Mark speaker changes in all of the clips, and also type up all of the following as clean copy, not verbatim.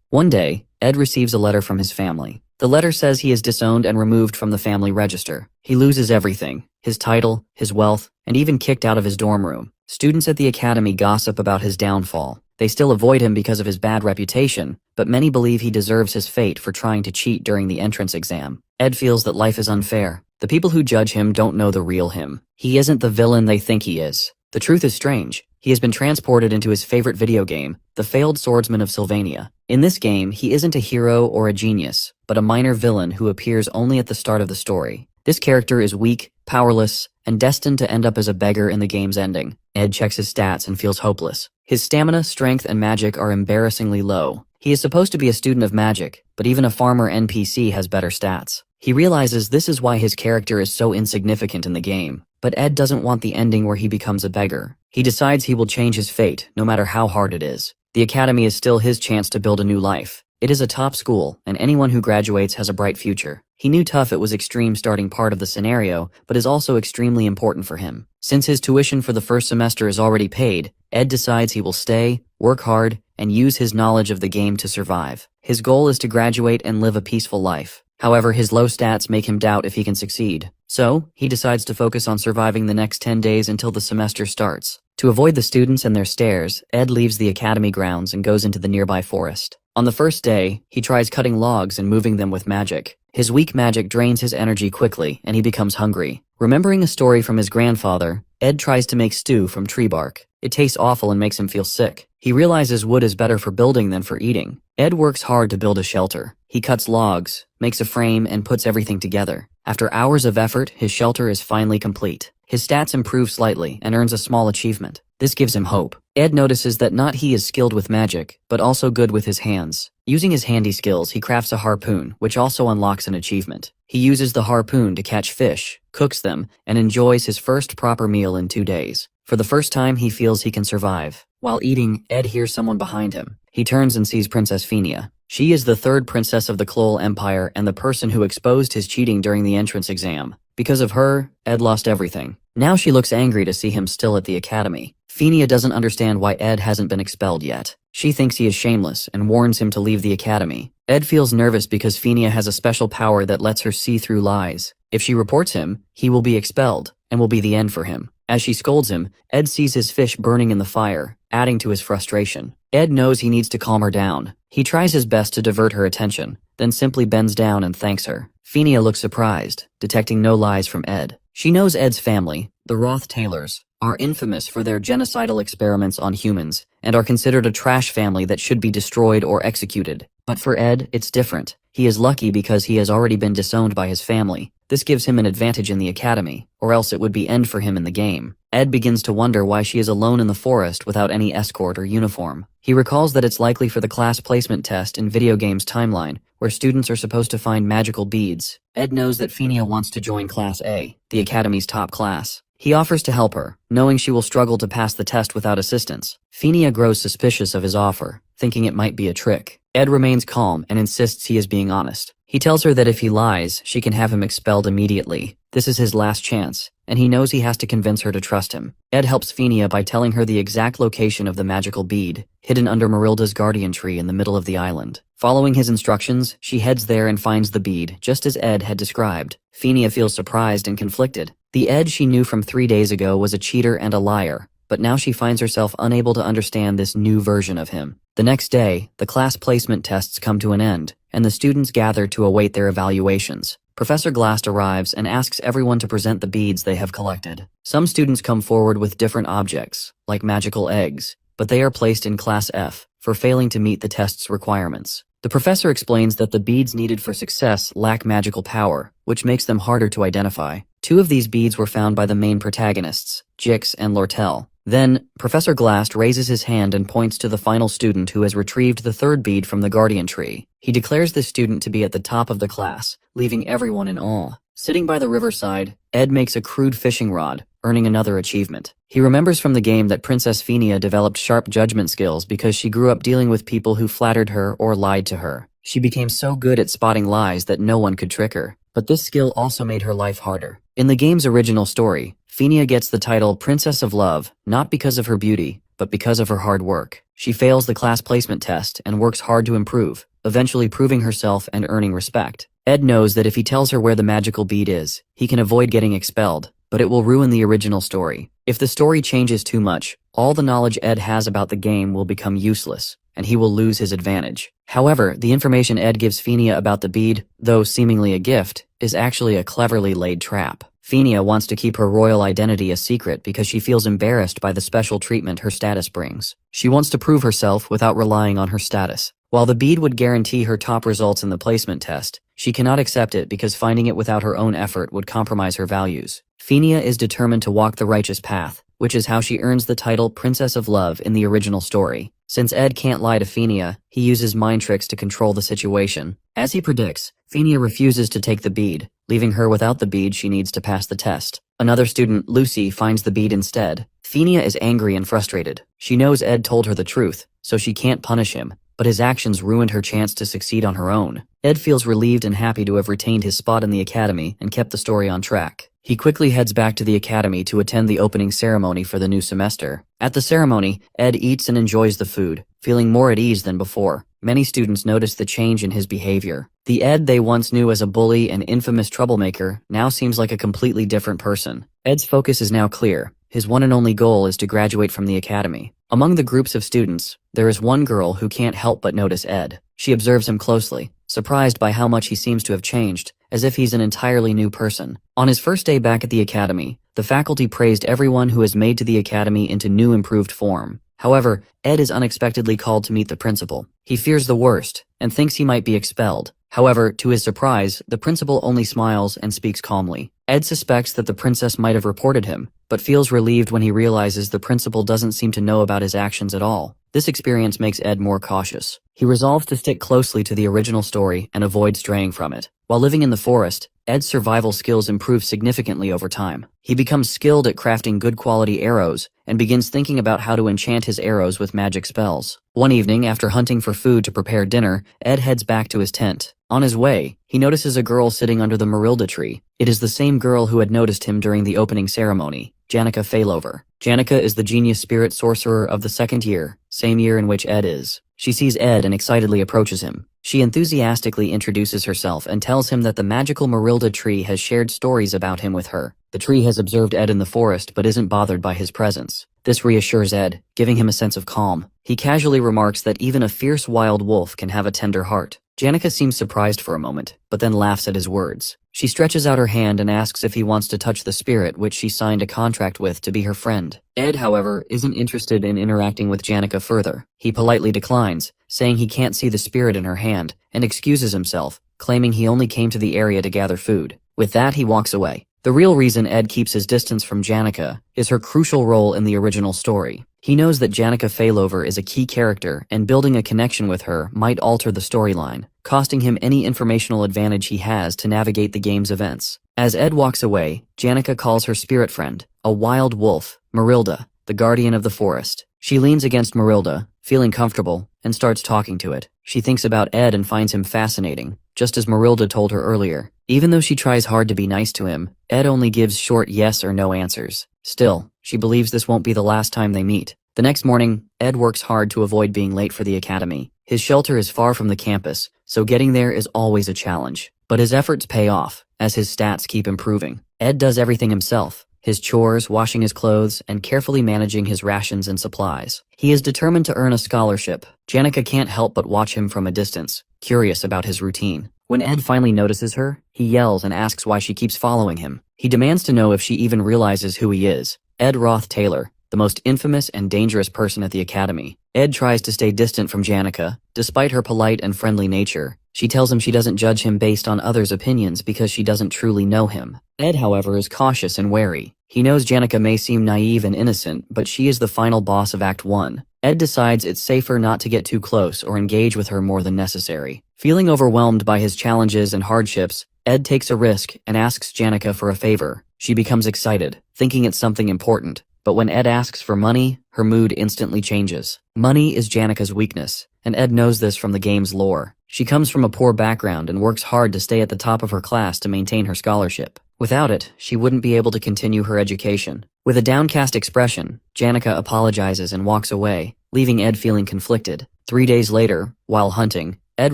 Speaker 1: One day, Ed receives a letter from his family. The letter says he is disowned and removed from the family register. He loses everything: his title, his wealth, and even kicked out of his dorm room. Students at the academy gossip about his downfall. They still avoid him because of his bad reputation, but many believe he deserves his fate for trying to cheat during the entrance exam. Ed feels that life is unfair. The people who judge him don't know the real him. He isn't the villain they think he is. The truth is strange. He has been transported into his favorite video game, The Failed Swordsman of Sylvania. In this game, he isn't a hero or a genius, but a minor villain who appears only at the start of the story. This character is weak, powerless, and destined to end up as a beggar in the game's ending. Ed checks his stats and feels hopeless. His stamina, strength, and magic are embarrassingly low. He is supposed to be a student of magic, but even a farmer NPC has better stats. He realizes this is why his character is so insignificant in the game. But Ed doesn't want the ending where he becomes a beggar. He decides he will change his fate, no matter how hard it is. The academy is still his chance to build a new life. It is a top school, and anyone who graduates has a bright future. He knew tough it was extreme starting part of the scenario, but is also extremely important for him. Since his tuition for the first semester is already paid, Ed decides he will stay, work hard, and use his knowledge of the game to survive. His goal is to graduate and live a peaceful life. However, his low stats make him doubt if he can succeed. So, he decides to focus on surviving the next 10 days until the semester starts. To avoid the students and their stares, Ed leaves the academy grounds and goes into the nearby forest. On the first day, he tries cutting logs and moving them with magic. His weak magic drains his energy quickly, and he becomes hungry. Remembering a story from his grandfather, Ed tries to make stew from tree bark. It tastes awful and makes him feel sick. He realizes wood is better for building than for eating. Ed works hard to build a shelter. He cuts logs, makes a frame, and puts everything together. After hours of effort, his shelter is finally complete. His stats improve slightly and earns a small achievement. This gives him hope. Ed notices that not he is skilled with magic, but also good with his hands. Using his handy skills, he crafts a harpoon, which also unlocks an achievement. He uses the harpoon to catch fish, cooks them, and enjoys his first proper meal in 2 days. For the first time, he feels he can survive. While eating, Ed hears someone behind him. He turns and sees Princess Phinia. She is the third princess of the Klol Empire and the person who exposed his cheating during the entrance exam. Because of her, Ed lost everything. Now she looks angry to see him still at the academy. Phinia doesn't understand why Ed hasn't been expelled yet. She thinks he is shameless and warns him to leave the academy. Ed feels nervous because Phinia has a special power that lets her see through lies. If she reports him, he will be expelled, and will be the end for him. As she scolds him, Ed sees his fish burning in the fire, adding to his frustration. Ed knows he needs to calm her down. He tries his best to divert her attention, then simply bends down and thanks her. Phinia looks surprised, detecting no lies from Ed. She knows Ed's family, the Rothstaylors, are infamous for their genocidal experiments on humans, and are considered a trash family that should be destroyed or executed. But for Ed, it's different. He is lucky because he has already been disowned by his family. This gives him an advantage in the academy, or else it would be end for him in the game. Ed begins to wonder why she is alone in the forest without any escort or uniform. He recalls that it's likely for the class placement test in video games timeline, where students are supposed to find magical beads. Ed knows that Phinia wants to join Class A, the academy's top class. He offers to help her, knowing she will struggle to pass the test without assistance. Phinia grows suspicious of his offer, thinking it might be a trick. Ed remains calm and insists he is being honest. He tells her that if he lies, she can have him expelled immediately. This is his last chance, and he knows he has to convince her to trust him. Ed helps Phinia by telling her the exact location of the magical bead, hidden under Marilda's guardian tree in the middle of the island. Following his instructions, she heads there and finds the bead, just as Ed had described. Phinia feels surprised and conflicted. The Ed she knew from 3 days ago was a cheater and a liar, but now she finds herself unable to understand this new version of him. The next day, the class placement tests come to an end, and the students gather to await their evaluations. Professor Glast arrives and asks everyone to present the beads they have collected. Some students come forward with different objects, like magical eggs, but they are placed in Class F for failing to meet the test's requirements. The professor explains that the beads needed for success lack magical power, which makes them harder to identify. 2 of these beads were found by the main protagonists, Jix and Lortel. Then, Professor Glast raises his hand and points to the final student who has retrieved the 3rd bead from the guardian tree. He declares this student to be at the top of the class, leaving everyone in awe. Sitting by the riverside, Ed makes a crude fishing rod, earning another achievement. He remembers from the game that Princess Phinia developed sharp judgment skills because she grew up dealing with people who flattered her or lied to her. She became so good at spotting lies that no one could trick her. But this skill also made her life harder. In the game's original story, Phinia gets the title Princess of Love, not because of her beauty, but because of her hard work. She fails the class placement test and works hard to improve, eventually proving herself and earning respect. Ed knows that if he tells her where the magical bead is, he can avoid getting expelled, but it will ruin the original story. If the story changes too much, all the knowledge Ed has about the game will become useless, and he will lose his advantage. However, the information Ed gives Fenia about the bead, though seemingly a gift, is actually a cleverly laid trap. Fenia wants to keep her royal identity a secret because she feels embarrassed by the special treatment her status brings. She wants to prove herself without relying on her status. While the bead would guarantee her top results in the placement test, she cannot accept it because finding it without her own effort would compromise her values. Fenia is determined to walk the righteous path, which is how she earns the title Princess of Love in the original story. Since Ed can't lie to Fenia, he uses mind tricks to control the situation. As he predicts, Fenia refuses to take the bead, leaving her without the bead she needs to pass the test. Another student, Lucy, finds the bead instead. Fenia is angry and frustrated. She knows Ed told her the truth, so she can't punish him, but his actions ruined her chance to succeed on her own. Ed feels relieved and happy to have retained his spot in the academy and kept the story on track. He quickly heads back to the academy to attend the opening ceremony for the new semester. At the ceremony, Ed eats and enjoys the food, feeling more at ease than before. Many students notice the change in his behavior. The Ed they once knew as a bully and infamous troublemaker now seems like a completely different person. Ed's focus is now clear. His one and only goal is to graduate from the academy. Among the groups of students, there is one girl who can't help but notice Ed. She observes him closely, surprised by how much he seems to have changed, as if he's an entirely new person. On his first day back at the academy, the faculty praised everyone who has made to the academy into new improved form. However, Ed is unexpectedly called to meet the principal. He fears the worst, and thinks he might be expelled. However, to his surprise, the principal only smiles and speaks calmly. Ed suspects that the princess might have reported him, but feels relieved when he realizes the principal doesn't seem to know about his actions at all. This experience makes Ed more cautious. He resolves to stick closely to the original story and avoid straying from it. While living in the forest, Ed's survival skills improve significantly over time. He becomes skilled at crafting good quality arrows and begins thinking about how to enchant his arrows with magic spells. One evening, after hunting for food to prepare dinner, Ed heads back to his tent. On his way, he notices a girl sitting under the Marilda tree. It is the same girl who had noticed him during the opening ceremony, Janica Failover. Janica is the genius spirit sorcerer of the second year, same year in which Ed is. She sees Ed and excitedly approaches him. She enthusiastically introduces herself and tells him that the magical Marilda tree has shared stories about him with her. The tree has observed Ed in the forest but isn't bothered by his presence. This reassures Ed, giving him a sense of calm. He casually remarks that even a fierce wild wolf can have a tender heart. Janica seems surprised for a moment, but then laughs at his words. She stretches out her hand and asks if he wants to touch the spirit which she signed a contract with to be her friend. Ed, however, isn't interested in interacting with Janica further. He politely declines, saying he can't see the spirit in her hand, and excuses himself, claiming he only came to the area to gather food. With that, he walks away. The real reason Ed keeps his distance from Janica is her crucial role in the original story. He knows that Janica Failover is a key character, and building a connection with her might alter the storyline, costing him any informational advantage he has to navigate the game's events. As Ed walks away, Janica calls her spirit friend, a wild wolf, Marilda, the guardian of the forest. She leans against Marilda, feeling comfortable, and starts talking to it. She thinks about Ed and finds him fascinating, just as Marilda told her earlier. Even though she tries hard to be nice to him, Ed only gives short yes or no answers. Still, she believes this won't be the last time they meet. The next morning, Ed works hard to avoid being late for the academy. His shelter is far from the campus, so getting there is always a challenge. But his efforts pay off, as his stats keep improving. Ed does everything himself, his chores, washing his clothes, and carefully managing his rations and supplies. He is determined to earn a scholarship. Janica can't help but watch him from a distance, curious about his routine. When Ed finally notices her, he yells and asks why she keeps following him. He demands to know if she even realizes who he is. Ed Rothstaylor, the most infamous and dangerous person at the academy. Ed tries to stay distant from Janica, despite her polite and friendly nature. She tells him she doesn't judge him based on others' opinions because she doesn't truly know him. Ed, however, is cautious and wary. He knows Janica may seem naive and innocent, but she is the final boss of Act 1. Ed decides it's safer not to get too close or engage with her more than necessary. Feeling overwhelmed by his challenges and hardships, Ed takes a risk and asks Janica for a favor. She becomes excited, thinking it's something important. But when Ed asks for money, her mood instantly changes. Money is Janica's weakness, and Ed knows this from the game's lore. She comes from a poor background and works hard to stay at the top of her class to maintain her scholarship. Without it, she wouldn't be able to continue her education. With a downcast expression, Janica apologizes and walks away, leaving Ed feeling conflicted. 3 days later, while hunting, Ed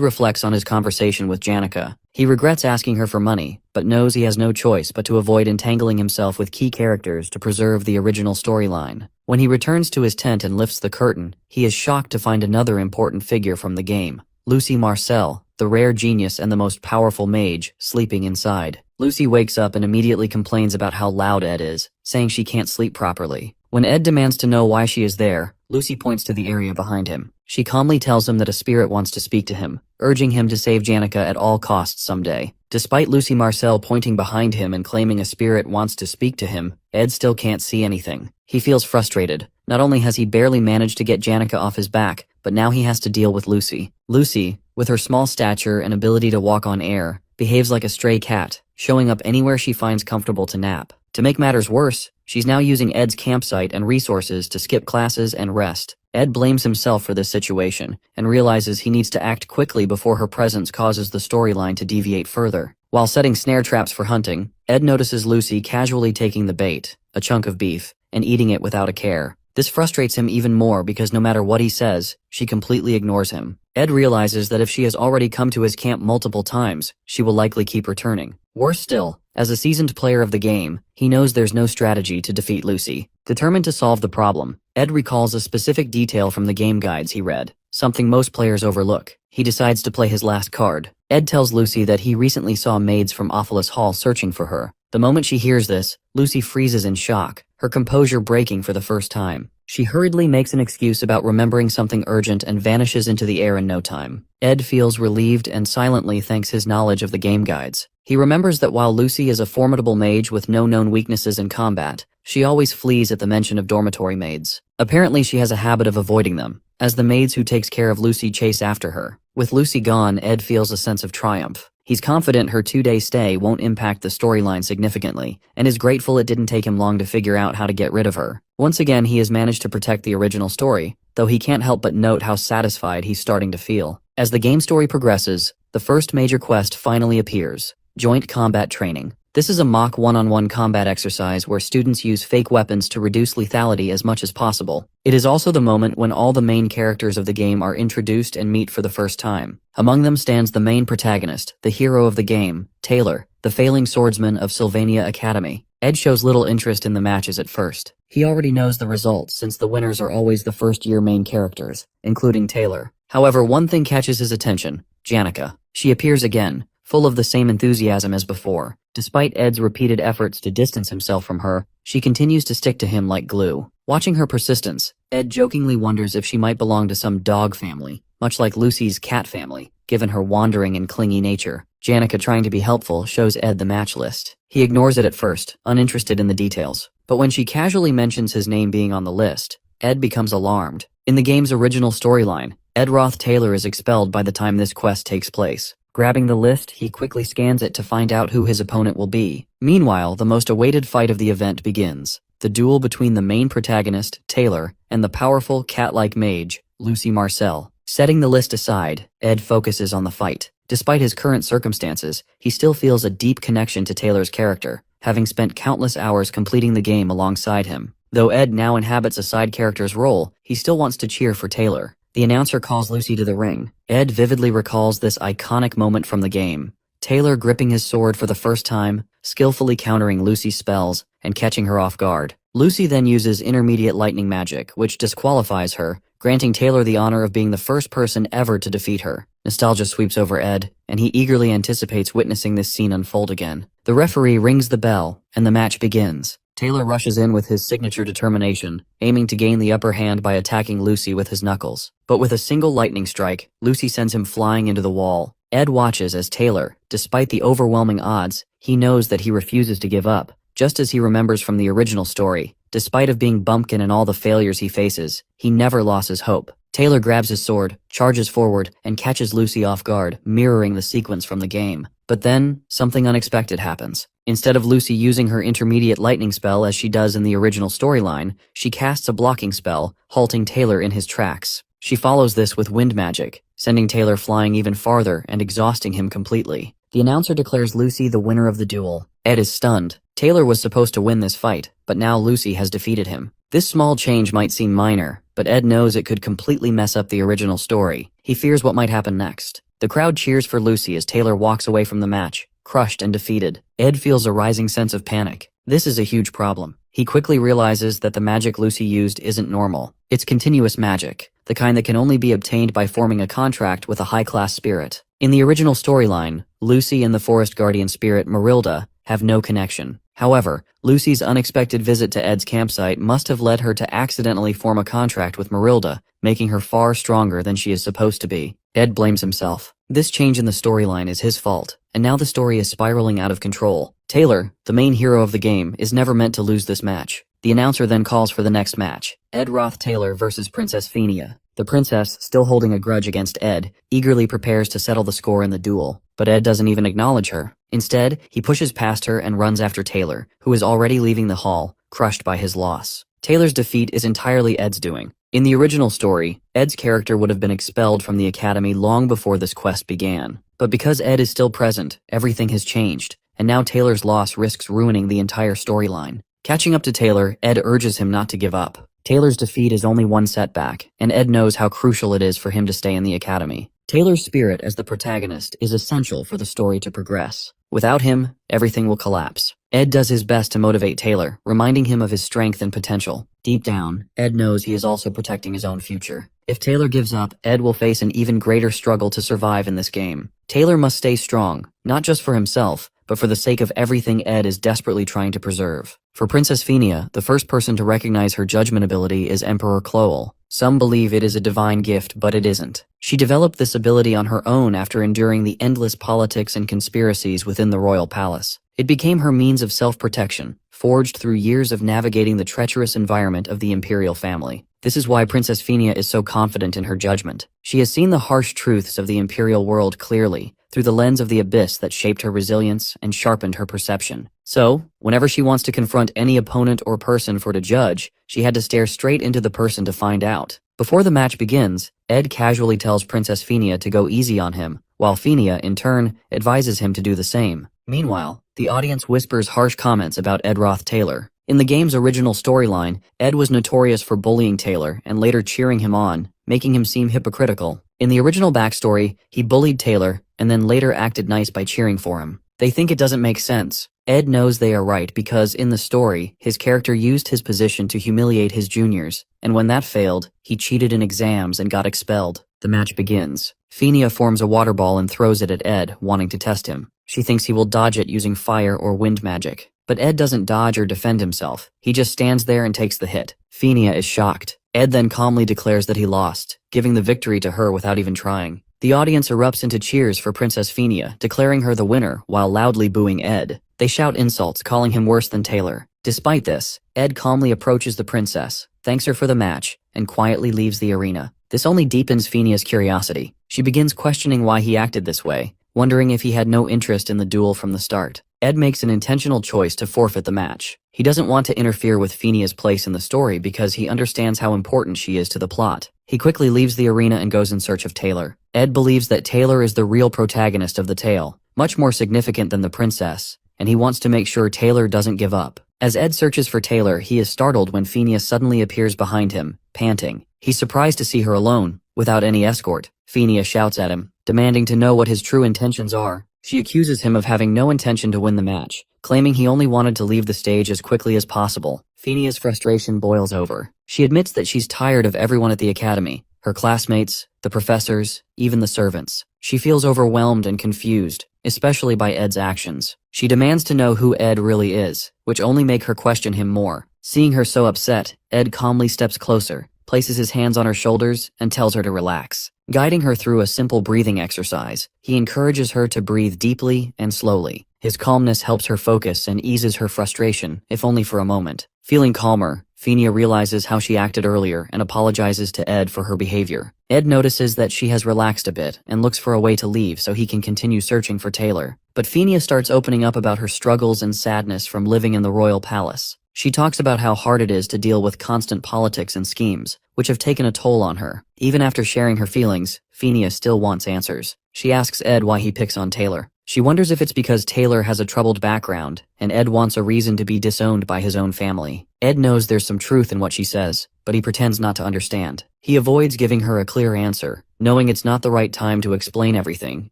Speaker 1: reflects on his conversation with Janica. He regrets asking her for money, but knows he has no choice but to avoid entangling himself with key characters to preserve the original storyline. When he returns to his tent and lifts the curtain, he is shocked to find another important figure from the game, Lucy Marcel, the rare genius and the most powerful mage, sleeping inside. Lucy wakes up and immediately complains about how loud Ed is, saying she can't sleep properly. When Ed demands to know why she is there, Lucy points to the area behind him. She calmly tells him that a spirit wants to speak to him, urging him to save Janica at all costs someday. Despite Lucy Marcel pointing behind him and claiming a spirit wants to speak to him, Ed still can't see anything. He feels frustrated. Not only has he barely managed to get Janica off his back, but now he has to deal with Lucy. Lucy, with her small stature and ability to walk on air, behaves like a stray cat, showing up anywhere she finds comfortable to nap. To make matters worse, she's now using Ed's campsite and resources to skip classes and rest. Ed blames himself for this situation and realizes he needs to act quickly before her presence causes the storyline to deviate further. While setting snare traps for hunting, Ed notices Lucy casually taking the bait, a chunk of beef, and eating it without a care. This frustrates him even more because no matter what he says, she completely ignores him. Ed realizes that if she has already come to his camp multiple times, she will likely keep returning. Worse still, as a seasoned player of the game, he knows there's no strategy to defeat Lucy. Determined to solve the problem, Ed recalls a specific detail from the game guides he read, something most players overlook. He decides to play his last card. Ed tells Lucy that he recently saw maids from Ophelis Hall searching for her. The moment she hears this, Lucy freezes in shock, her composure breaking for the first time. She hurriedly makes an excuse about remembering something urgent and vanishes into the air in no time. Ed feels relieved and silently thanks his knowledge of the game guides. He remembers that while Lucy is a formidable mage with no known weaknesses in combat, she always flees at the mention of dormitory maids. Apparently she has a habit of avoiding them, as the maids who takes care of Lucy chase after her. With Lucy gone, Ed feels a sense of triumph. He's confident her 2-day stay won't impact the storyline significantly, and is grateful it didn't take him long to figure out how to get rid of her. Once again, he has managed to protect the original story, though he can't help but note how satisfied he's starting to feel. As the game story progresses, the first major quest finally appears: Joint Combat Training. This is a mock one-on-one combat exercise where students use fake weapons to reduce lethality as much as possible. It is also the moment when all the main characters of the game are introduced and meet for the first time. Among them stands the main protagonist, the hero of the game, Taylor, the failing swordsman of Sylvania Academy. Ed shows little interest in the matches at first. He already knows the results since the winners are always the first-year main characters, including Taylor. However, one thing catches his attention: Janica. She appears again, full of the same enthusiasm as before. Despite Ed's repeated efforts to distance himself from her, she continues to stick to him like glue. Watching her persistence, Ed jokingly wonders if she might belong to some dog family, much like Lucy's cat family, given her wandering and clingy nature. Janica, trying to be helpful, shows Ed the match list. He ignores it at first, uninterested in the details. But when she casually mentions his name being on the list, Ed becomes alarmed. In the game's original storyline, Ed Rothstaylor is expelled by the time this quest takes place. Grabbing the list, he quickly scans it to find out who his opponent will be. Meanwhile, the most awaited fight of the event begins: the duel between the main protagonist, Taylor, and the powerful, cat-like mage, Lucy Marcel. Setting the list aside, Ed focuses on the fight. Despite his current circumstances, he still feels a deep connection to Taylor's character, having spent countless hours completing the game alongside him. Though Ed now inhabits a side character's role, he still wants to cheer for Taylor. The announcer calls Lucy to the ring. Ed vividly recalls this iconic moment from the game: Taylor gripping his sword for the first time, skillfully countering Lucy's spells, and catching her off guard. Lucy then uses intermediate lightning magic, which disqualifies her, granting Taylor the honor of being the first person ever to defeat her. Nostalgia sweeps over Ed, and he eagerly anticipates witnessing this scene unfold again. The referee rings the bell, and the match begins. Taylor rushes in with his signature determination, aiming to gain the upper hand by attacking Lucy with his knuckles. But with a single lightning strike, Lucy sends him flying into the wall. Ed watches as Taylor, despite the overwhelming odds, he knows that he refuses to give up. Just as he remembers from the original story, despite of being bumpkin and all the failures he faces, he never loses hope. Taylor grabs his sword, charges forward, and catches Lucy off guard, mirroring the sequence from the game. But then, something unexpected happens. Instead of Lucy using her intermediate lightning spell as she does in the original storyline, she casts a blocking spell, halting Taylor in his tracks. She follows this with wind magic, sending Taylor flying even farther and exhausting him completely. The announcer declares Lucy the winner of the duel. Ed is stunned. Taylor was supposed to win this fight, but now Lucy has defeated him. This small change might seem minor, but Ed knows it could completely mess up the original story. He fears what might happen next. The crowd cheers for Lucy as Taylor walks away from the match, crushed and defeated. Ed feels a rising sense of panic. This is a huge problem. He quickly realizes that the magic Lucy used isn't normal. It's continuous magic, the kind that can only be obtained by forming a contract with a high-class spirit. In the original storyline, Lucy and the forest guardian spirit Marilda have no connection. However, Lucy's unexpected visit to Ed's campsite must have led her to accidentally form a contract with Marilda, making her far stronger than she is supposed to be. Ed blames himself. This change in the storyline is his fault, and now the story is spiraling out of control. Taylor, the main hero of the game, is never meant to lose this match. The announcer then calls for the next match, Ed Rothstaylor versus Princess Phinia. The princess, still holding a grudge against Ed, eagerly prepares to settle the score in the duel, but Ed doesn't even acknowledge her. Instead, he pushes past her and runs after Taylor, who is already leaving the hall, crushed by his loss. Taylor's defeat is entirely Ed's doing. In the original story, Ed's character would have been expelled from the academy long before this quest began. But because Ed is still present, everything has changed, and now Taylor's loss risks ruining the entire storyline. Catching up to Taylor, Ed urges him not to give up. Taylor's defeat is only one setback, and Ed knows how crucial it is for him to stay in the academy. Taylor's spirit as the protagonist is essential for the story to progress. Without him, everything will collapse. Ed does his best to motivate Taylor, reminding him of his strength and potential. Deep down, Ed knows he is also protecting his own future. If Taylor gives up, Ed will face an even greater struggle to survive in this game. Taylor must stay strong, not just for himself, but for the sake of everything Ed is desperately trying to preserve. For Princess Phinia, the first person to recognize her judgment ability is Emperor Cloel. Some believe it is a divine gift, but it isn't. She developed this ability on her own after enduring the endless politics and conspiracies within the royal palace. It became her means of self-protection, forged through years of navigating the treacherous environment of the imperial family. This is why Princess Phinia is so confident in her judgment. She has seen the harsh truths of the imperial world clearly, through the lens of the abyss that shaped her resilience and sharpened her perception. So, whenever she wants to confront any opponent or person for to judge, she had to stare straight into the person to find out. Before the match begins, Ed casually tells Princess Phinia to go easy on him, while Phinia, in turn, advises him to do the same. Meanwhile, the audience whispers harsh comments about Ed Rothstaylor. In the game's original storyline, Ed was notorious for bullying Taylor and later cheering him on, making him seem hypocritical. In the original backstory, he bullied Taylor and then later acted nice by cheering for him. They think it doesn't make sense. Ed knows they are right because, in the story, his character used his position to humiliate his juniors, and when that failed, he cheated in exams and got expelled. The match begins. Phinia forms a water ball and throws it at Ed, wanting to test him. She thinks he will dodge it using fire or wind magic. But Ed doesn't dodge or defend himself. He just stands there and takes the hit. Phinia is shocked. Ed then calmly declares that he lost, giving the victory to her without even trying. The audience erupts into cheers for Princess Phinia, declaring her the winner while loudly booing Ed. They shout insults, calling him worse than Taylor. Despite this, Ed calmly approaches the princess, thanks her for the match, and quietly leaves the arena. This only deepens Phinia's curiosity. She begins questioning why he acted this way, wondering if he had no interest in the duel from the start. Ed makes an intentional choice to forfeit the match. He doesn't want to interfere with Phinia's place in the story because he understands how important she is to the plot. He quickly leaves the arena and goes in search of Taylor. Ed believes that Taylor is the real protagonist of the tale, much more significant than the princess, and he wants to make sure Taylor doesn't give up. As Ed searches for Taylor, he is startled when Phinia suddenly appears behind him, panting. He's surprised to see her alone, without any escort. Phinia shouts at him, demanding to know what his true intentions are. She accuses him of having no intention to win the match, claiming he only wanted to leave the stage as quickly as possible. Phinia's frustration boils over. She admits that she's tired of everyone at the academy, her classmates, the professors, even the servants. She feels overwhelmed and confused, especially by Ed's actions. She demands to know who Ed really is, which only make her question him more. Seeing her so upset, Ed calmly steps closer, places his hands on her shoulders, and tells her to relax. Guiding her through a simple breathing exercise, he encourages her to breathe deeply and slowly. His calmness helps her focus and eases her frustration, if only for a moment. Feeling calmer, Phinia realizes how she acted earlier and apologizes to Ed for her behavior. Ed notices that she has relaxed a bit and looks for a way to leave so he can continue searching for Taylor. But Phinia starts opening up about her struggles and sadness from living in the royal palace. She talks about how hard it is to deal with constant politics and schemes, which have taken a toll on her. Even after sharing her feelings, Phinia still wants answers. She asks Ed why he picks on Taylor. She wonders if it's because Taylor has a troubled background, and Ed wants a reason to be disowned by his own family. Ed knows there's some truth in what she says, but he pretends not to understand. He avoids giving her a clear answer, knowing it's not the right time to explain everything,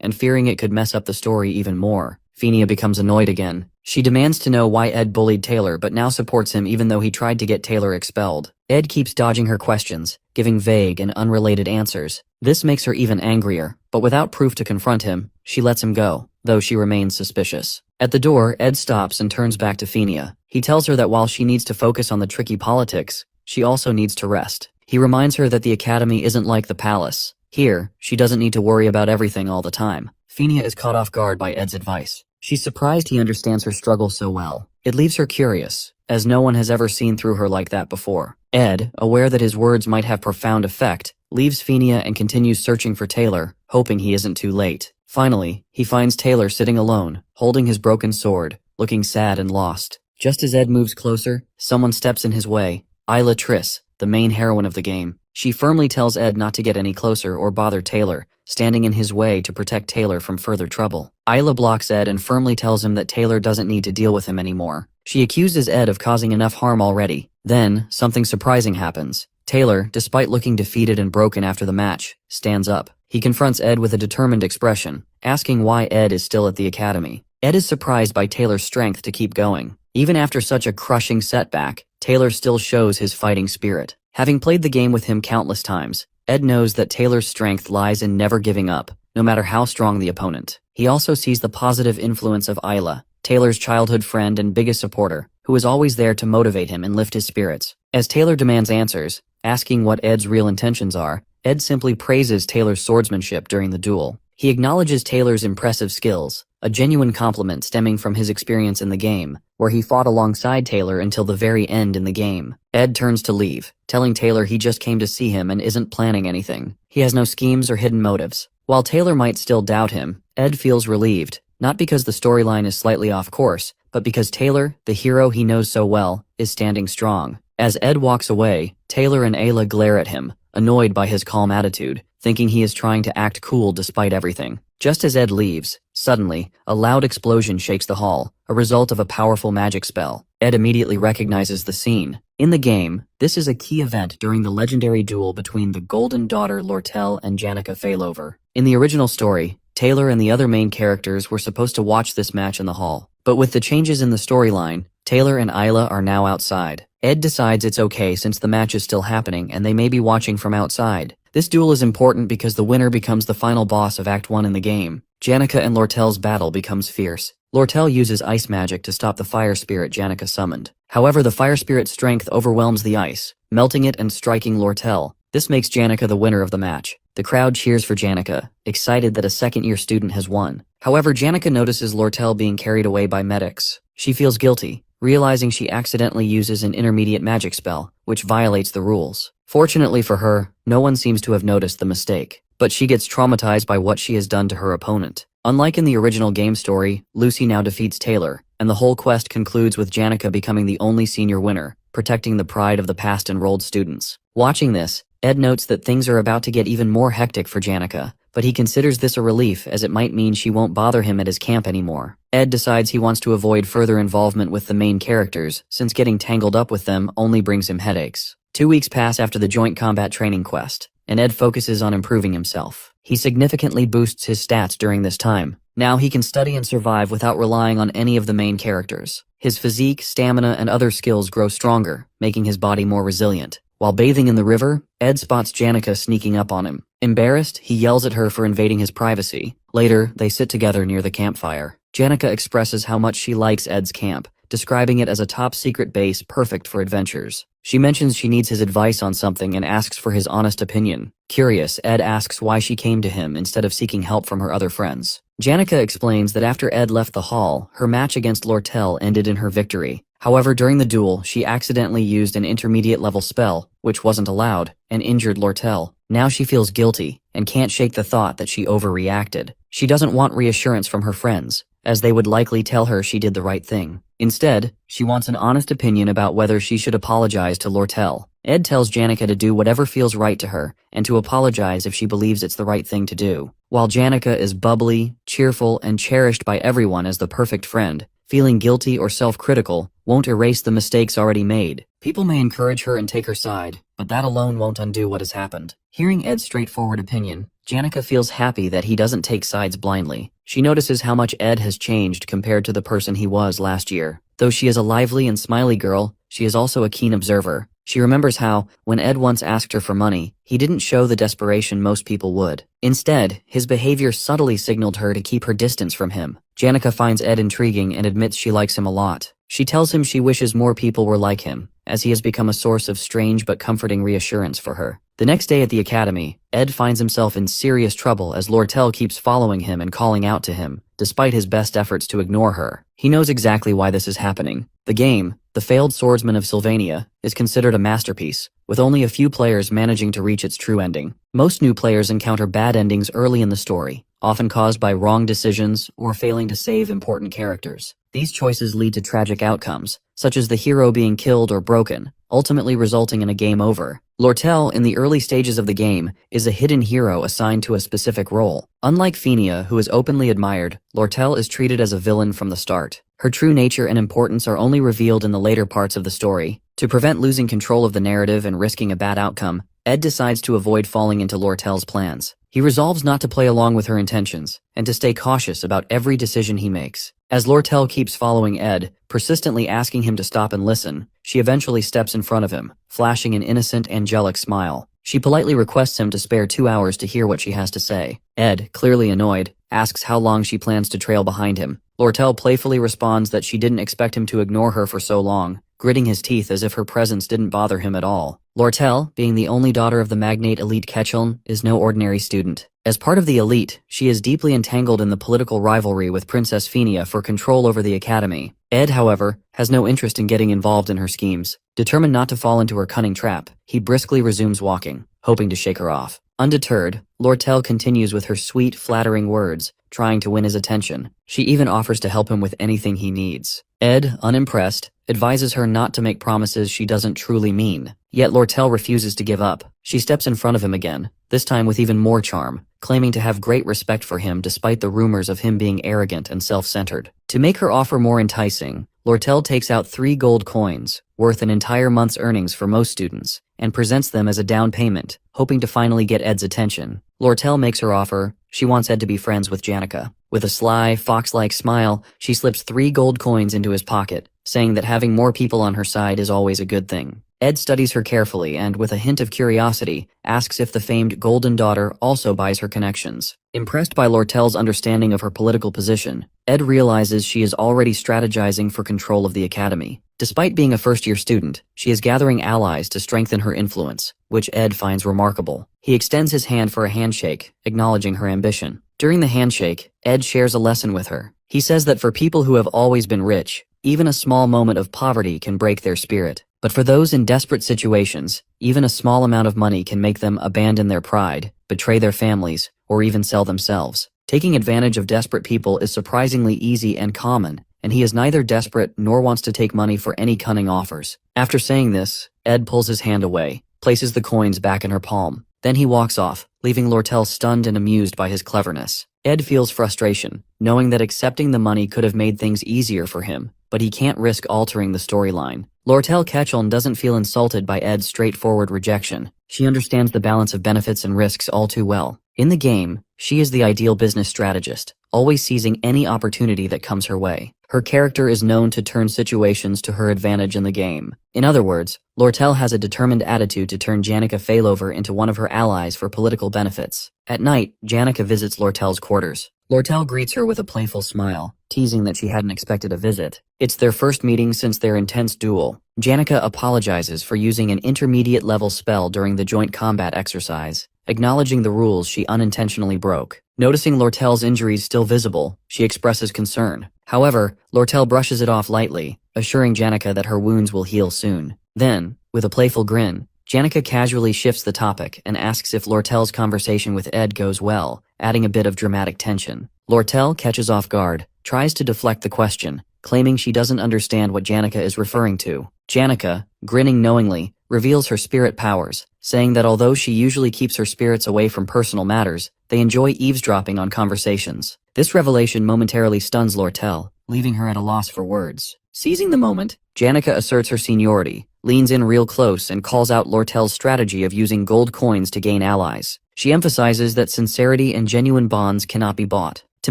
Speaker 1: and fearing it could mess up the story even more. Phinia becomes annoyed again. She demands to know why Ed bullied Taylor but now supports him even though he tried to get Taylor expelled. Ed keeps dodging her questions, giving vague and unrelated answers. This makes her even angrier, but without proof to confront him, she lets him go, though she remains suspicious. At the door, Ed stops and turns back to Phinia. He tells her that while she needs to focus on the tricky politics, she also needs to rest. He reminds her that the academy isn't like the palace. Here, she doesn't need to worry about everything all the time. Phinia is caught off guard by Ed's advice. She's surprised he understands her struggle so well. It leaves her curious, as no one has ever seen through her like that before. Ed, aware that his words might have profound effect, leaves Phinia and continues searching for Taylor, hoping he isn't too late. Finally, he finds Taylor sitting alone, holding his broken sword, looking sad and lost. Just as Ed moves closer, someone steps in his way. Isla Triss, the main heroine of the game. She firmly tells Ed not to get any closer or bother Taylor, standing in his way to protect Taylor from further trouble. Isla blocks Ed and firmly tells him that Taylor doesn't need to deal with him anymore. She accuses Ed of causing enough harm already. Then, something surprising happens. Taylor, despite looking defeated and broken after the match, stands up. He confronts Ed with a determined expression, asking why Ed is still at the academy. Ed is surprised by Taylor's strength to keep going. Even after such a crushing setback, Taylor still shows his fighting spirit. Having played the game with him countless times, Ed knows that Taylor's strength lies in never giving up, no matter how strong the opponent. He also sees the positive influence of Isla, Taylor's childhood friend and biggest supporter, who is always there to motivate him and lift his spirits. As Taylor demands answers, asking what Ed's real intentions are, Ed simply praises Taylor's swordsmanship during the duel. He acknowledges Taylor's impressive skills, a genuine compliment stemming from his experience in the game, where he fought alongside Taylor until the very end in the game. Ed turns to leave, telling Taylor he just came to see him and isn't planning anything. He has no schemes or hidden motives. While Taylor might still doubt him, Ed feels relieved, not because the storyline is slightly off course, but because Taylor, the hero he knows so well, is standing strong. As Ed walks away, Taylor and Ayla glare at him, annoyed by his calm attitude, thinking he is trying to act cool despite everything. Just as Ed leaves, suddenly, a loud explosion shakes the hall, a result of a powerful magic spell. Ed immediately recognizes the scene. In the game, this is a key event during the legendary duel between the Golden Daughter Lortel and Janica Failover. In the original story, Taylor and the other main characters were supposed to watch this match in the hall. But with the changes in the storyline, Taylor and Isla are now outside. Ed decides it's okay since the match is still happening and they may be watching from outside. This duel is important because the winner becomes the final boss of Act 1 in the game. Janica and Lortel's battle becomes fierce. Lortel uses ice magic to stop the fire spirit Janica summoned. However, the fire spirit's strength overwhelms the ice, melting it and striking Lortel. This makes Janica the winner of the match. The crowd cheers for Janica, excited that a second-year student has won. However, Janica notices Lortel being carried away by medics. She feels guilty, realizing she accidentally uses an intermediate magic spell, which violates the rules. Fortunately for her, no one seems to have noticed the mistake, but she gets traumatized by what she has done to her opponent. Unlike in the original game story, Lucy now defeats Taylor, and the whole quest concludes with Janica becoming the only senior winner, protecting the pride of the past enrolled students. Watching this, Ed notes that things are about to get even more hectic for Janica, but he considers this a relief as it might mean she won't bother him at his camp anymore. Ed decides he wants to avoid further involvement with the main characters, since getting tangled up with them only brings him headaches. 2 weeks pass after the joint combat training quest, and Ed focuses on improving himself. He significantly boosts his stats during this time. Now he can study and survive without relying on any of the main characters. His physique, stamina, and other skills grow stronger, making his body more resilient. While bathing in the river, Ed spots Janica sneaking up on him. Embarrassed, he yells at her for invading his privacy. Later, they sit together near the campfire. Janica expresses how much she likes Ed's camp, describing it as a top-secret base perfect for adventures. She mentions she needs his advice on something and asks for his honest opinion. Curious, Ed asks why she came to him instead of seeking help from her other friends. Janica explains that after Ed left the hall, her match against Lortel ended in her victory. However, during the duel, she accidentally used an intermediate-level spell, which wasn't allowed, and injured Lortel. Now she feels guilty, and can't shake the thought that she overreacted. She doesn't want reassurance from her friends, as they would likely tell her she did the right thing. Instead, she wants an honest opinion about whether she should apologize to Lortel. Ed tells Janica to do whatever feels right to her and to apologize if she believes it's the right thing to do. While Janica is bubbly, cheerful, and cherished by everyone as the perfect friend, feeling guilty or self-critical won't erase the mistakes already made. People may encourage her and take her side, but that alone won't undo what has happened. Hearing Ed's straightforward opinion, Janica feels happy that he doesn't take sides blindly. She notices how much Ed has changed compared to the person he was last year. Though she is a lively and smiley girl, she is also a keen observer. She remembers how, when Ed once asked her for money, he didn't show the desperation most people would. Instead, his behavior subtly signaled her to keep her distance from him. Janica finds Ed intriguing and admits she likes him a lot. She tells him she wishes more people were like him, as he has become a source of strange but comforting reassurance for her. The next day at the academy, Ed finds himself in serious trouble as Lortel keeps following him and calling out to him, despite his best efforts to ignore her. He knows exactly why this is happening. The game, The Failed Swordsman of Sylvania, is considered a masterpiece, with only a few players managing to reach its true ending. Most new players encounter bad endings early in the story, often caused by wrong decisions or failing to save important characters. These choices lead to tragic outcomes, such as the hero being killed or broken, ultimately resulting in a game over. Lortel, in the early stages of the game, is a hidden hero assigned to a specific role. Unlike Fenia, who is openly admired, Lortel is treated as a villain from the start. Her true nature and importance are only revealed in the later parts of the story. To prevent losing control of the narrative and risking a bad outcome, Ed decides to avoid falling into Lortel's plans. He resolves not to play along with her intentions, and to stay cautious about every decision he makes. As Lortel keeps following Ed, persistently asking him to stop and listen, she eventually steps in front of him, flashing an innocent, angelic smile. She politely requests him to spare 2 hours to hear what she has to say. Ed, clearly annoyed, asks how long she plans to trail behind him. Lortel playfully responds that she didn't expect him to ignore her for so long, gritting his teeth as if her presence didn't bother him at all. Lortel, being the only daughter of the magnate elite Ketchel, is no ordinary student. As part of the elite, she is deeply entangled in the political rivalry with Princess Fenia for control over the academy. Ed, however, has no interest in getting involved in her schemes. Determined not to fall into her cunning trap, he briskly resumes walking, hoping to shake her off. Undeterred, Lortel continues with her sweet, flattering words, trying to win his attention. She even offers to help him with anything he needs. Ed, unimpressed, advises her not to make promises she doesn't truly mean. Yet Lortel refuses to give up. She steps in front of him again, this time with even more charm, claiming to have great respect for him despite the rumors of him being arrogant and self-centered. To make her offer more enticing, Lortel takes out 3 gold coins, worth an entire month's earnings for most students, and presents them as a down payment, hoping to finally get Ed's attention. Lortel makes her offer. She wants Ed to be friends with Janica. With a sly, fox-like smile, she slips 3 gold coins into his pocket, saying that having more people on her side is always a good thing. Ed studies her carefully and, with a hint of curiosity, asks if the famed Golden Daughter also buys her connections. Impressed by Lortel's understanding of her political position, Ed realizes she is already strategizing for control of the academy. Despite being a first-year student, she is gathering allies to strengthen her influence, which Ed finds remarkable. He extends his hand for a handshake, acknowledging her ambition. During the handshake, Ed shares a lesson with her. He says that for people who have always been rich, even a small moment of poverty can break their spirit. But for those in desperate situations, even a small amount of money can make them abandon their pride, betray their families, or even sell themselves. Taking advantage of desperate people is surprisingly easy and common, and he is neither desperate nor wants to take money for any cunning offers. After saying this, Ed pulls his hand away, places the coins back in her palm. Then he walks off, leaving Lortel stunned and amused by his cleverness. Ed feels frustration, knowing that accepting the money could have made things easier for him, but he can't risk altering the storyline. Lortel Ketchel doesn't feel insulted by Ed's straightforward rejection. She understands the balance of benefits and risks all too well. In the game, she is the ideal business strategist, always seizing any opportunity that comes her way. Her character is known to turn situations to her advantage in the game. In other words, Lortel has a determined attitude to turn Janica Failover into one of her allies for political benefits. At night, Janica visits Lortel's quarters. Lortel greets her with a playful smile, teasing that she hadn't expected a visit. It's their first meeting since their intense duel. Janica apologizes for using an intermediate-level spell during the joint combat exercise, acknowledging the rules she unintentionally broke. Noticing Lortel's injuries still visible, she expresses concern. However, Lortel brushes it off lightly, assuring Janica that her wounds will heal soon. Then, with a playful grin, Janica casually shifts the topic and asks if Lortel's conversation with Ed goes well, adding a bit of dramatic tension. Lortel catches off guard, tries to deflect the question, claiming she doesn't understand what Janica is referring to. Janica, grinning knowingly, reveals her spirit powers, saying that although she usually keeps her spirits away from personal matters, they enjoy eavesdropping on conversations. This revelation momentarily stuns Lortel, leaving her at a loss for words. Seizing the moment, Janica asserts her seniority, leans in real close and calls out Lortel's strategy of using gold coins to gain allies. She emphasizes that sincerity and genuine bonds cannot be bought. To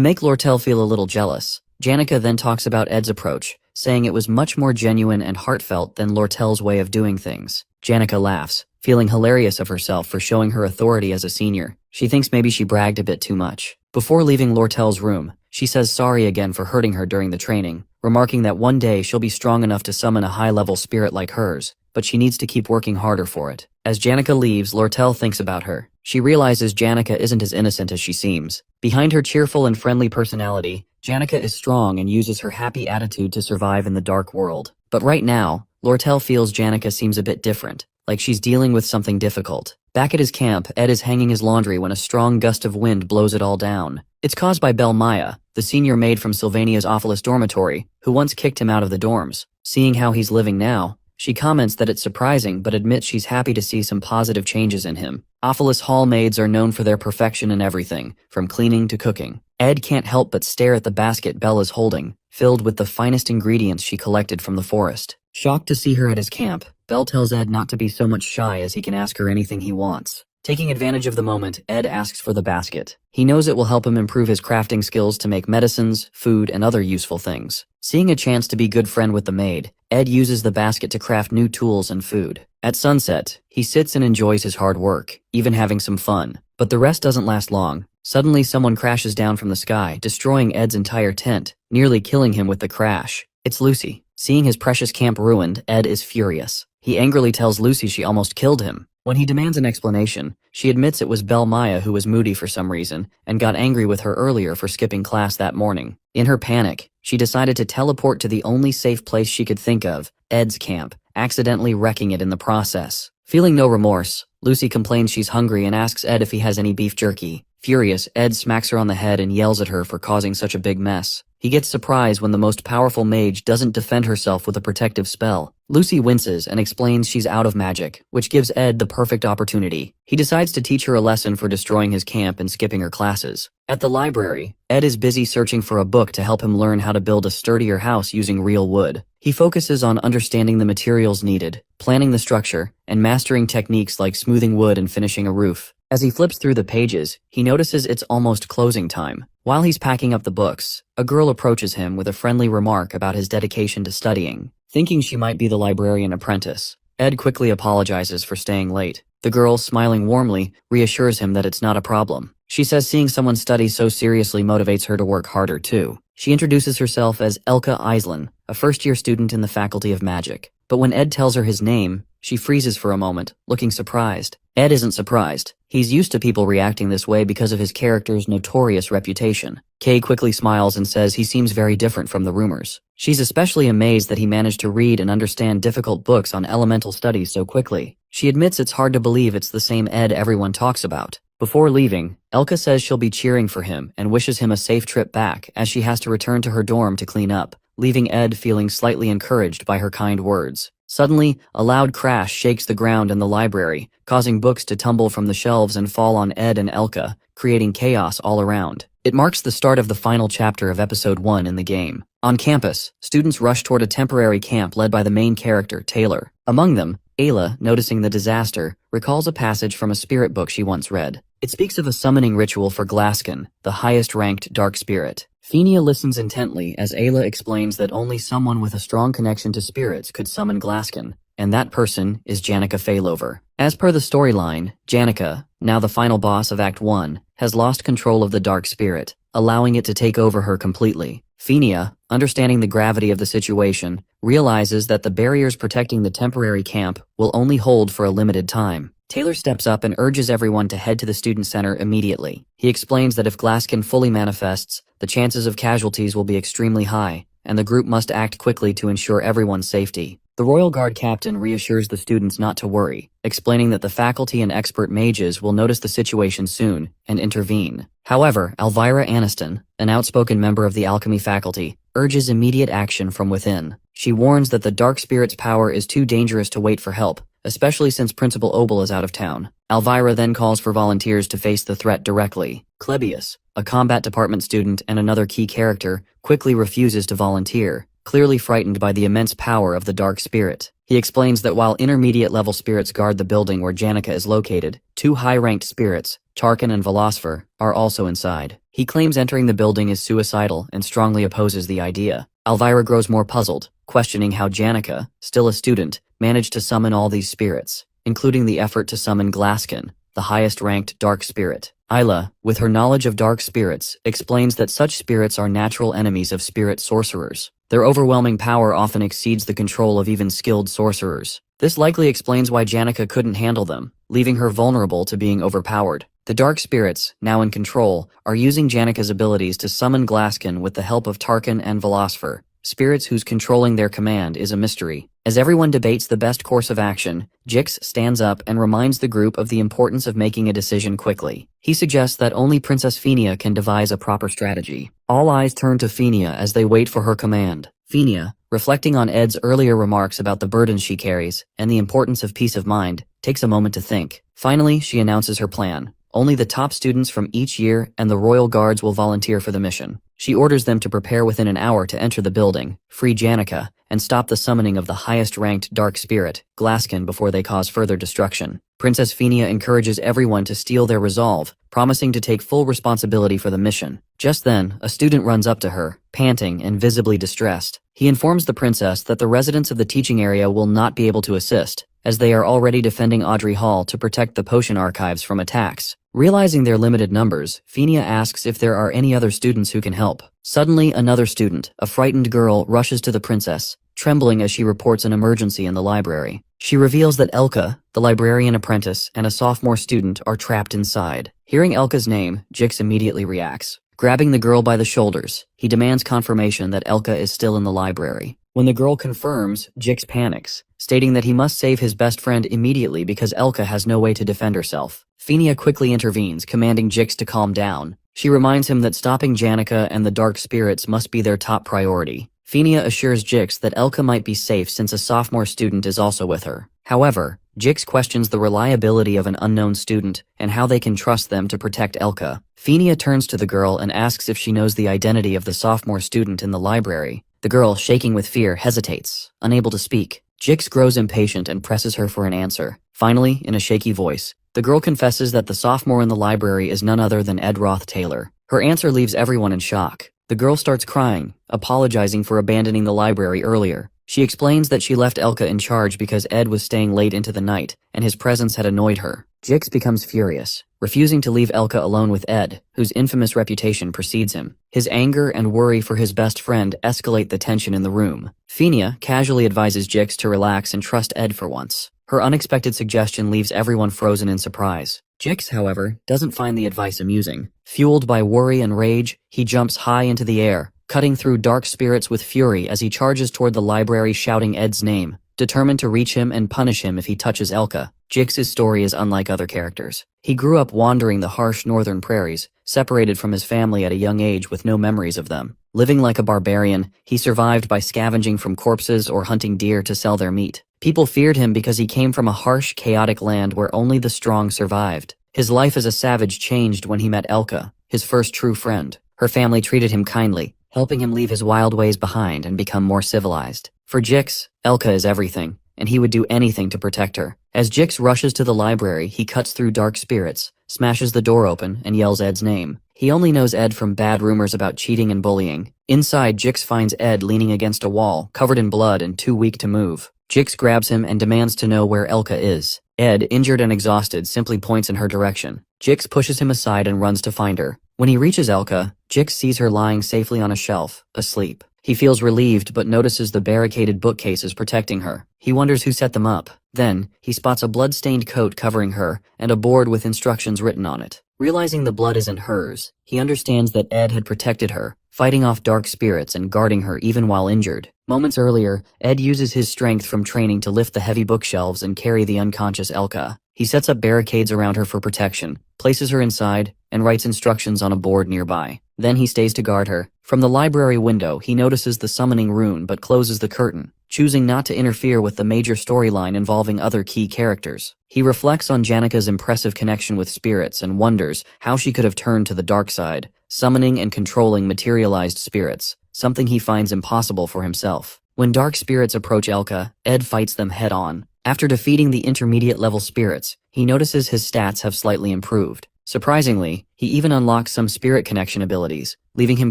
Speaker 1: make Lortel feel a little jealous, Janica then talks about Ed's approach, saying it was much more genuine and heartfelt than Lortel's way of doing things. Janica laughs, feeling hilarious of herself for showing her authority as a senior. She thinks maybe she bragged a bit too much. Before leaving Lortel's room, she says sorry again for hurting her during the training, remarking that one day she'll be strong enough to summon a high-level spirit like hers, but she needs to keep working harder for it. As Janica leaves, Lortel thinks about her. She realizes Janica isn't as innocent as she seems. Behind her cheerful and friendly personality, Janica is strong and uses her happy attitude to survive in the dark world. But right now, Lortel feels Janica seems a bit different, like she's dealing with something difficult. Back at his camp, Ed is hanging his laundry when a strong gust of wind blows it all down. It's caused by Belle Maya, the senior maid from Sylvania's Ophelis dormitory, who once kicked him out of the dorms. Seeing how he's living now, she comments that it's surprising but admits she's happy to see some positive changes in him. Ophelis hall maids are known for their perfection in everything, from cleaning to cooking. Ed can't help but stare at the basket Belle is holding, filled with the finest ingredients she collected from the forest. Shocked to see her at his camp, Belle tells Ed not to be so much shy as he can ask her anything he wants. Taking advantage of the moment, Ed asks for the basket. He knows it will help him improve his crafting skills to make medicines, food, and other useful things. Seeing a chance to be good friend with the maid, Ed uses the basket to craft new tools and food. At sunset, he sits and enjoys his hard work, even having some fun. But the rest doesn't last long. Suddenly someone crashes down from the sky, destroying Ed's entire tent, nearly killing him with the crash. It's Lucy. Seeing his precious camp ruined, Ed is furious. He angrily tells Lucy she almost killed him. When he demands an explanation, she admits it was Belle Maya who was moody for some reason and got angry with her earlier for skipping class that morning. In her panic, she decided to teleport to the only safe place she could think of, Ed's camp, accidentally wrecking it in the process. Feeling no remorse, Lucy complains she's hungry and asks Ed if he has any beef jerky. Furious, Ed smacks her on the head and yells at her for causing such a big mess. He gets surprised when the most powerful mage doesn't defend herself with a protective spell. Lucy winces and explains she's out of magic, which gives Ed the perfect opportunity. He decides to teach her a lesson for destroying his camp and skipping her classes. At the library, Ed is busy searching for a book to help him learn how to build a sturdier house using real wood. He focuses on understanding the materials needed, planning the structure, and mastering techniques like smoothing wood and finishing a roof. As he flips through the pages, he notices it's almost closing time. While he's packing up the books, a girl approaches him with a friendly remark about his dedication to studying. Thinking she might be the librarian apprentice, Ed quickly apologizes for staying late. The girl, smiling warmly, reassures him that it's not a problem. She says seeing someone study so seriously motivates her to work harder too. She introduces herself as Elka Islin, a first-year student in the Faculty of Magic. But when Ed tells her his name, she freezes for a moment, looking surprised. Ed isn't surprised. He's used to people reacting this way because of his character's notorious reputation. Kay quickly smiles and says he seems very different from the rumors. She's especially amazed that he managed to read and understand difficult books on elemental studies so quickly. She admits it's hard to believe it's the same Ed everyone talks about. Before leaving, Elka says she'll be cheering for him and wishes him a safe trip back as she has to return to her dorm to clean up, leaving Ed feeling slightly encouraged by her kind words. Suddenly, a loud crash shakes the ground in the library, causing books to tumble from the shelves and fall on Ed and Elka, creating chaos all around. It marks the start of the final chapter of Episode 1 in the game. On campus, students rush toward a temporary camp led by the main character, Taylor. Among them, Ayla, noticing the disaster, recalls a passage from a spirit book she once read. It speaks of a summoning ritual for Glaskin, the highest-ranked dark spirit. Fenia listens intently as Ayla explains that only someone with a strong connection to spirits could summon Glaskin, and that person is Janica Failover. As per the storyline, Janica, now the final boss of Act 1, has lost control of the dark spirit, allowing it to take over her completely. Fenia, understanding the gravity of the situation, realizes that the barriers protecting the temporary camp will only hold for a limited time. Taylor steps up and urges everyone to head to the student center immediately. He explains that if Glaskin fully manifests, the chances of casualties will be extremely high, and the group must act quickly to ensure everyone's safety. The Royal Guard captain reassures the students not to worry, explaining that the faculty and expert mages will notice the situation soon and intervene. However, Elvira Aniston, an outspoken member of the alchemy faculty, urges immediate action from within. She warns that the dark spirit's power is too dangerous to wait for help, especially since Principal Obel is out of town. Elvira then calls for volunteers to face the threat directly. Klebius, a combat department student and another key character, quickly refuses to volunteer, clearly frightened by the immense power of the dark spirit. He explains that while intermediate-level spirits guard the building where Janica is located, two high-ranked spirits, Tarkin and Velosfer, are also inside. He claims entering the building is suicidal and strongly opposes the idea. Elvira grows more puzzled, questioning how Janica, still a student, managed to summon all these spirits, including the effort to summon Glaskin, the highest-ranked dark spirit. Isla, with her knowledge of dark spirits, explains that such spirits are natural enemies of spirit sorcerers. Their overwhelming power often exceeds the control of even skilled sorcerers. This likely explains why Janica couldn't handle them, leaving her vulnerable to being overpowered. The dark spirits, now in control, are using Janica's abilities to summon Glaskin with the help of Tarkin and Velosfer, spirits whose controlling their command is a mystery. As everyone debates the best course of action, Jix stands up and reminds the group of the importance of making a decision quickly. He suggests that only Princess Fenia can devise a proper strategy. All eyes turn to Fenia as they wait for her command. Fenia, reflecting on Ed's earlier remarks about the burden she carries and the importance of peace of mind, takes a moment to think. Finally, she announces her plan. Only the top students from each year and the royal guards will volunteer for the mission. She orders them to prepare within an hour to enter the building, free Janica, and stop the summoning of the highest-ranked dark spirit, Glaskin, before they cause further destruction. Princess Fenia encourages everyone to steel their resolve, promising to take full responsibility for the mission. Just then, a student runs up to her, panting and visibly distressed. He informs the princess that the residents of the teaching area will not be able to assist, as they are already defending Audrey Hall to protect the potion archives from attacks. Realizing their limited numbers, Fenia asks if there are any other students who can help. Suddenly, another student, a frightened girl, rushes to the princess, trembling as she reports an emergency in the library. She reveals that Elka, the librarian apprentice, and a sophomore student are trapped inside. Hearing Elka's name, Jix immediately reacts. Grabbing the girl by the shoulders, he demands confirmation that Elka is still in the library. When the girl confirms, Jix panics, stating that he must save his best friend immediately because Elka has no way to defend herself. Fenia quickly intervenes, commanding Jix to calm down. She reminds him that stopping Janica and the dark spirits must be their top priority. Fenia assures Jix that Elka might be safe since a sophomore student is also with her. However, Jix questions the reliability of an unknown student and how they can trust them to protect Elka. Fenia turns to the girl and asks if she knows the identity of the sophomore student in the library. The girl, shaking with fear, hesitates, unable to speak. Jix grows impatient and presses her for an answer. Finally, in a shaky voice, the girl confesses that the sophomore in the library is none other than Ed Rothstaylor. Her answer leaves everyone in shock. The girl starts crying, apologizing for abandoning the library earlier. She explains that she left Elka in charge because Ed was staying late into the night, and his presence had annoyed her. Jix becomes furious, refusing to leave Elka alone with Ed, whose infamous reputation precedes him. His anger and worry for his best friend escalate the tension in the room. Fenia casually advises Jix to relax and trust Ed for once. Her unexpected suggestion leaves everyone frozen in surprise. Jix, however, doesn't find the advice amusing. Fueled by worry and rage, he jumps high into the air, cutting through dark spirits with fury as he charges toward the library shouting Ed's name, determined to reach him and punish him if he touches Elka. Jix's story is unlike other characters. He grew up wandering the harsh northern prairies, separated from his family at a young age with no memories of them. Living like a barbarian, he survived by scavenging from corpses or hunting deer to sell their meat. People feared him because he came from a harsh, chaotic land where only the strong survived. His life as a savage changed when he met Elka, his first true friend. Her family treated him kindly, helping him leave his wild ways behind and become more civilized. For Jix, Elka is everything, and he would do anything to protect her. As Jix rushes to the library, he cuts through dark spirits, smashes the door open, and yells Ed's name. He only knows Ed from bad rumors about cheating and bullying. Inside, Jix finds Ed leaning against a wall, covered in blood and too weak to move. Jix grabs him and demands to know where Elka is. Ed, injured and exhausted, simply points in her direction. Jix pushes him aside and runs to find her. When he reaches Elka, Jix sees her lying safely on a shelf, asleep. He feels relieved but notices the barricaded bookcases protecting her. He wonders who set them up. Then, he spots a blood-stained coat covering her and a board with instructions written on it. Realizing the blood isn't hers, he understands that Ed had protected her, fighting off dark spirits and guarding her even while injured. Moments earlier, Ed uses his strength from training to lift the heavy bookshelves and carry the unconscious Elka. He sets up barricades around her for protection, places her inside, and writes instructions on a board nearby. Then he stays to guard her. From the library window, he notices the summoning rune but closes the curtain. choosing not to interfere with the major storyline involving other key characters. He reflects on Janika's impressive connection with spirits and wonders how she could have turned to the dark side, summoning and controlling materialized spirits, something he finds impossible for himself. When dark spirits approach Elka, Ed fights them head-on. After defeating the intermediate-level spirits, he notices his stats have slightly improved. Surprisingly, he even unlocks some spirit connection abilities, leaving him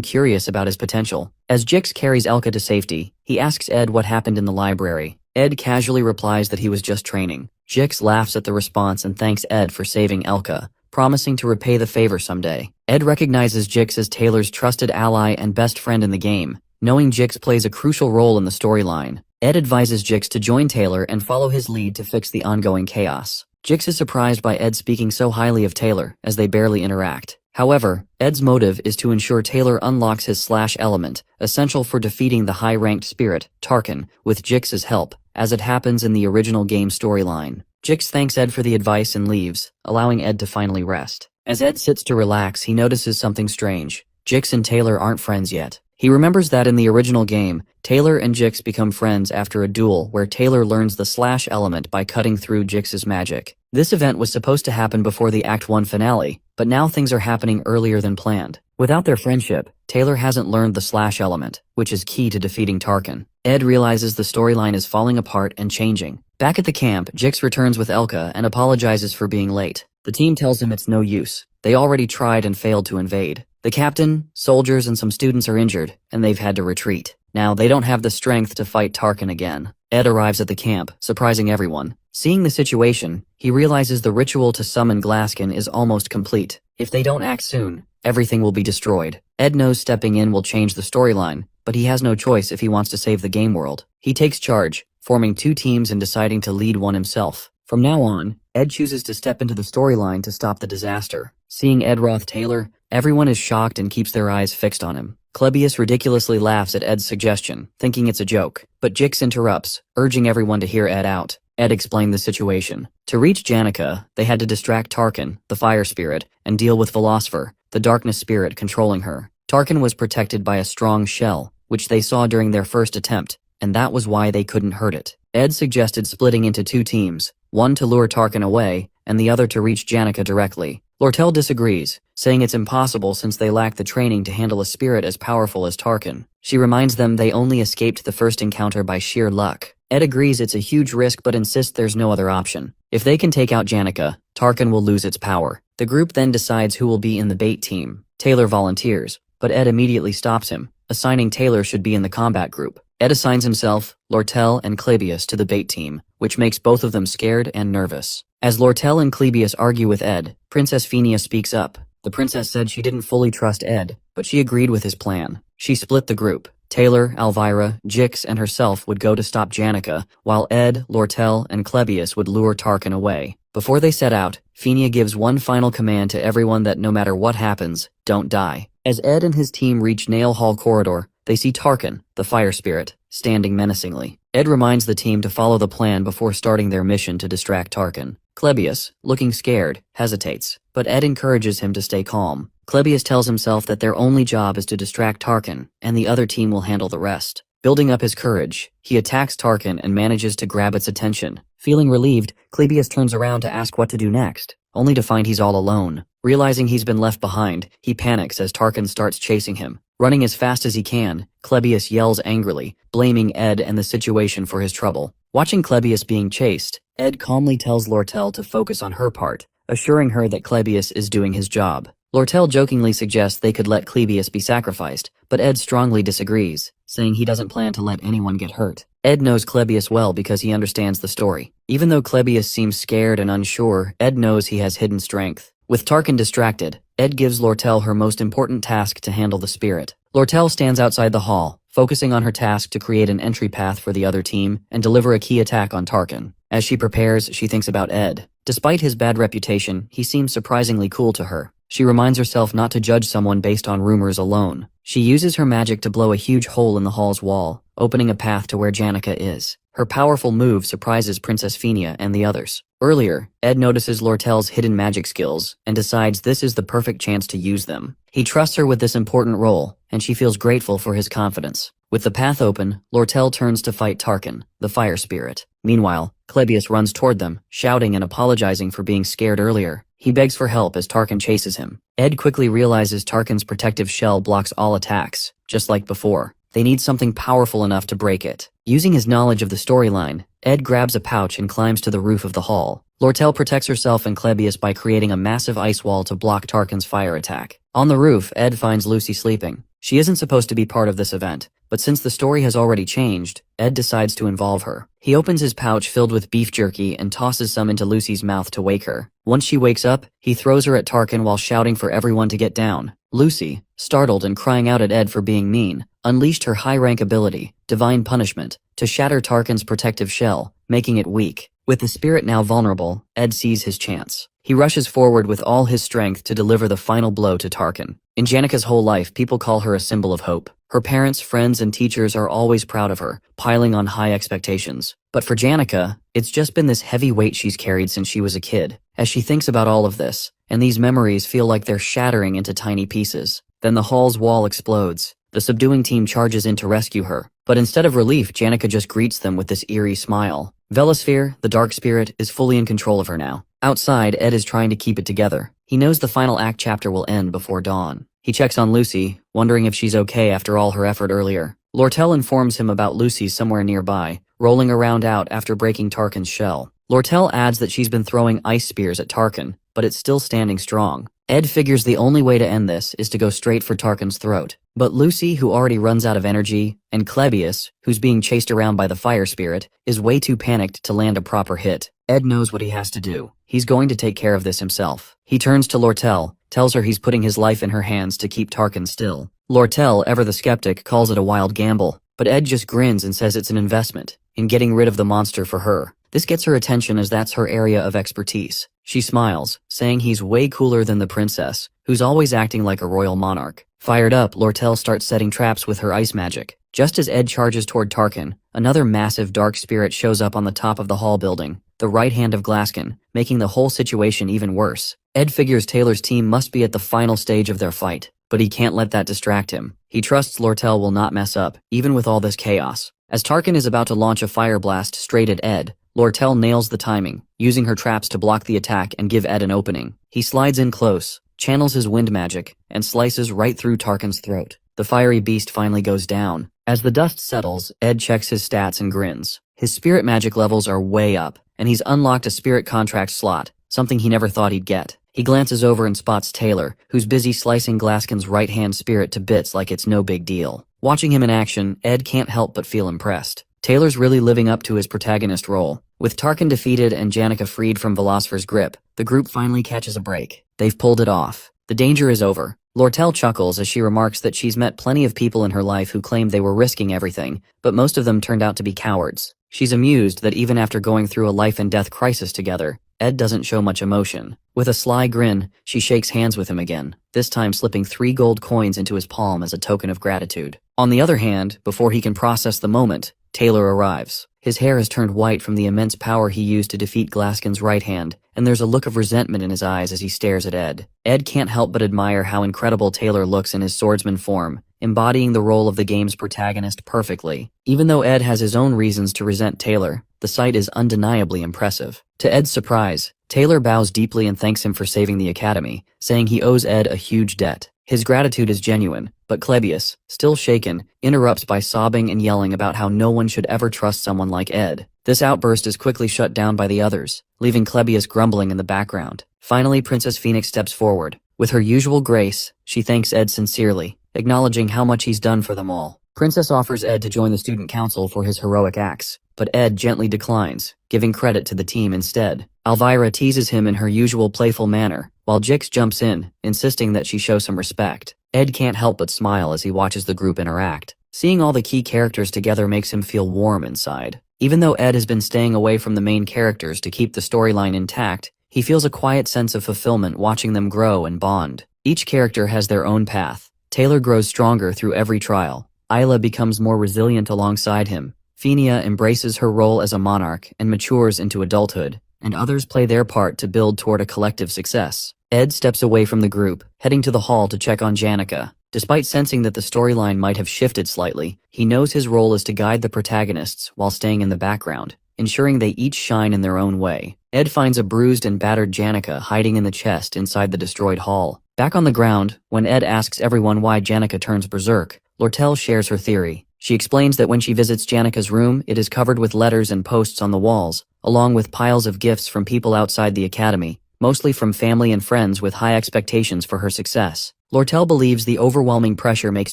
Speaker 1: curious about his potential. As Jix carries Elka to safety, he asks Ed what happened in the library. Ed casually replies that he was just training. Jix laughs at the response and thanks Ed for saving Elka, promising to repay the favor someday. Ed recognizes Jix as Taylor's trusted ally and best friend in the game, knowing Jix plays a crucial role in the storyline. Ed advises Jix to join Taylor and follow his lead to fix the ongoing chaos. Jix is surprised by Ed speaking so highly of Taylor, as they barely interact. However, Ed's motive is to ensure Taylor unlocks his slash element, essential for defeating the high-ranked spirit, Tarkin, with Jix's help, as it happens in the original game storyline. Jix thanks Ed for the advice and leaves, allowing Ed to finally rest. As Ed sits to relax, he notices something strange. Jix and Taylor aren't friends yet. He remembers that in the original game, Taylor and Jix become friends after a duel where Taylor learns the slash element by cutting through Jix's magic. This event was supposed to happen before the Act 1 finale, but now things are happening earlier than planned. Without their friendship, Taylor hasn't learned the slash element, which is key to defeating Tarkin. Ed realizes the storyline is falling apart and changing. Back at the camp, Jix returns with Elka and apologizes for being late. The team tells him it's no use. They already tried and failed to invade. The captain, soldiers, and some students are injured, and they've had to retreat. Now, they don't have the strength to fight Tarkin again. Ed arrives at the camp, surprising everyone. Seeing the situation, he realizes the ritual to summon Glaskin is almost complete. If they don't act soon, everything will be destroyed. Ed knows stepping in will change the storyline, but he has no choice if he wants to save the game world. He takes charge, forming two teams and deciding to lead one himself. From now on, Ed chooses to step into the storyline to stop the disaster. Seeing Ed Rothstaylor, everyone is shocked and keeps their eyes fixed on him. Klebius ridiculously laughs at Ed's suggestion, thinking it's a joke, but Jix interrupts, urging everyone to hear Ed out. Ed explained the situation. To reach Janica, they had to distract Tarkin, the fire spirit, and deal with Philosopher, the darkness spirit controlling her. Tarkin was protected by a strong shell, which they saw during their first attempt, and that was why they couldn't hurt it. Ed suggested splitting into two teams, one to lure Tarkin away, and the other to reach Janica directly. Lortel disagrees, saying it's impossible since they lack the training to handle a spirit as powerful as Tarkin. She reminds them they only escaped the first encounter by sheer luck. Ed agrees it's a huge risk but insists there's no other option. If they can take out Janica, Tarkin will lose its power. The group then decides who will be in the bait team. Taylor volunteers, but Ed immediately stops him, assigning Taylor should be in the combat group. Ed assigns himself, Lortel, and Klebius to the bait team, which makes both of them scared and nervous. As Lortel and Klebius argue with Ed, Princess Phinia speaks up. The princess said she didn't fully trust Ed, but she agreed with his plan. She split the group. Taylor, Elvira, Jix, and herself would go to stop Janica, while Ed, Lortel, and Klebius would lure Tarkin away. Before they set out, Phinia gives one final command to everyone that no matter what happens, don't die. As Ed and his team reach Nail Hall Corridor, they see Tarkin, the fire spirit, standing menacingly. Ed reminds the team to follow the plan before starting their mission to distract Tarkin. Klebius, looking scared, hesitates, but Ed encourages him to stay calm. Klebius tells himself that their only job is to distract Tarkin, and the other team will handle the rest. Building up his courage, he attacks Tarkin and manages to grab its attention. Feeling relieved, Klebius turns around to ask what to do next, only to find he's all alone. Realizing he's been left behind, he panics as Tarkin starts chasing him. Running as fast as he can, Klebius yells angrily, blaming Ed and the situation for his trouble. Watching Klebius being chased, Ed calmly tells Lortel to focus on her part, assuring her that Klebius is doing his job. Lortel jokingly suggests they could let Klebius be sacrificed, but Ed strongly disagrees, saying he doesn't plan to let anyone get hurt. Ed knows Klebius well because he understands the story. Even though Klebius seems scared and unsure, Ed knows he has hidden strength. With Tarkin distracted, Ed gives Lortel her most important task to handle the spirit. Lortel stands outside the hall, focusing on her task to create an entry path for the other team and deliver a key attack on Tarkin. As she prepares, she thinks about Ed. Despite his bad reputation, he seems surprisingly cool to her. She reminds herself not to judge someone based on rumors alone. She uses her magic to blow a huge hole in the hall's wall, opening a path to where Janica is. Her powerful move surprises Princess Phinia and the others. Earlier, Ed notices Lortel's hidden magic skills and decides this is the perfect chance to use them. He trusts her with this important role, and she feels grateful for his confidence. With the path open, Lortel turns to fight Tarkin, the fire spirit. Meanwhile, Klebius runs toward them, shouting and apologizing for being scared earlier. He begs for help as Tarkin chases him. Ed quickly realizes Tarkin's protective shell blocks all attacks, just like before. They need something powerful enough to break it. Using his knowledge of the storyline, Ed grabs a pouch and climbs to the roof of the hall. Lortel protects herself and Klebius by creating a massive ice wall to block Tarkin's fire attack. On the roof, Ed finds Lucy sleeping. She isn't supposed to be part of this event, but since the story has already changed, Ed decides to involve her. He opens his pouch filled with beef jerky and tosses some into Lucy's mouth to wake her. Once she wakes up, he throws her at Tarkin while shouting for everyone to get down. Lucy, startled and crying out at Ed for being mean, unleashed her high-rank ability, Divine Punishment, to shatter Tarkin's protective shell, making it weak. With the spirit now vulnerable, Ed sees his chance. He rushes forward with all his strength to deliver the final blow to Tarkin. In Janika's whole life, people call her a symbol of hope. Her parents, friends, and teachers are always proud of her, piling on high expectations. But for Janika, it's just been this heavy weight she's carried since she was a kid. As she thinks about all of this, and these memories feel like they're shattering into tiny pieces, then the hall's wall explodes. The subduing team charges in to rescue her, but instead of relief, Janika just greets them with this eerie smile. Velosphere, the dark spirit, is fully in control of her now. Outside, Ed is trying to keep it together. He knows the final act chapter will end before dawn. He checks on Lucy, wondering if she's okay after all her effort earlier. Lortel informs him about Lucy somewhere nearby, rolling around out after breaking Tarkin's shell. Lortel adds that she's been throwing ice spears at Tarkin, but it's still standing strong. Ed figures the only way to end this is to go straight for Tarkin's throat. But Lucy, who already runs out of energy, and Klebius, who's being chased around by the fire spirit, is way too panicked to land a proper hit. Ed knows what he has to do. He's going to take care of this himself. He turns to Lortel, tells her he's putting his life in her hands to keep Tarkin still. Lortel, ever the skeptic, calls it a wild gamble, but Ed just grins and says it's an investment in getting rid of the monster for her. This gets her attention as that's her area of expertise. She smiles, saying he's way cooler than the princess, who's always acting like a royal monarch. Fired up, Lortel starts setting traps with her ice magic. Just as Ed charges toward Tarkin, another massive dark spirit shows up on the top of the hall building, the right hand of Glaskin, making the whole situation even worse. Ed figures Taylor's team must be at the final stage of their fight, but he can't let that distract him. He trusts Lortel will not mess up, even with all this chaos. As Tarkin is about to launch a fire blast straight at Ed, Lortel nails the timing, using her traps to block the attack and give Ed an opening. He slides in close, channels his wind magic, and slices right through Tarkin's throat. The fiery beast finally goes down. As the dust settles, Ed checks his stats and grins. His spirit magic levels are way up, and he's unlocked a spirit contract slot, something he never thought he'd get. He glances over and spots Taylor, who's busy slicing Glaskin's right-hand spirit to bits like it's no big deal. Watching him in action, Ed can't help but feel impressed. Taylor's really living up to his protagonist role. With Tarkin defeated and Janika freed from Velosfer's grip, the group finally catches a break. They've pulled it off. The danger is over. Lortel chuckles as she remarks that she's met plenty of people in her life who claimed they were risking everything, but most of them turned out to be cowards. She's amused that even after going through a life-and-death crisis together, Ed doesn't show much emotion. With a sly grin, she shakes hands with him again, this time slipping 3 gold coins into his palm as a token of gratitude. On the other hand, before he can process the moment, Taylor arrives. His hair has turned white from the immense power he used to defeat Glaskin's right hand, and there's a look of resentment in his eyes as he stares at Ed. Ed can't help but admire how incredible Taylor looks in his swordsman form, embodying the role of the game's protagonist perfectly. Even though Ed has his own reasons to resent Taylor, the sight is undeniably impressive. To Ed's surprise, Taylor bows deeply and thanks him for saving the academy, saying he owes Ed a huge debt. His gratitude is genuine, but Klebius, still shaken, interrupts by sobbing and yelling about how no one should ever trust someone like Ed. This outburst is quickly shut down by the others, leaving Klebius grumbling in the background. Finally, Princess Phoenix steps forward. With her usual grace, she thanks Ed sincerely, acknowledging how much he's done for them all. Princess offers Ed to join the student council for his heroic acts, but Ed gently declines, giving credit to the team instead. Elvira teases him in her usual playful manner, while Jix jumps in, insisting that she show some respect. Ed can't help but smile as he watches the group interact. Seeing all the key characters together makes him feel warm inside. Even though Ed has been staying away from the main characters to keep the storyline intact, he feels a quiet sense of fulfillment watching them grow and bond. Each character has their own path. Taylor grows stronger through every trial. Isla becomes more resilient alongside him. Fenia embraces her role as a monarch and matures into adulthood, and others play their part to build toward a collective success. Ed steps away from the group, heading to the hall to check on Janika. Despite sensing that the storyline might have shifted slightly, he knows his role is to guide the protagonists while staying in the background, ensuring they each shine in their own way. Ed finds a bruised and battered Janica hiding in the chest inside the destroyed hall. Back on the ground, when Ed asks everyone why Janica turns berserk, Lortel shares her theory. She explains that when she visits Janica's room, it is covered with letters and posts on the walls, along with piles of gifts from people outside the academy, mostly from family and friends with high expectations for her success. Lortel believes the overwhelming pressure makes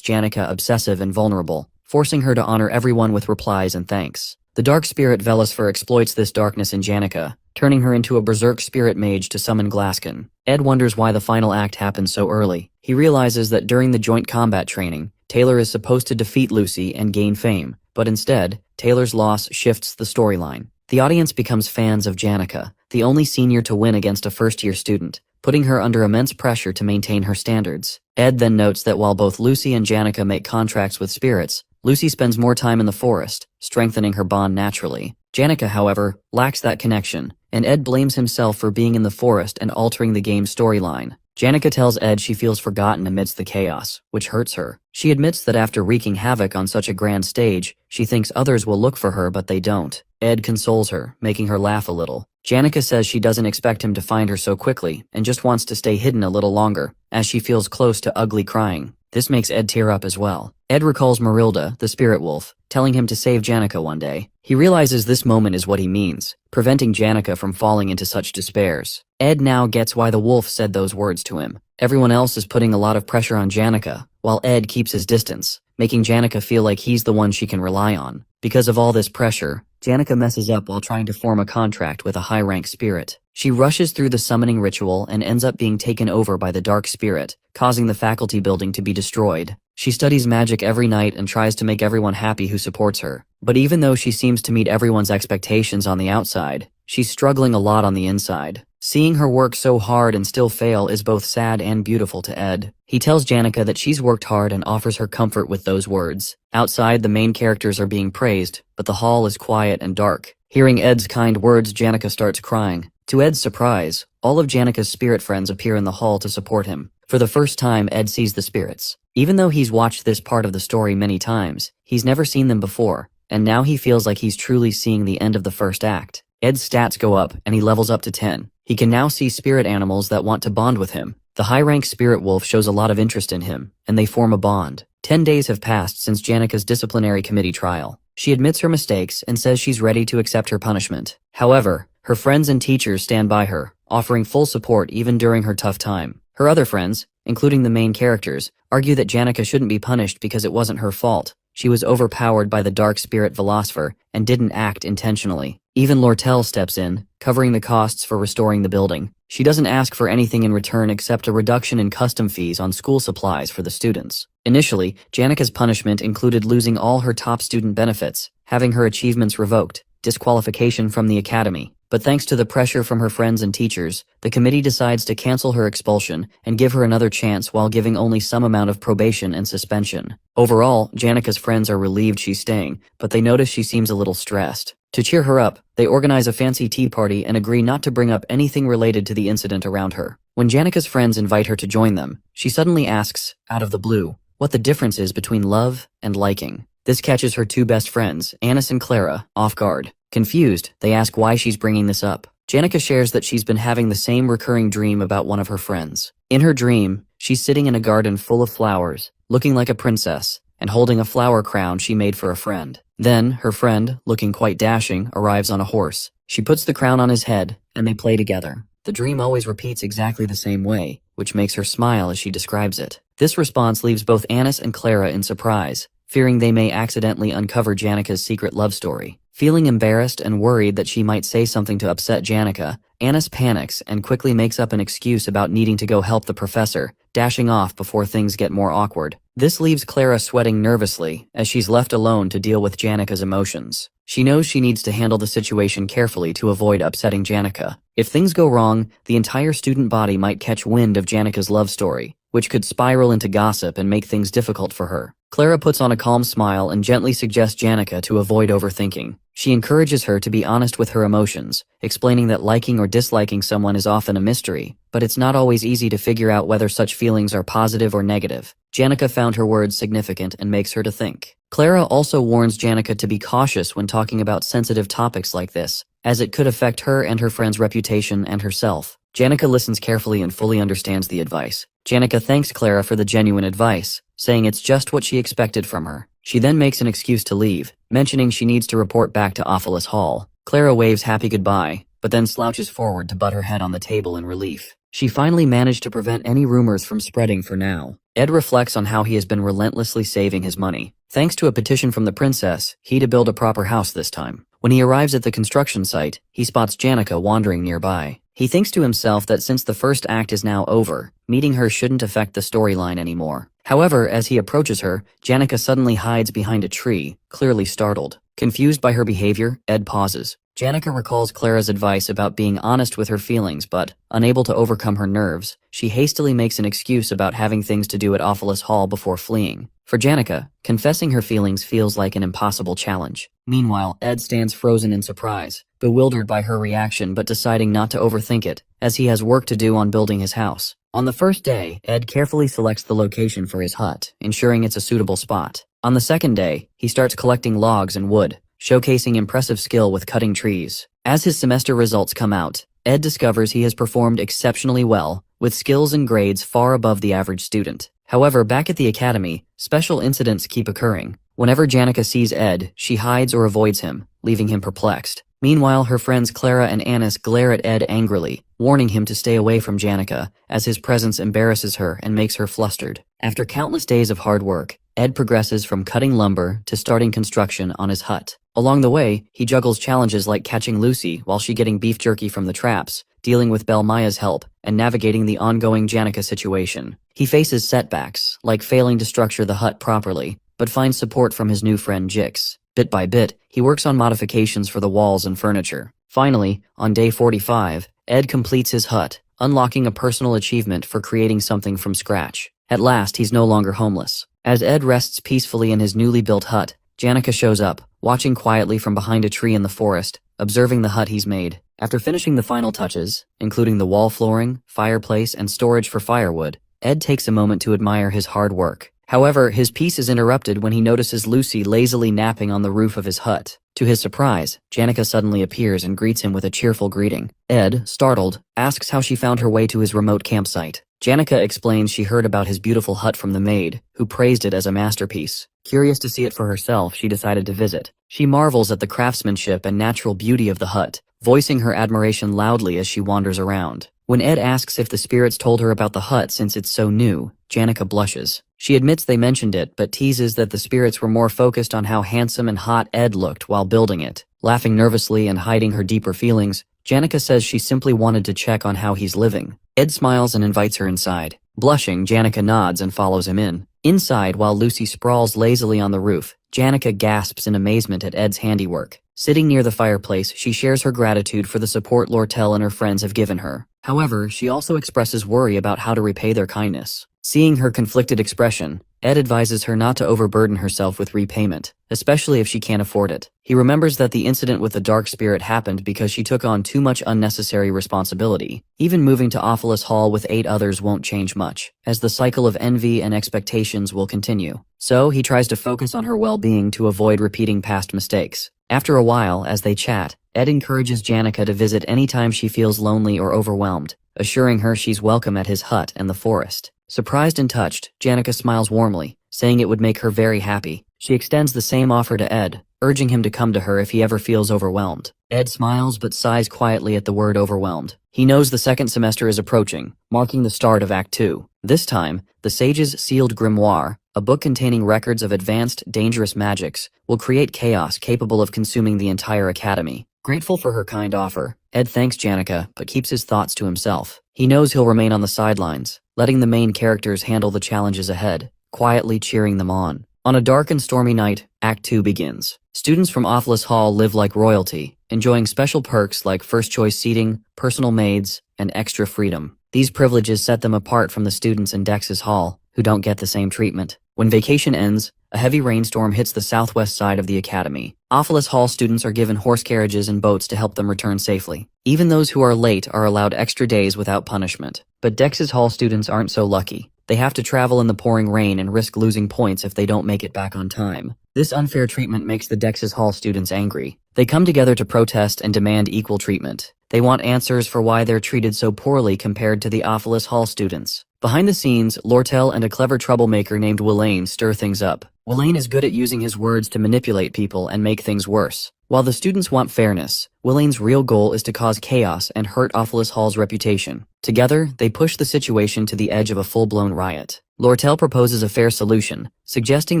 Speaker 1: Janica obsessive and vulnerable, forcing her to honor everyone with replies and thanks. The dark spirit Velusfer exploits this darkness in Janica, turning her into a berserk spirit mage to summon Glaskin. Ed wonders why the final act happens so early. He realizes that during the joint combat training, Taylor is supposed to defeat Lucy and gain fame, but instead, Taylor's loss shifts the storyline. The audience becomes fans of Janica, the only senior to win against a first-year student, putting her under immense pressure to maintain her standards. Ed then notes that while both Lucy and Janica make contracts with spirits, Lucy spends more time in the forest, strengthening her bond naturally. Janica, however, lacks that connection, and Ed blames himself for being in the forest and altering the game's storyline. Janica tells Ed she feels forgotten amidst the chaos, which hurts her. She admits that after wreaking havoc on such a grand stage, she thinks others will look for her but they don't. Ed consoles her, making her laugh a little. Janica says she doesn't expect him to find her so quickly and just wants to stay hidden a little longer, as she feels close to ugly crying. This makes Ed tear up as well. Ed recalls Marilda, the spirit wolf, telling him to save Janica one day. He realizes this moment is what he means, preventing Janica from falling into such despairs. Ed now gets why the wolf said those words to him. Everyone else is putting a lot of pressure on Janica, while Ed keeps his distance, making Janica feel like he's the one she can rely on. Because of all this pressure, Janica messes up while trying to form a contract with a high-rank spirit. She rushes through the summoning ritual and ends up being taken over by the dark spirit, causing the faculty building to be destroyed. She studies magic every night and tries to make everyone happy who supports her. But even though she seems to meet everyone's expectations on the outside, she's struggling a lot on the inside. Seeing her work so hard and still fail is both sad and beautiful to Ed. He tells Janica that she's worked hard and offers her comfort with those words. Outside, the main characters are being praised, but the hall is quiet and dark. Hearing Ed's kind words, Janica starts crying. To Ed's surprise, all of Janica's spirit friends appear in the hall to support him. For the first time, Ed sees the spirits. Even though he's watched this part of the story many times, he's never seen them before, and now he feels like he's truly seeing the end of the first act. Ed's stats go up, and he levels up to 10. He can now see spirit animals that want to bond with him. The high-rank spirit wolf shows a lot of interest in him, and they form a bond. 10 days have passed since Janica's disciplinary committee trial. She admits her mistakes and says she's ready to accept her punishment. However, her friends and teachers stand by her, offering full support even during her tough time. Her other friends, including the main characters, argue that Janica shouldn't be punished because it wasn't her fault. She was overpowered by the dark spirit Velusfer and didn't act intentionally. Even Lortel steps in, covering the costs for restoring the building. She doesn't ask for anything in return except a reduction in custom fees on school supplies for the students. Initially, Janica's punishment included losing all her top student benefits, having her achievements revoked, disqualification from the academy. But thanks to the pressure from her friends and teachers, the committee decides to cancel her expulsion and give her another chance while giving only some amount of probation and suspension. Overall, Janica's friends are relieved she's staying, but they notice she seems a little stressed. To cheer her up, they organize a fancy tea party and agree not to bring up anything related to the incident around her. When Janica's friends invite her to join them, she suddenly asks, out of the blue, what the difference is between love and liking. This catches her two best friends, Annis and Clara, off guard. Confused, they ask why she's bringing this up. Janica shares that she's been having the same recurring dream about one of her friends. In her dream, she's sitting in a garden full of flowers, looking like a princess, and holding a flower crown she made for a friend. Then, her friend, looking quite dashing, arrives on a horse. She puts the crown on his head, and they play together. The dream always repeats exactly the same way, which makes her smile as she describes it. This response leaves both Annis and Clara in surprise, fearing they may accidentally uncover Janica's secret love story. Feeling embarrassed and worried that she might say something to upset Janica, Annis panics and quickly makes up an excuse about needing to go help the professor, dashing off before things get more awkward. This leaves Clara sweating nervously as she's left alone to deal with Janica's emotions. She knows she needs to handle the situation carefully to avoid upsetting Janica. If things go wrong, the entire student body might catch wind of Janica's love story, which could spiral into gossip and make things difficult for her. Clara puts on a calm smile and gently suggests Janica to avoid overthinking. She encourages her to be honest with her emotions, explaining that liking or disliking someone is often a mystery, but it's not always easy to figure out whether such feelings are positive or negative. Janica found her words significant and makes her to think. Clara also warns Janica to be cautious when talking about sensitive topics like this, as it could affect her and her friend's reputation and herself. Janica listens carefully and fully understands the advice. Janica thanks Clara for the genuine advice, saying it's just what she expected from her. She then makes an excuse to leave, mentioning she needs to report back to Offalis Hall. Clara waves happy goodbye, but then slouches forward to butt her head on the table in relief. She finally managed to prevent any rumors from spreading for now. Ed reflects on how he has been relentlessly saving his money. Thanks to a petition from the princess, he to build a proper house this time. When he arrives at the construction site, he spots Janica wandering nearby. He thinks to himself that since the first act is now over, meeting her shouldn't affect the storyline anymore. However, as he approaches her, Janica suddenly hides behind a tree, clearly startled. Confused by her behavior, Ed pauses. Janica recalls Clara's advice about being honest with her feelings, but, unable to overcome her nerves, she hastily makes an excuse about having things to do at Offalis Hall before fleeing. For Janica, confessing her feelings feels like an impossible challenge. Meanwhile, Ed stands frozen in surprise, bewildered by her reaction but deciding not to overthink it, as he has work to do on building his house. On the first day, Ed carefully selects the location for his hut, ensuring it's a suitable spot. On the second day, he starts collecting logs and wood, showcasing impressive skill with cutting trees. As his semester results come out, Ed discovers he has performed exceptionally well, with skills and grades far above the average student. However, back at the academy, special incidents keep occurring. Whenever Janica sees Ed, she hides or avoids him, leaving him perplexed. Meanwhile, her friends Clara and Annis glare at Ed angrily, warning him to stay away from Janica, as his presence embarrasses her and makes her flustered. After countless days of hard work, Ed progresses from cutting lumber to starting construction on his hut. Along the way, he juggles challenges like catching Lucy while she getting beef jerky from the traps, dealing with Belle Maya's help, and navigating the ongoing Janica situation. He faces setbacks, like failing to structure the hut properly, but finds support from his new friend Jix. Bit by bit, he works on modifications for the walls and furniture. Finally, on day 45, Ed completes his hut, unlocking a personal achievement for creating something from scratch. At last, he's no longer homeless. As Ed rests peacefully in his newly built hut, Janica shows up, watching quietly from behind a tree in the forest, observing the hut he's made. After finishing the final touches, including the wall flooring, fireplace, and storage for firewood, Ed takes a moment to admire his hard work. However, his peace is interrupted when he notices Lucy lazily napping on the roof of his hut. To his surprise, Janica suddenly appears and greets him with a cheerful greeting. Ed, startled, asks how she found her way to his remote campsite. Janica explains she heard about his beautiful hut from the maid, who praised it as a masterpiece. Curious to see it for herself, she decided to visit. She marvels at the craftsmanship and natural beauty of the hut, voicing her admiration loudly as she wanders around. When Ed asks if the spirits told her about the hut since it's so new, Janica blushes. She admits they mentioned it, but teases that the spirits were more focused on how handsome and hot Ed looked while building it. Laughing nervously and hiding her deeper feelings, Janica says she simply wanted to check on how he's living. Ed smiles and invites her inside. Blushing, Janica nods and follows him in. Inside, while Lucy sprawls lazily on the roof, Janica gasps in amazement at Ed's handiwork. Sitting near the fireplace, she shares her gratitude for the support Lortel and her friends have given her. However, she also expresses worry about how to repay their kindness. Seeing her conflicted expression, Ed advises her not to overburden herself with repayment, especially if she can't afford it. He remembers that the incident with the dark spirit happened because she took on too much unnecessary responsibility. Even moving to Offalis Hall with 8 others won't change much, as the cycle of envy and expectations will continue. So, he tries to focus on her well-being to avoid repeating past mistakes. After a while, as they chat, Ed encourages Janica to visit anytime she feels lonely or overwhelmed, assuring her she's welcome at his hut and the forest. Surprised and touched, Janica smiles warmly, saying it would make her very happy. She extends the same offer to Ed, urging him to come to her if he ever feels overwhelmed. Ed smiles but sighs quietly at the word overwhelmed. He knows the second semester is approaching, marking the start of Act 2. This time, the Sage's Sealed Grimoire, a book containing records of advanced, dangerous magics, will create chaos capable of consuming the entire academy. Grateful for her kind offer, Ed thanks Janica but keeps his thoughts to himself. He knows he'll remain on the sidelines, letting the main characters handle the challenges ahead, quietly cheering them on. On a dark and stormy night, Act 2 begins. Students from Offalis Hall live like royalty, enjoying special perks like first-choice seating, personal maids, and extra freedom. These privileges set them apart from the students in Dex's Hall, who don't get the same treatment. When vacation ends, a heavy rainstorm hits the southwest side of the academy. Ophilus Hall students are given horse carriages and boats to help them return safely. Even those who are late are allowed extra days without punishment. But Dex's Hall students aren't so lucky. They have to travel in the pouring rain and risk losing points if they don't make it back on time. This unfair treatment makes the Dex's Hall students angry. They come together to protest and demand equal treatment. They want answers for why they're treated so poorly compared to the Ophilus Hall students. Behind the scenes, Lortel and a clever troublemaker named Willain stir things up. Willain is good at using his words to manipulate people and make things worse. While the students want fairness, Willain's real goal is to cause chaos and hurt Ophilus Hall's reputation. Together, they push the situation to the edge of a full-blown riot. Lortel proposes a fair solution, suggesting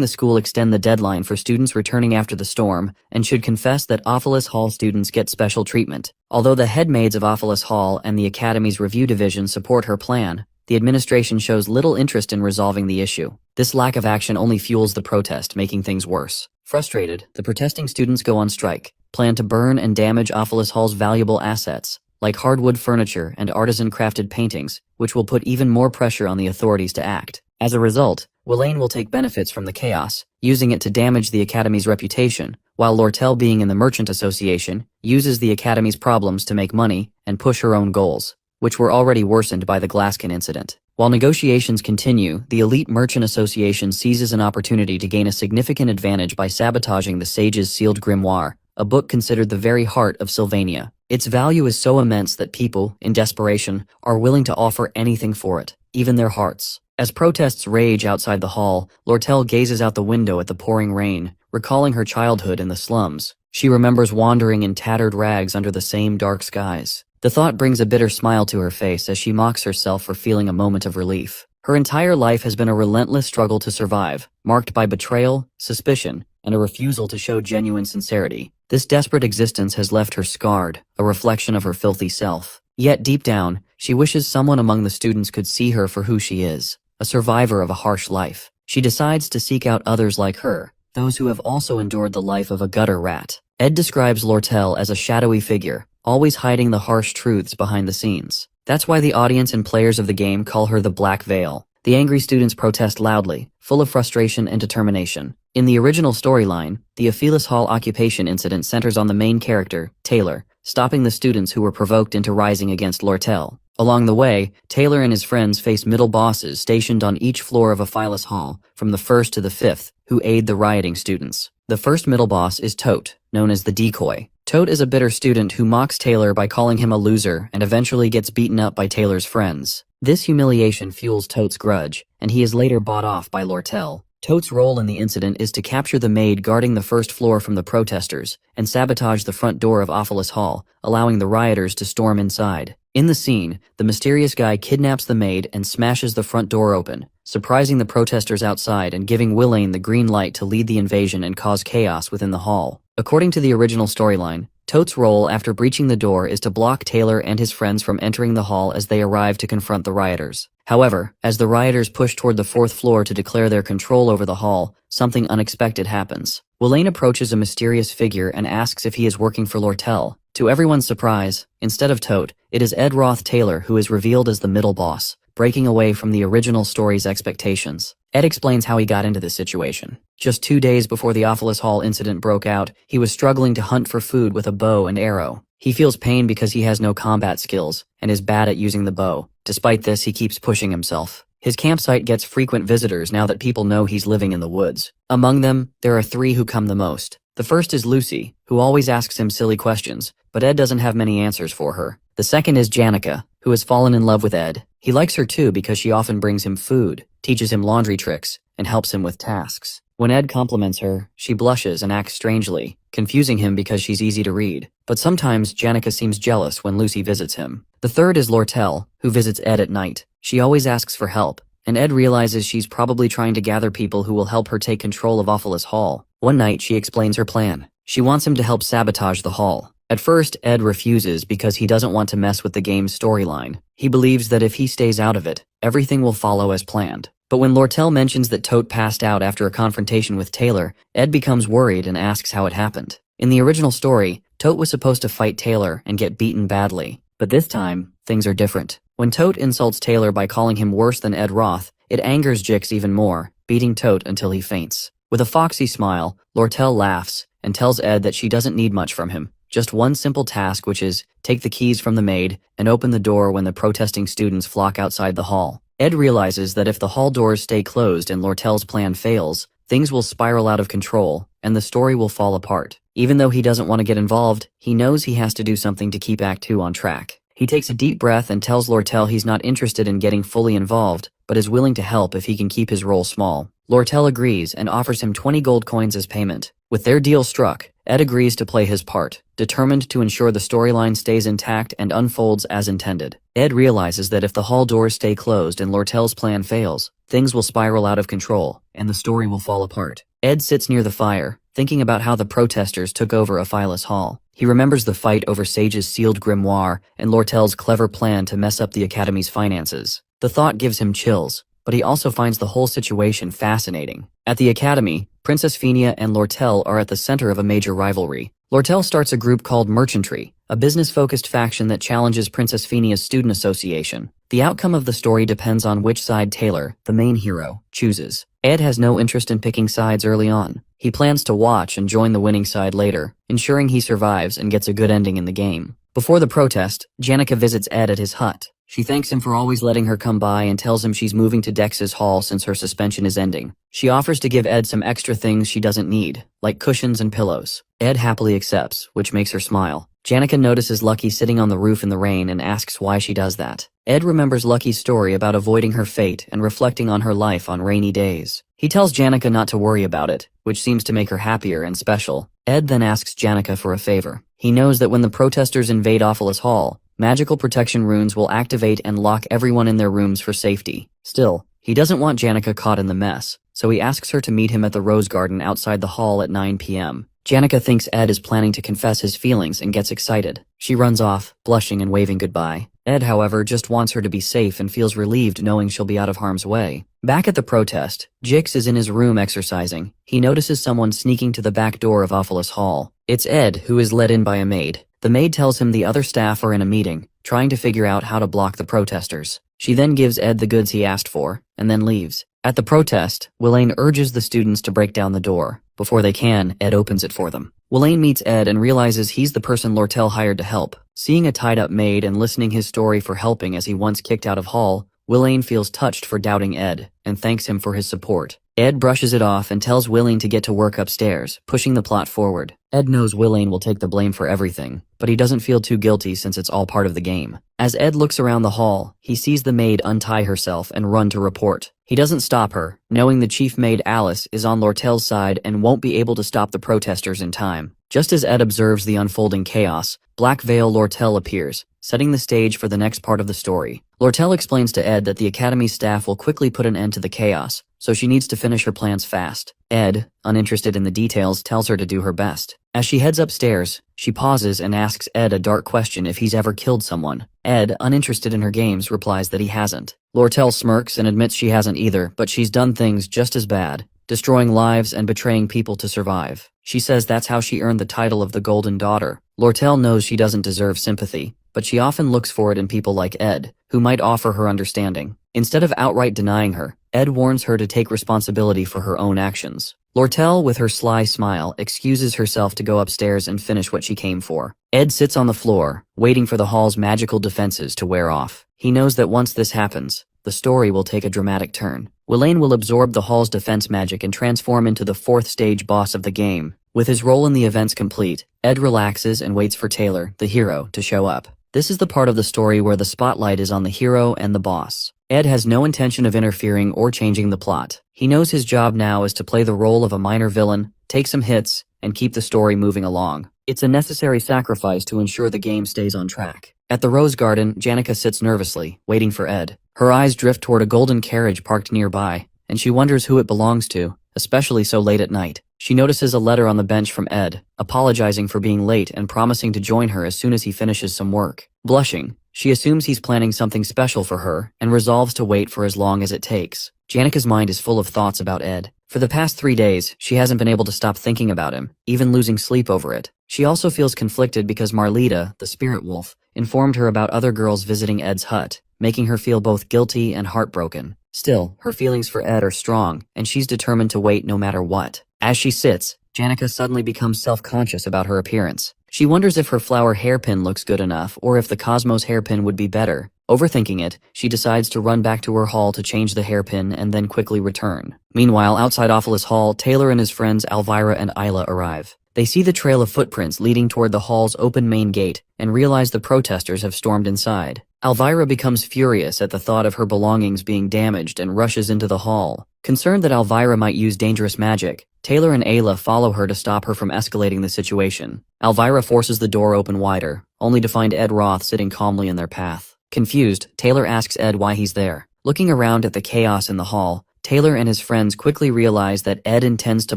Speaker 1: the school extend the deadline for students returning after the storm and should confess that Ophilus Hall students get special treatment. Although the headmaids of Ophilus Hall and the Academy's review division support her plan, the administration shows little interest in resolving the issue. This lack of action only fuels the protest, making things worse. Frustrated, the protesting students go on strike, plan to burn and damage Ophilus Hall's valuable assets, like hardwood furniture and artisan-crafted paintings, which will put even more pressure on the authorities to act. As a result, Willain will take benefits from the chaos, using it to damage the Academy's reputation, while Lortel, being in the Merchant Association, uses the Academy's problems to make money and push her own goals, which were already worsened by the Glasskin incident. While negotiations continue, the elite Merchant Association seizes an opportunity to gain a significant advantage by sabotaging the Sage's sealed grimoire, a book considered the very heart of Sylvania. Its value is so immense that people, in desperation, are willing to offer anything for it, even their hearts. As protests rage outside the hall, Lortel gazes out the window at the pouring rain, recalling her childhood in the slums. She remembers wandering in tattered rags under the same dark skies. The thought brings a bitter smile to her face as she mocks herself for feeling a moment of relief. Her entire life has been a relentless struggle to survive, marked by betrayal, suspicion, and a refusal to show genuine sincerity. This desperate existence has left her scarred, a reflection of her filthy self. Yet deep down, she wishes someone among the students could see her for who she is, a survivor of a harsh life. She decides to seek out others like her, those who have also endured the life of a gutter rat. Ed describes Lortel as a shadowy figure, always hiding the harsh truths behind the scenes. That's why the audience and players of the game call her the Black Veil. The angry students protest loudly, full of frustration and determination. In the original storyline, the Ophilus Hall occupation incident centers on the main character, Taylor, stopping the students who were provoked into rising against Lortel. Along the way, Taylor and his friends face middle bosses stationed on each floor of Ophilus Hall, from the 1st to the 5th, who aid the rioting students. The first middle boss is Tote, known as the Decoy. Tote is a bitter student who mocks Taylor by calling him a loser and eventually gets beaten up by Taylor's friends. This humiliation fuels Tote's grudge, and he is later bought off by Lortel. Tote's role in the incident is to capture the maid guarding the first floor from the protesters and sabotage the front door of Ophilus Hall, allowing the rioters to storm inside. In the scene, the mysterious guy kidnaps the maid and smashes the front door open, surprising the protesters outside and giving Willain the green light to lead the invasion and cause chaos within the hall. According to the original storyline, Tote's role after breaching the door is to block Taylor and his friends from entering the hall as they arrive to confront the rioters. However, as the rioters push toward the 4th floor to declare their control over the hall, something unexpected happens. Willain approaches a mysterious figure and asks if he is working for Lortel. To everyone's surprise, instead of Tote, it is Ed Rothstaylor who is revealed as the middle boss, breaking away from the original story's expectations. Ed explains how he got into this situation. Just 2 days before the Ophilus Hall incident broke out, he was struggling to hunt for food with a bow and arrow. He feels pain because he has no combat skills and is bad at using the bow. Despite this, he keeps pushing himself. His campsite gets frequent visitors now that people know he's living in the woods. Among them, there are 3 who come the most. The first is Lucy, who always asks him silly questions, but Ed doesn't have many answers for her. The second is Janica, who has fallen in love with Ed. He likes her too because she often brings him food, teaches him laundry tricks, and helps him with tasks. When Ed compliments her, she blushes and acts strangely, confusing him because she's easy to read. But sometimes Janica seems jealous when Lucy visits him. The third is Lortel, who visits Ed at night. She always asks for help, and Ed realizes she's probably trying to gather people who will help her take control of Ophilus Hall. One night, she explains her plan. She wants him to help sabotage the hall. At first, Ed refuses because he doesn't want to mess with the game's storyline. He believes that if he stays out of it, everything will follow as planned. But when Lortel mentions that Tote passed out after a confrontation with Taylor, Ed becomes worried and asks how it happened. In the original story, Tote was supposed to fight Taylor and get beaten badly. But this time, things are different. When Tote insults Taylor by calling him worse than Ed Roth, it angers Jix even more, beating Tote until he faints. With a foxy smile, Lortel laughs and tells Ed that she doesn't need much from him. Just one simple task, which is take the keys from the maid and open the door when the protesting students flock outside the hall. Ed realizes that if the hall doors stay closed and Lortel's plan fails, things will spiral out of control and the story will fall apart. Even though he doesn't want to get involved, he knows he has to do something to keep Act 2 on track. He takes a deep breath and tells Lortel he's not interested in getting fully involved, but is willing to help if he can keep his role small. Lortel agrees and offers him 20 gold coins as payment. With their deal struck, Ed agrees to play his part, determined to ensure the storyline stays intact and unfolds as intended. Ed realizes that if the hall doors stay closed and Lortel's plan fails, things will spiral out of control, and the story will fall apart. Ed sits near the fire, thinking about how the protesters took over Aphilus Hall. He remembers the fight over Sage's sealed grimoire and Lortel's clever plan to mess up the Academy's finances. The thought gives him chills, but he also finds the whole situation fascinating. At the Academy, Princess Fenia and Lortel are at the center of a major rivalry. Lortel starts a group called Merchantry, a business-focused faction that challenges Princess Fenia's student association. The outcome of the story depends on which side Taylor, the main hero, chooses. Ed has no interest in picking sides early on. He plans to watch and join the winning side later, ensuring he survives and gets a good ending in the game. Before the protest, Janica visits Ed at his hut. She thanks him for always letting her come by and tells him she's moving to Dex's hall since her suspension is ending. She offers to give Ed some extra things she doesn't need, like cushions and pillows. Ed happily accepts, which makes her smile. Janica notices Lucky sitting on the roof in the rain and asks why she does that. Ed remembers Lucky's story about avoiding her fate and reflecting on her life on rainy days. He tells Janica not to worry about it, which seems to make her happier and special. Ed then asks Janica for a favor. He knows that when the protesters invade Aphilus Hall, magical protection runes will activate and lock everyone in their rooms for safety. Still, he doesn't want Janica caught in the mess, so he asks her to meet him at the Rose Garden outside the hall at 9 p.m. Janica thinks Ed is planning to confess his feelings and gets excited. She runs off, blushing and waving goodbye. Ed, however, just wants her to be safe and feels relieved knowing she'll be out of harm's way. Back at the protest, Jix is in his room exercising. He notices someone sneaking to the back door of Aphilus Hall. It's Ed, who is let in by a maid. The maid tells him the other staff are in a meeting, trying to figure out how to block the protesters. She then gives Ed the goods he asked for, and then leaves. At the protest, Willain urges the students to break down the door. Before they can, Ed opens it for them. Willain meets Ed and realizes he's the person Lortel hired to help. Seeing a tied-up maid and listening his story for helping as he once kicked out of Hall, Willain feels touched for doubting Ed, and thanks him for his support. Ed brushes it off and tells Willain to get to work upstairs, pushing the plot forward. Ed knows Willain will take the blame for everything, but he doesn't feel too guilty since it's all part of the game. As Ed looks around the hall, he sees the maid untie herself and run to report. He doesn't stop her, knowing the chief maid Alice is on Lortel's side and won't be able to stop the protesters in time. Just as Ed observes the unfolding chaos, Black Veil Lortel appears, setting the stage for the next part of the story. Lortel explains to Ed that the Academy's staff will quickly put an end to the chaos, so she needs to finish her plans fast. Ed, uninterested in the details, tells her to do her best. As she heads upstairs, she pauses and asks Ed a dark question if he's ever killed someone. Ed, uninterested in her games, replies that he hasn't. Lortel smirks and admits she hasn't either, but she's done things just as bad, destroying lives and betraying people to survive. She says that's how she earned the title of the Golden Daughter. Lortel knows she doesn't deserve sympathy, but she often looks for it in people like Ed, who might offer her understanding. Instead of outright denying her, Ed warns her to take responsibility for her own actions. Lortel, with her sly smile, excuses herself to go upstairs and finish what she came for. Ed sits on the floor, waiting for the hall's magical defenses to wear off. He knows that once this happens, the story will take a dramatic turn. Willain will absorb the hall's defense magic and transform into the 4th stage boss of the game. With his role in the events complete, Ed relaxes and waits for Taylor, the hero, to show up. This is the part of the story where the spotlight is on the hero and the boss. Ed has no intention of interfering or changing the plot. He knows his job now is to play the role of a minor villain, take some hits, and keep the story moving along. It's a necessary sacrifice to ensure the game stays on track. At the Rose Garden, Janica sits nervously, waiting for Ed. Her eyes drift toward a golden carriage parked nearby, and she wonders who it belongs to, especially so late at night. She notices a letter on the bench from Ed, apologizing for being late and promising to join her as soon as he finishes some work. Blushing, she assumes he's planning something special for her and resolves to wait for as long as it takes. Janica's mind is full of thoughts about Ed. For the past 3 days, she hasn't been able to stop thinking about him, even losing sleep over it. She also feels conflicted because Marlita, the spirit wolf, informed her about other girls visiting Ed's hut, making her feel both guilty and heartbroken. Still, her feelings for Ed are strong, and she's determined to wait no matter what. As she sits, Janica suddenly becomes self-conscious about her appearance. She wonders if her flower hairpin looks good enough or if the Cosmos hairpin would be better. Overthinking it, she decides to run back to her hall to change the hairpin and then quickly return. Meanwhile, outside Ophilus Hall, Taylor and his friends Elvira and Isla arrive. They see the trail of footprints leading toward the hall's open main gate and realize the protesters have stormed inside. Elvira becomes furious at the thought of her belongings being damaged and rushes into the hall. Concerned that Elvira might use dangerous magic, Taylor and Ayla follow her to stop her from escalating the situation. Elvira forces the door open wider, only to find Ed Roth sitting calmly in their path. Confused, Taylor asks Ed why he's there. Looking around at the chaos in the hall, Taylor and his friends quickly realize that Ed intends to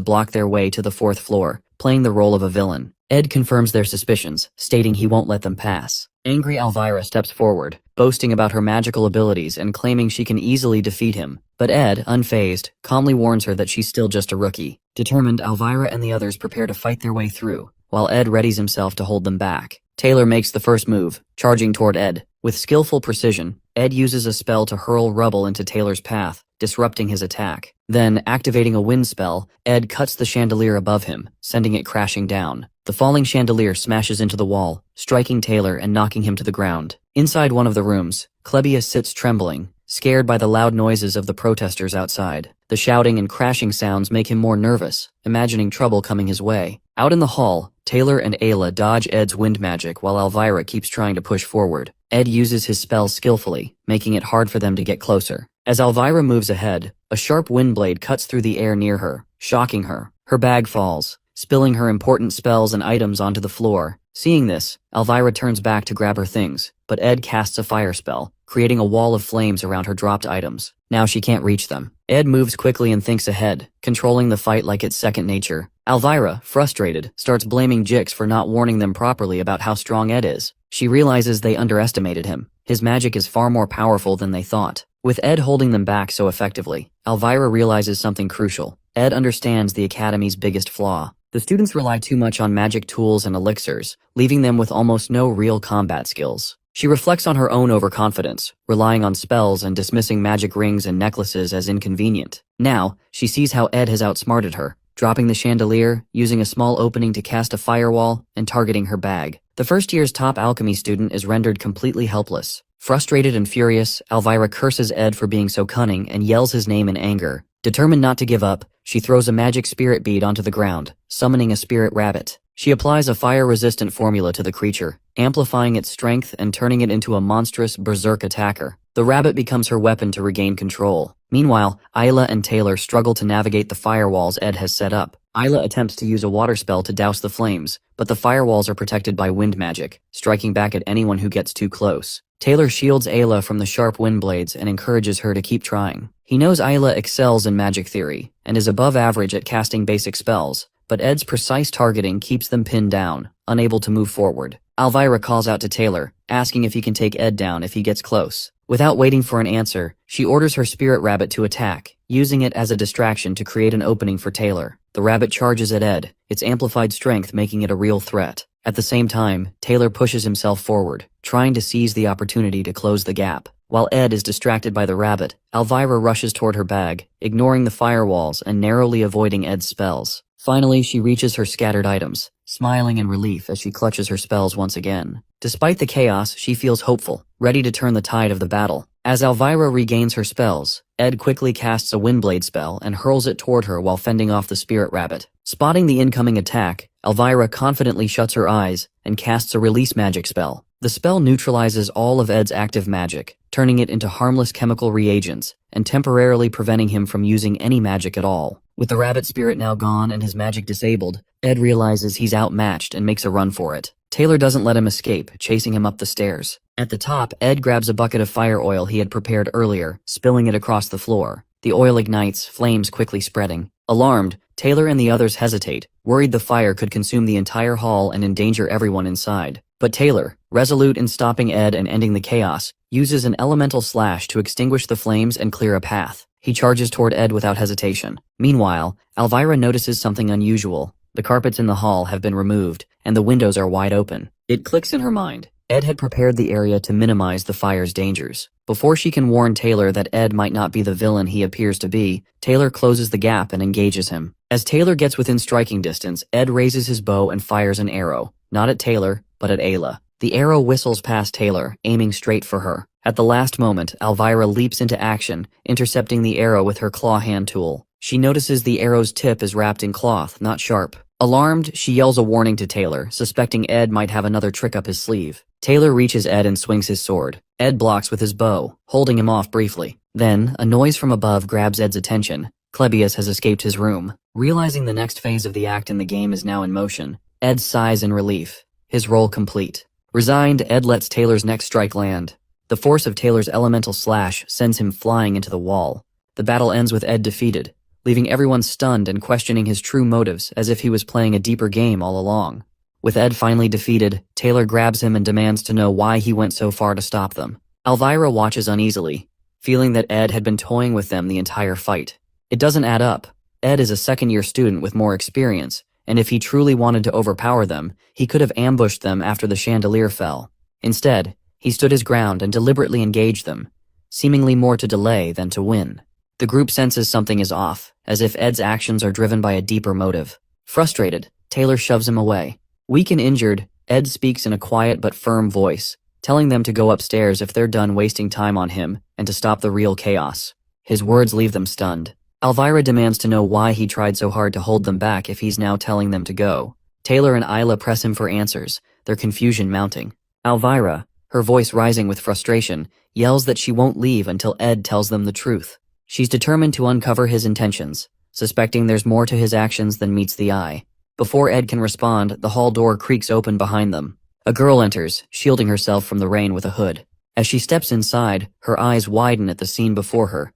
Speaker 1: block their way to the 4th floor, playing the role of a villain. Ed confirms their suspicions, stating he won't let them pass. Angry Elvira steps forward, boasting about her magical abilities and claiming she can easily defeat him. But Ed, unfazed, calmly warns her that she's still just a rookie. Determined, Elvira and the others prepare to fight their way through, while Ed readies himself to hold them back. Taylor makes the first move, charging toward Ed. With skillful precision, Ed uses a spell to hurl rubble into Taylor's path, disrupting his attack. Then, activating a wind spell, Ed cuts the chandelier above him, sending it crashing down. The falling chandelier smashes into the wall, striking Taylor and knocking him to the ground. Inside one of the rooms, Klebia sits trembling, scared by the loud noises of the protesters outside. The shouting and crashing sounds make him more nervous, imagining trouble coming his way. Out in the hall, Taylor and Ayla dodge Ed's wind magic while Elvira keeps trying to push forward. Ed uses his spell skillfully, making it hard for them to get closer. As Elvira moves ahead, a sharp wind blade cuts through the air near her, shocking her. Her bag falls, spilling her important spells and items onto the floor. Seeing this, Elvira turns back to grab her things, but Ed casts a fire spell, creating a wall of flames around her dropped items. Now she can't reach them. Ed moves quickly and thinks ahead, controlling the fight like it's second nature. Elvira, frustrated, starts blaming Jix for not warning them properly about how strong Ed is. She realizes they underestimated him. His magic is far more powerful than they thought. With Ed holding them back so effectively, Elvira realizes something crucial. Ed understands the Academy's biggest flaw. The students rely too much on magic tools and elixirs, leaving them with almost no real combat skills. She reflects on her own overconfidence, relying on spells and dismissing magic rings and necklaces as inconvenient. Now, she sees how Ed has outsmarted her, dropping the chandelier, using a small opening to cast a firewall, and targeting her bag. The first year's top alchemy student is rendered completely helpless. Frustrated and furious, Elvira curses Ed for being so cunning and yells his name in anger. Determined not to give up, she throws a magic spirit bead onto the ground, summoning a spirit rabbit. She applies a fire-resistant formula to the creature, amplifying its strength and turning it into a monstrous berserk attacker. The rabbit becomes her weapon to regain control. Meanwhile, Isla and Taylor struggle to navigate the firewalls Ed has set up. Isla attempts to use a water spell to douse the flames, but the firewalls are protected by wind magic, striking back at anyone who gets too close. Taylor shields Ayla from the sharp wind blades and encourages her to keep trying. He knows Isla excels in magic theory and is above average at casting basic spells, but Ed's precise targeting keeps them pinned down, unable to move forward. Elvira calls out to Taylor, asking if he can take Ed down if he gets close. Without waiting for an answer, she orders her spirit rabbit to attack, using it as a distraction to create an opening for Taylor. The rabbit charges at Ed, its amplified strength making it a real threat. At the same time, Taylor pushes himself forward, trying to seize the opportunity to close the gap. While Ed is distracted by the rabbit, Elvira rushes toward her bag, ignoring the firewalls and narrowly avoiding Ed's spells. Finally, she reaches her scattered items, smiling in relief as she clutches her spells once again. Despite the chaos, she feels hopeful, ready to turn the tide of the battle. As Elvira regains her spells, Ed quickly casts a Windblade spell and hurls it toward her while fending off the spirit rabbit. Spotting the incoming attack, Elvira confidently shuts her eyes and casts a release magic spell. The spell neutralizes all of Ed's active magic, turning it into harmless chemical reagents and temporarily preventing him from using any magic at all. With the rabbit spirit now gone and his magic disabled, Ed realizes he's outmatched and makes a run for it. Taylor doesn't let him escape, chasing him up the stairs. At the top, Ed grabs a bucket of fire oil he had prepared earlier, spilling it across the floor. The oil ignites, flames quickly spreading. Alarmed, Taylor and the others hesitate, worried the fire could consume the entire hall and endanger everyone inside. But Taylor, resolute in stopping Ed and ending the chaos, uses an elemental slash to extinguish the flames and clear a path. He charges toward Ed without hesitation. Meanwhile, Elvira notices something unusual. The carpets in the hall have been removed, and the windows are wide open. It clicks in her mind. Ed had prepared the area to minimize the fire's dangers. Before she can warn Taylor that Ed might not be the villain he appears to be, Taylor closes the gap and engages him. As Taylor gets within striking distance, Ed raises his bow and fires an arrow, not at Taylor, but at Ayla. The arrow whistles past Taylor, aiming straight for her. At the last moment, Elvira leaps into action, intercepting the arrow with her claw hand tool. She notices the arrow's tip is wrapped in cloth, not sharp. Alarmed, she yells a warning to Taylor, suspecting Ed might have another trick up his sleeve. Taylor reaches Ed and swings his sword. Ed blocks with his bow, holding him off briefly. Then, a noise from above grabs Ed's attention. Clebius has escaped his room. Realizing the next phase of the act in the game is now in motion, Ed sighs in relief. His role complete. Resigned, Ed lets Taylor's next strike land. The force of Taylor's elemental slash sends him flying into the wall. The battle ends with Ed defeated, leaving everyone stunned and questioning his true motives as if he was playing a deeper game all along. With Ed finally defeated, Taylor grabs him and demands to know why he went so far to stop them. Elvira watches uneasily, feeling that Ed had been toying with them the entire fight. It doesn't add up. Ed is a second-year student with more experience, and if he truly wanted to overpower them, he could have ambushed them after the chandelier fell. Instead, he stood his ground and deliberately engaged them, seemingly more to delay than to win. The group senses something is off, as if Ed's actions are driven by a deeper motive. Frustrated, Taylor shoves him away. Weak and injured, Ed speaks in a quiet but firm voice, telling them to go upstairs if they're done wasting time on him and to stop the real chaos. His words leave them stunned. Elvira demands to know why he tried so hard to hold them back if he's now telling them to go. Taylor and Ayla press him for answers, their confusion mounting. Elvira, her voice rising with frustration, yells that she won't leave until Ed tells them the truth. She's determined to uncover his intentions, suspecting there's more to his actions than meets the eye. Before Ed can respond, the hall door creaks open behind them. A girl enters, shielding herself from the rain with a hood. As she steps inside, her eyes widen at the scene before her.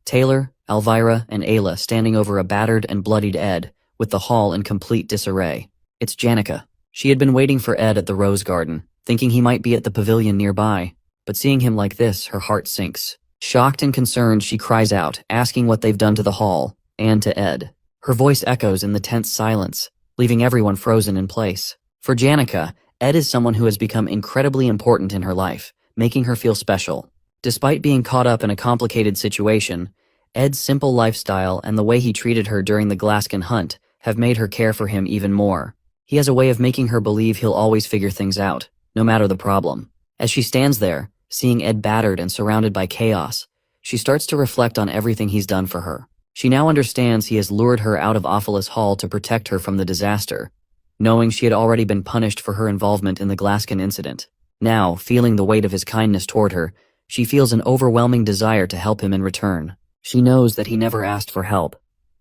Speaker 1: Taylor, Elvira, and Ayla standing over a battered and bloodied Ed, with the hall in complete disarray. It's Janica. She had been waiting for Ed at the Rose Garden, thinking he might be at the pavilion nearby, but seeing him like this, her heart sinks. Shocked and concerned, she cries out, asking what they've done to the hall, and to Ed. Her voice echoes in the tense silence, leaving everyone frozen in place. For Janica, Ed is someone who has become incredibly important in her life, making her feel special. Despite being caught up in a complicated situation, Ed's simple lifestyle and the way he treated her during the Glaskin hunt have made her care for him even more. He has a way of making her believe he'll always figure things out, no matter the problem. As she stands there, seeing Ed battered and surrounded by chaos, she starts to reflect on everything he's done for her. She now understands he has lured her out of Ophelis Hall to protect her from the disaster, knowing she had already been punished for her involvement in the Glaskin incident. Now, feeling the weight of his kindness toward her, she feels an overwhelming desire to help him in return. She knows that he never asked for help,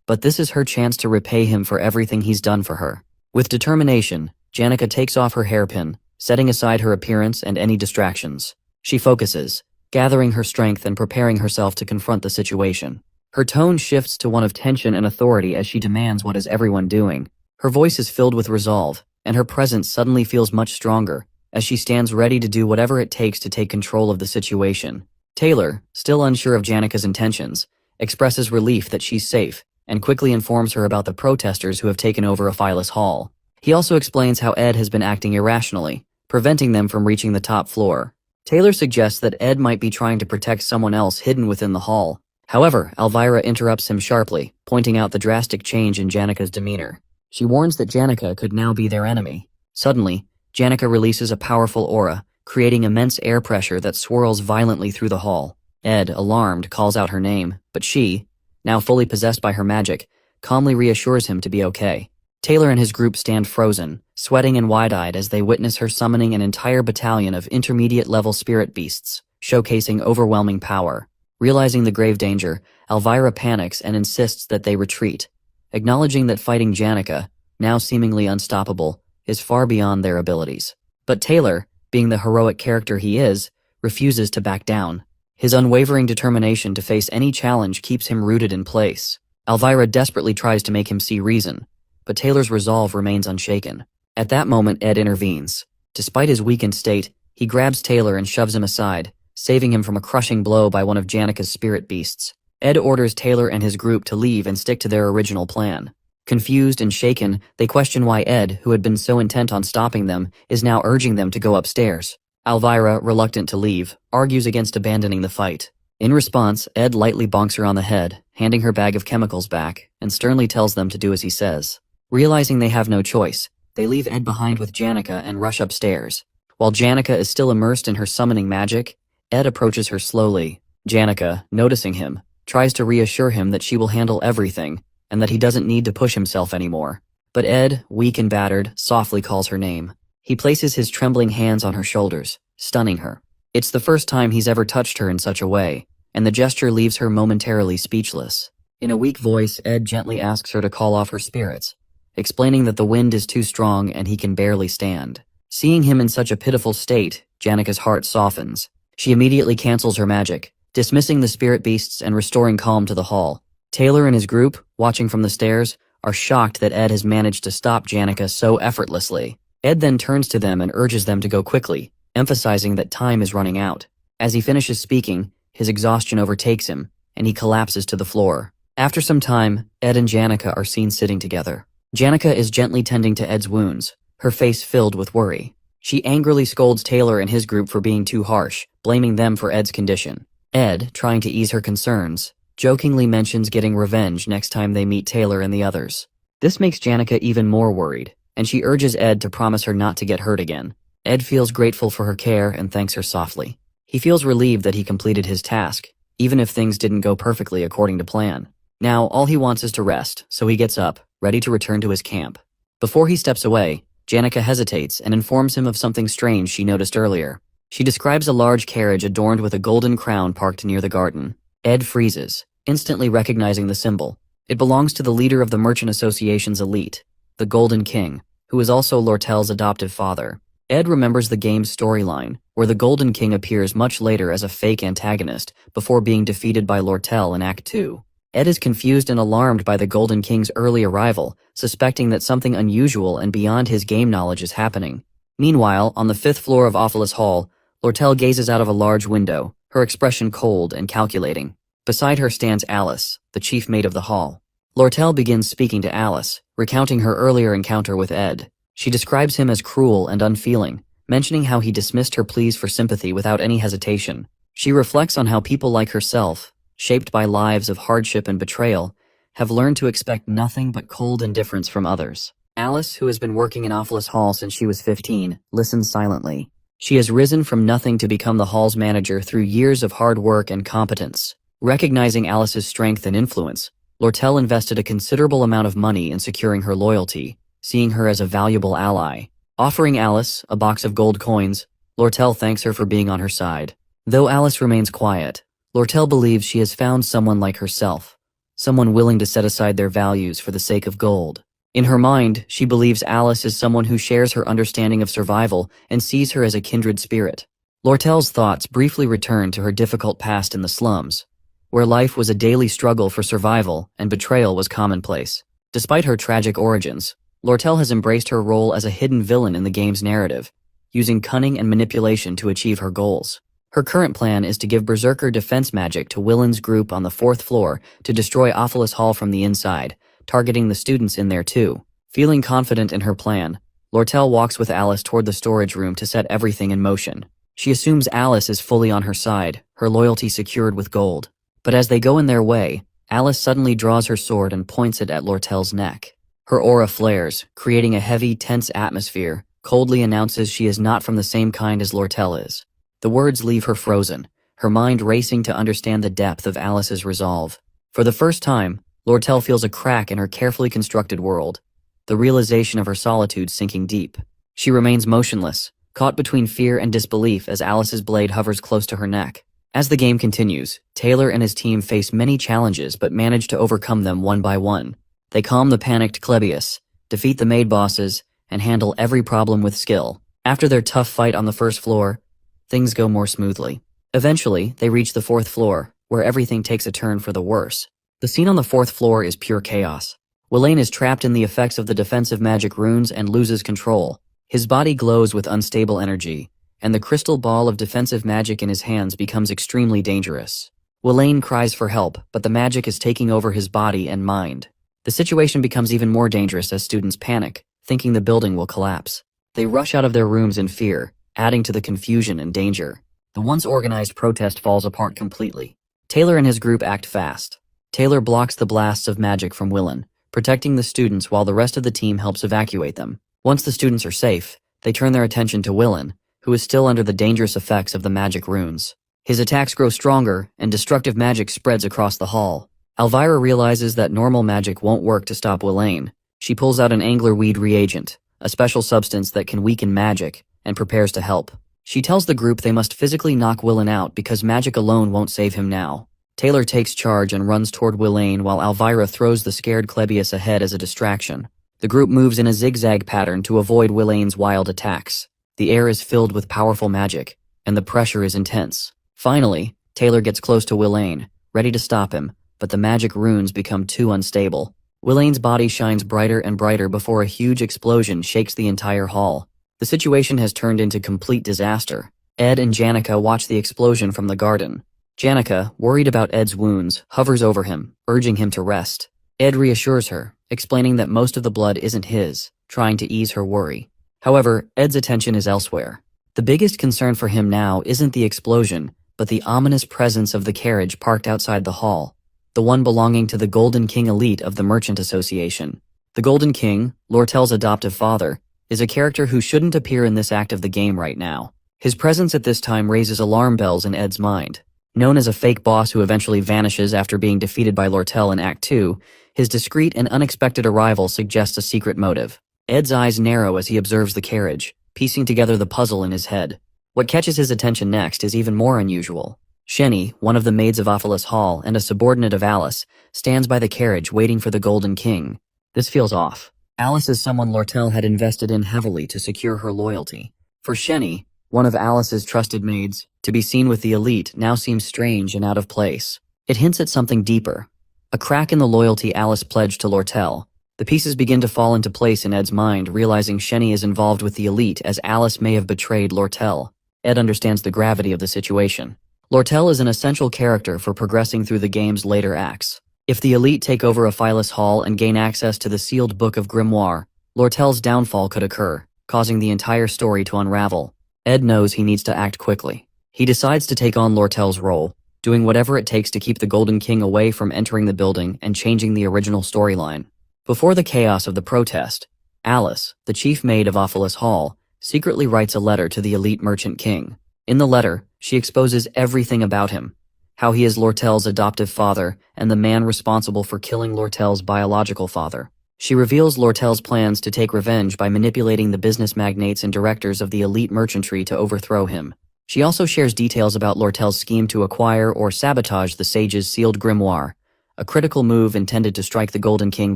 Speaker 1: but this is her chance to repay him for everything he's done for her. With determination, Janica takes off her hairpin, setting aside her appearance and any distractions. She focuses, gathering her strength and preparing herself to confront the situation. Her tone shifts to one of tension and authority as she demands what is everyone doing. Her voice is filled with resolve, and her presence suddenly feels much stronger, as she stands ready to do whatever it takes to take control of the situation. Taylor, still unsure of Janica's intentions, expresses relief that she's safe, and quickly informs her about the protesters who have taken over Ophelis Hall. He also explains how Ed has been acting irrationally, preventing them from reaching the top floor. Taylor suggests that Ed might be trying to protect someone else hidden within the hall. However, Elvira interrupts him sharply, pointing out the drastic change in Janica's demeanor. She warns that Janica could now be their enemy. Suddenly, Janica releases a powerful aura, creating immense air pressure that swirls violently through the hall. Ed, alarmed, calls out her name, but she, now fully possessed by her magic, calmly reassures him to be okay. Taylor and his group stand frozen, sweating and wide-eyed as they witness her summoning an entire battalion of intermediate-level spirit beasts, showcasing overwhelming power. Realizing the grave danger, Elvira panics and insists that they retreat, acknowledging that fighting Janica, now seemingly unstoppable, is far beyond their abilities. But Taylor, being the heroic character he is, refuses to back down. His unwavering determination to face any challenge keeps him rooted in place. Elvira desperately tries to make him see reason, but Taylor's resolve remains unshaken. At that moment, Ed intervenes. Despite his weakened state, he grabs Taylor and shoves him aside, saving him from a crushing blow by one of Janica's spirit beasts. Ed orders Taylor and his group to leave and stick to their original plan. Confused and shaken, they question why Ed, who had been so intent on stopping them, is now urging them to go upstairs. Elvira, reluctant to leave, argues against abandoning the fight. In response, Ed lightly bonks her on the head, handing her bag of chemicals back, and sternly tells them to do as he says. Realizing they have no choice, they leave Ed behind with Janica and rush upstairs. While Janica is still immersed in her summoning magic, Ed approaches her slowly. Janica, noticing him, tries to reassure him that she will handle everything, and that he doesn't need to push himself anymore. But Ed, weak and battered, softly calls her name. He places his trembling hands on her shoulders, stunning her. It's the first time he's ever touched her in such a way, and the gesture leaves her momentarily speechless. In a weak voice, Ed gently asks her to call off her spirits, explaining that the wind is too strong and he can barely stand. Seeing him in such a pitiful state, Janica's heart softens. She immediately cancels her magic, dismissing the spirit beasts and restoring calm to the hall. Taylor and his group, watching from the stairs, are shocked that Ed has managed to stop Janica so effortlessly. Ed then turns to them and urges them to go quickly, emphasizing that time is running out. As he finishes speaking, his exhaustion overtakes him, and he collapses to the floor. After some time, Ed and Janica are seen sitting together. Janica is gently tending to Ed's wounds, her face filled with worry. She angrily scolds Taylor and his group for being too harsh, blaming them for Ed's condition. Ed, trying to ease her concerns, jokingly mentions getting revenge next time they meet Taylor and the others. This makes Janica even more worried, and she urges Ed to promise her not to get hurt again. Ed feels grateful for her care and thanks her softly. He feels relieved that he completed his task, even if things didn't go perfectly according to plan. Now, all he wants is to rest, so he gets up, ready to return to his camp. Before he steps away, Janica hesitates and informs him of something strange she noticed earlier. She describes a large carriage adorned with a golden crown parked near the garden. Ed freezes, instantly recognizing the symbol. It belongs to the leader of the Merchant Association's elite, the Golden King, who is also Lortel's adoptive father. Ed remembers the game's storyline, where the Golden King appears much later as a fake antagonist before being defeated by Lortel in Act 2. Ed is confused and alarmed by the Golden King's early arrival, suspecting that something unusual and beyond his game knowledge is happening. Meanwhile, on the 5th floor of Ophelis Hall, Lortel gazes out of a large window, her expression cold and calculating. Beside her stands Alice, the chief mate of the hall. Lortel begins speaking to Alice, recounting her earlier encounter with Ed. She describes him as cruel and unfeeling, mentioning how he dismissed her pleas for sympathy without any hesitation. She reflects on how people like herself, shaped by lives of hardship and betrayal, have learned to expect nothing but cold indifference from others. Alice, who has been working in Ophelis Hall since she was 15, listens silently. She has risen from nothing to become the hall's manager through years of hard work and competence. Recognizing Alice's strength and influence, Lortel invested a considerable amount of money in securing her loyalty, seeing her as a valuable ally. Offering Alice a box of gold coins, Lortel thanks her for being on her side. Though Alice remains quiet, Lortel believes she has found someone like herself, someone willing to set aside their values for the sake of gold. In her mind, she believes Alice is someone who shares her understanding of survival and sees her as a kindred spirit. Lortel's thoughts briefly return to her difficult past in the slums, where life was a daily struggle for survival and betrayal was commonplace. Despite her tragic origins, Lortel has embraced her role as a hidden villain in the game's narrative, using cunning and manipulation to achieve her goals. Her current plan is to give Berserker defense magic to Willen's group on the 4th floor to destroy Ophelis Hall from the inside, targeting the students in there too. Feeling confident in her plan, Lortel walks with Alice toward the storage room to set everything in motion. She assumes Alice is fully on her side, her loyalty secured with gold. But as they go in their way, Alice suddenly draws her sword and points it at Lortel's neck. Her aura flares, creating a heavy, tense atmosphere, coldly announces she is not from the same kind as Lortel is. The words leave her frozen, her mind racing to understand the depth of Alice's resolve. For the first time, Lortel feels a crack in her carefully constructed world, the realization of her solitude sinking deep. She remains motionless, caught between fear and disbelief as Alice's blade hovers close to her neck. As the game continues, Taylor and his team face many challenges but manage to overcome them one by one. They calm the panicked Klebius, defeat the maid bosses, and handle every problem with skill. After their tough fight on the 1st floor, things go more smoothly. Eventually, they reach the 4th floor, where everything takes a turn for the worse. The scene on the 4th floor is pure chaos. Willane is trapped in the effects of the defensive magic runes and loses control. His body glows with unstable energy, and the crystal ball of defensive magic in his hands becomes extremely dangerous. Willane cries for help, but the magic is taking over his body and mind. The situation becomes even more dangerous as students panic, thinking the building will collapse. They rush out of their rooms in fear, adding to the confusion and danger. The once organized protest falls apart completely. Taylor and his group act fast. Taylor blocks the blasts of magic from Willen, protecting the students while the rest of the team helps evacuate them. Once the students are safe, they turn their attention to Willen, who is still under the dangerous effects of the magic runes. His attacks grow stronger, and destructive magic spreads across the hall. Elvira realizes that normal magic won't work to stop Willen. She pulls out an anglerweed reagent, a special substance that can weaken magic, and prepares to help. She tells the group they must physically knock Willen out because magic alone won't save him now. Taylor takes charge and runs toward Willen while Elvira throws the scared Clebius ahead as a distraction. The group moves in a zigzag pattern to avoid Willen's wild attacks. The air is filled with powerful magic, and the pressure is intense. Finally, Taylor gets close to Willen, ready to stop him, but the magic runes become too unstable. Willen's body shines brighter and brighter before a huge explosion shakes the entire hall. The situation has turned into complete disaster. Ed and Janica watch the explosion from the garden. Janica, worried about Ed's wounds, hovers over him, urging him to rest. Ed reassures her, explaining that most of the blood isn't his, trying to ease her worry. However, Ed's attention is elsewhere. The biggest concern for him now isn't the explosion, but the ominous presence of the carriage parked outside the hall, the one belonging to the Golden King elite of the Merchant Association. The Golden King, Lortel's adoptive father, is a character who shouldn't appear in this act of the game right now. His presence at this time raises alarm bells in Ed's mind. Known as a fake boss who eventually vanishes after being defeated by Lortel in Act 2, his discreet and unexpected arrival suggests a secret motive. Ed's eyes narrow as he observes the carriage, piecing together the puzzle in his head. What catches his attention next is even more unusual. Shenny, one of the maids of Ophelis Hall and a subordinate of Alice, stands by the carriage waiting for the Golden King. This feels off. Alice is someone Lortel had invested in heavily to secure her loyalty. For Shenny, one of Alice's trusted maids, to be seen with the elite now seems strange and out of place. It hints at something deeper. A crack in the loyalty Alice pledged to Lortel. The pieces begin to fall into place in Ed's mind, realizing Shenny is involved with the elite as Alice may have betrayed Lortel. Ed understands the gravity of the situation. Lortel is an essential character for progressing through the game's later acts. If the elite take over Ophelis Hall and gain access to the sealed Book of Grimoire, Lortel's downfall could occur, causing the entire story to unravel. Ed knows he needs to act quickly. He decides to take on Lortel's role, doing whatever it takes to keep the Golden King away from entering the building and changing the original storyline. Before the chaos of the protest, Alice, the chief maid of Ophelis Hall, secretly writes a letter to the elite merchant king. In the letter, she exposes everything about him, how he is Lortel's adoptive father and the man responsible for killing Lortel's biological father. She reveals Lortel's plans to take revenge by manipulating the business magnates and directors of the elite merchantry to overthrow him. She also shares details about Lortel's scheme to acquire or sabotage the sage's sealed grimoire, a critical move intended to strike the Golden King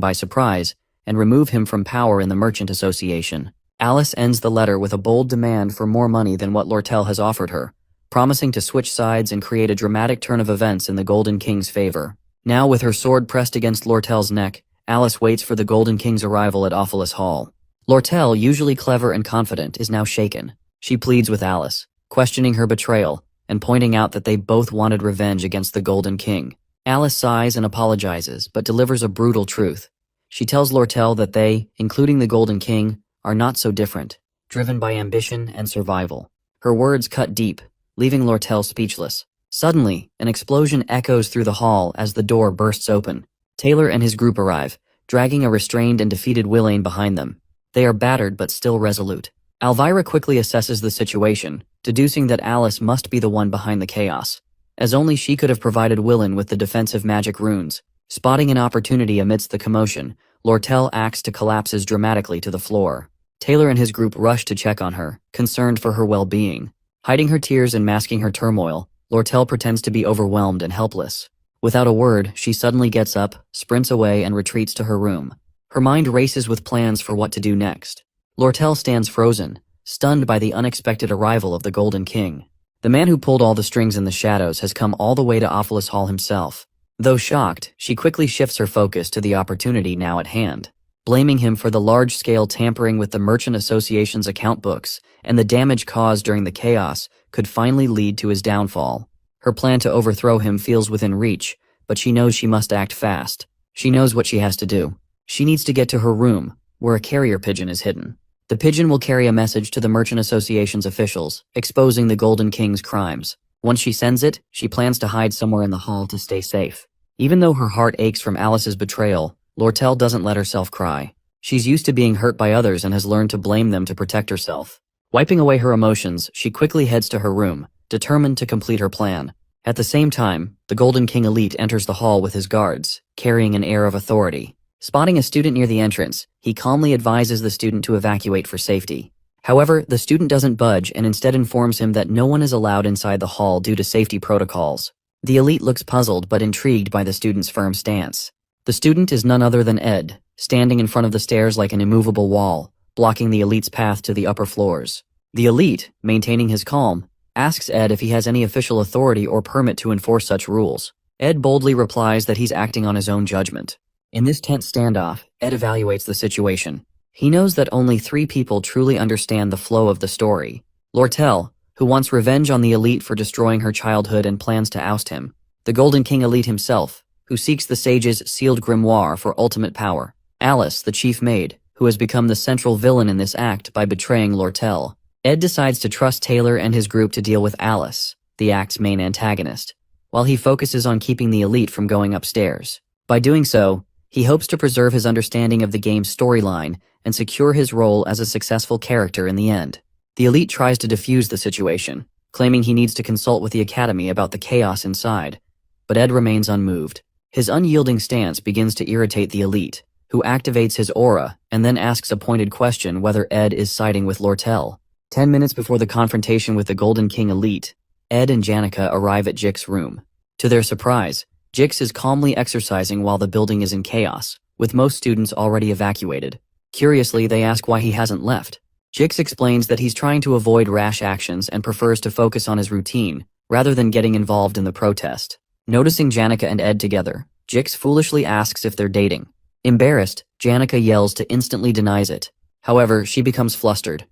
Speaker 1: by surprise and remove him from power in the Merchant Association. Alice ends the letter with a bold demand for more money than what Lortel has offered her, promising to switch sides and create a dramatic turn of events in the Golden King's favor. Now, with her sword pressed against Lortel's neck, Alice waits for the Golden King's arrival at Ophelis Hall. Lortel, usually clever and confident, is now shaken. She pleads with Alice, questioning her betrayal and pointing out that they both wanted revenge against the Golden King. Alice sighs and apologizes, but delivers a brutal truth. She tells Lortel that they, including the Golden King, are not so different, driven by ambition and survival. Her words cut deep, leaving Lortel speechless. Suddenly, an explosion echoes through the hall as the door bursts open. Taylor and his group arrive, dragging a restrained and defeated Willen behind them. They are battered but still resolute. Elvira quickly assesses the situation, deducing that Alice must be the one behind the chaos, as only she could have provided Willen with the defensive magic runes. Spotting an opportunity amidst the commotion, Lortel acts to collapses dramatically to the floor. Taylor and his group rush to check on her, concerned for her well-being. Hiding her tears and masking her turmoil, Lortel pretends to be overwhelmed and helpless. Without a word, she suddenly gets up, sprints away, and retreats to her room. Her mind races with plans for what to do next. Lortel stands frozen, stunned by the unexpected arrival of the Golden King. The man who pulled all the strings in the shadows has come all the way to Ophelis Hall himself. Though shocked, she quickly shifts her focus to the opportunity now at hand. Blaming him for the large-scale tampering with the Merchant Association's account books and the damage caused during the chaos could finally lead to his downfall. Her plan to overthrow him feels within reach, but she knows she must act fast. She knows what she has to do. She needs to get to her room, where a carrier pigeon is hidden. The pigeon will carry a message to the Merchant Association's officials, exposing the Golden King's crimes. Once she sends it, she plans to hide somewhere in the hall to stay safe. Even though her heart aches from Alice's betrayal, Lortel doesn't let herself cry. She's used to being hurt by others and has learned to blame them to protect herself. Wiping away her emotions, she quickly heads to her room, determined to complete her plan. At the same time, the Golden King elite enters the hall with his guards, carrying an air of authority. Spotting a student near the entrance, he calmly advises the student to evacuate for safety. However, the student doesn't budge and instead informs him that no one is allowed inside the hall due to safety protocols. The elite looks puzzled but intrigued by the student's firm stance. The student is none other than Ed, standing in front of the stairs like an immovable wall, blocking the elite's path to the upper floors. The elite, maintaining his calm, asks Ed if he has any official authority or permit to enforce such rules. Ed boldly replies that he's acting on his own judgment. In this tense standoff, Ed evaluates the situation. He knows that only 3 people truly understand the flow of the story. Lortel, who wants revenge on the elite for destroying her childhood and plans to oust him. The Golden King elite himself, who seeks the sage's sealed grimoire for ultimate power. Alice, the chief maid, who has become the central villain in this act by betraying Lortel. Ed decides to trust Taylor and his group to deal with Alice, the act's main antagonist, while he focuses on keeping the elite from going upstairs. By doing so, he hopes to preserve his understanding of the game's storyline and secure his role as a successful character in the end. The elite tries to defuse the situation, claiming he needs to consult with the Academy about the chaos inside, but Ed remains unmoved. His unyielding stance begins to irritate the elite, who activates his aura and then asks a pointed question whether Ed is siding with Lortel. 10 minutes before the confrontation with the Golden King elite, Ed and Janica arrive at Jix's room. To their surprise, Jix is calmly exercising while the building is in chaos, with most students already evacuated. Curiously, they ask why he hasn't left. Jix explains that he's trying to avoid rash actions and prefers to focus on his routine, rather than getting involved in the protest. Noticing Janica and Ed together, Jix foolishly asks if they're dating. Embarrassed, Janica yells to instantly denies it. However, she becomes flustered,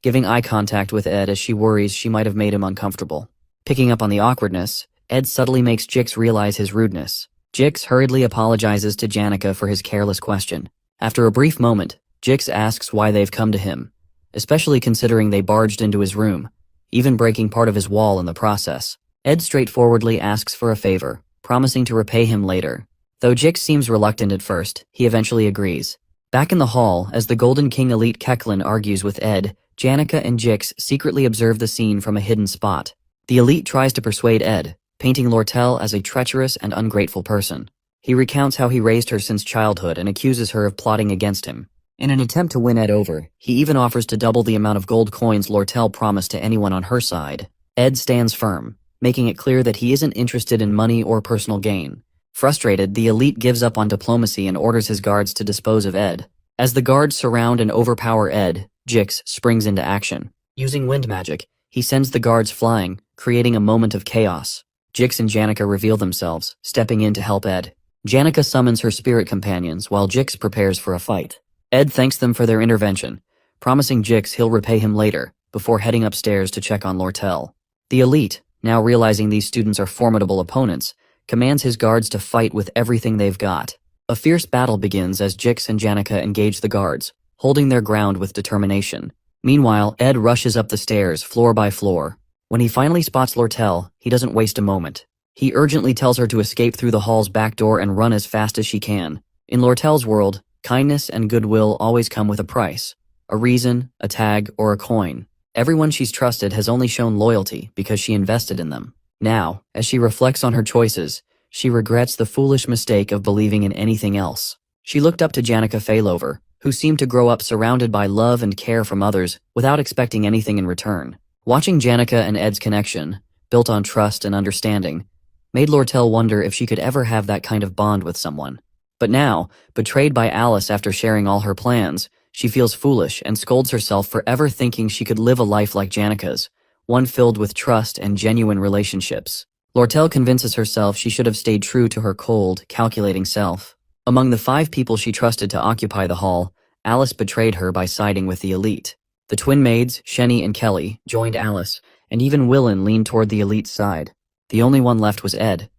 Speaker 1: giving eye contact with Ed as she worries she might have made him uncomfortable. Picking up on the awkwardness, Ed subtly makes Jix realize his rudeness. Jix hurriedly apologizes to Janica for his careless question. After a brief moment, Jix asks why they've come to him, especially considering they barged into his room, even breaking part of his wall in the process. Ed straightforwardly asks for a favor, promising to repay him later. Though Jix seems reluctant at first, he eventually agrees. Back in the hall, as the Golden King elite Keklin argues with Ed, Janica and Jix secretly observe the scene from a hidden spot. The elite tries to persuade Ed, painting Lortel as a treacherous and ungrateful person. He recounts how he raised her since childhood and accuses her of plotting against him. In an attempt to win Ed over, he even offers to double the amount of gold coins Lortel promised to anyone on her side. Ed stands firm, making it clear that he isn't interested in money or personal gain. Frustrated, the elite gives up on diplomacy and orders his guards to dispose of Ed. As the guards surround and overpower Ed, Jix springs into action. Using wind magic, he sends the guards flying, creating a moment of chaos. Jix and Janica reveal themselves, stepping in to help Ed. Janica summons her spirit companions while Jix prepares for a fight. Ed thanks them for their intervention, promising Jix he'll repay him later, before heading upstairs to check on Lortel. The elite, now realizing these students are formidable opponents, commands his guards to fight with everything they've got. A fierce battle begins as Jix and Janica engage the guards, holding their ground with determination. Meanwhile, Ed rushes up the stairs, floor by floor. When he finally spots Lortel, he doesn't waste a moment. He urgently tells her to escape through the hall's back door and run as fast as she can. In Lortel's world, kindness and goodwill always come with a price. A reason, a tag, or a coin. Everyone she's trusted has only shown loyalty because she invested in them. Now, as she reflects on her choices, she regrets the foolish mistake of believing in anything else. She looked up to Janica Failover, who seemed to grow up surrounded by love and care from others without expecting anything in return. Watching Janica and Ed's connection, built on trust and understanding, made Lortel wonder if she could ever have that kind of bond with someone. But now, betrayed by Alice after sharing all her plans, she feels foolish and scolds herself for ever thinking she could live a life like Janica's, one filled with trust and genuine relationships. Lortel convinces herself she should have stayed true to her cold, calculating self. Among the 5 people she trusted to occupy the hall, Alice betrayed her by siding with the elite. The twin maids, Shenny and Kelly, joined Alice, and even Willen leaned toward the elite's side. The only one left was Ed,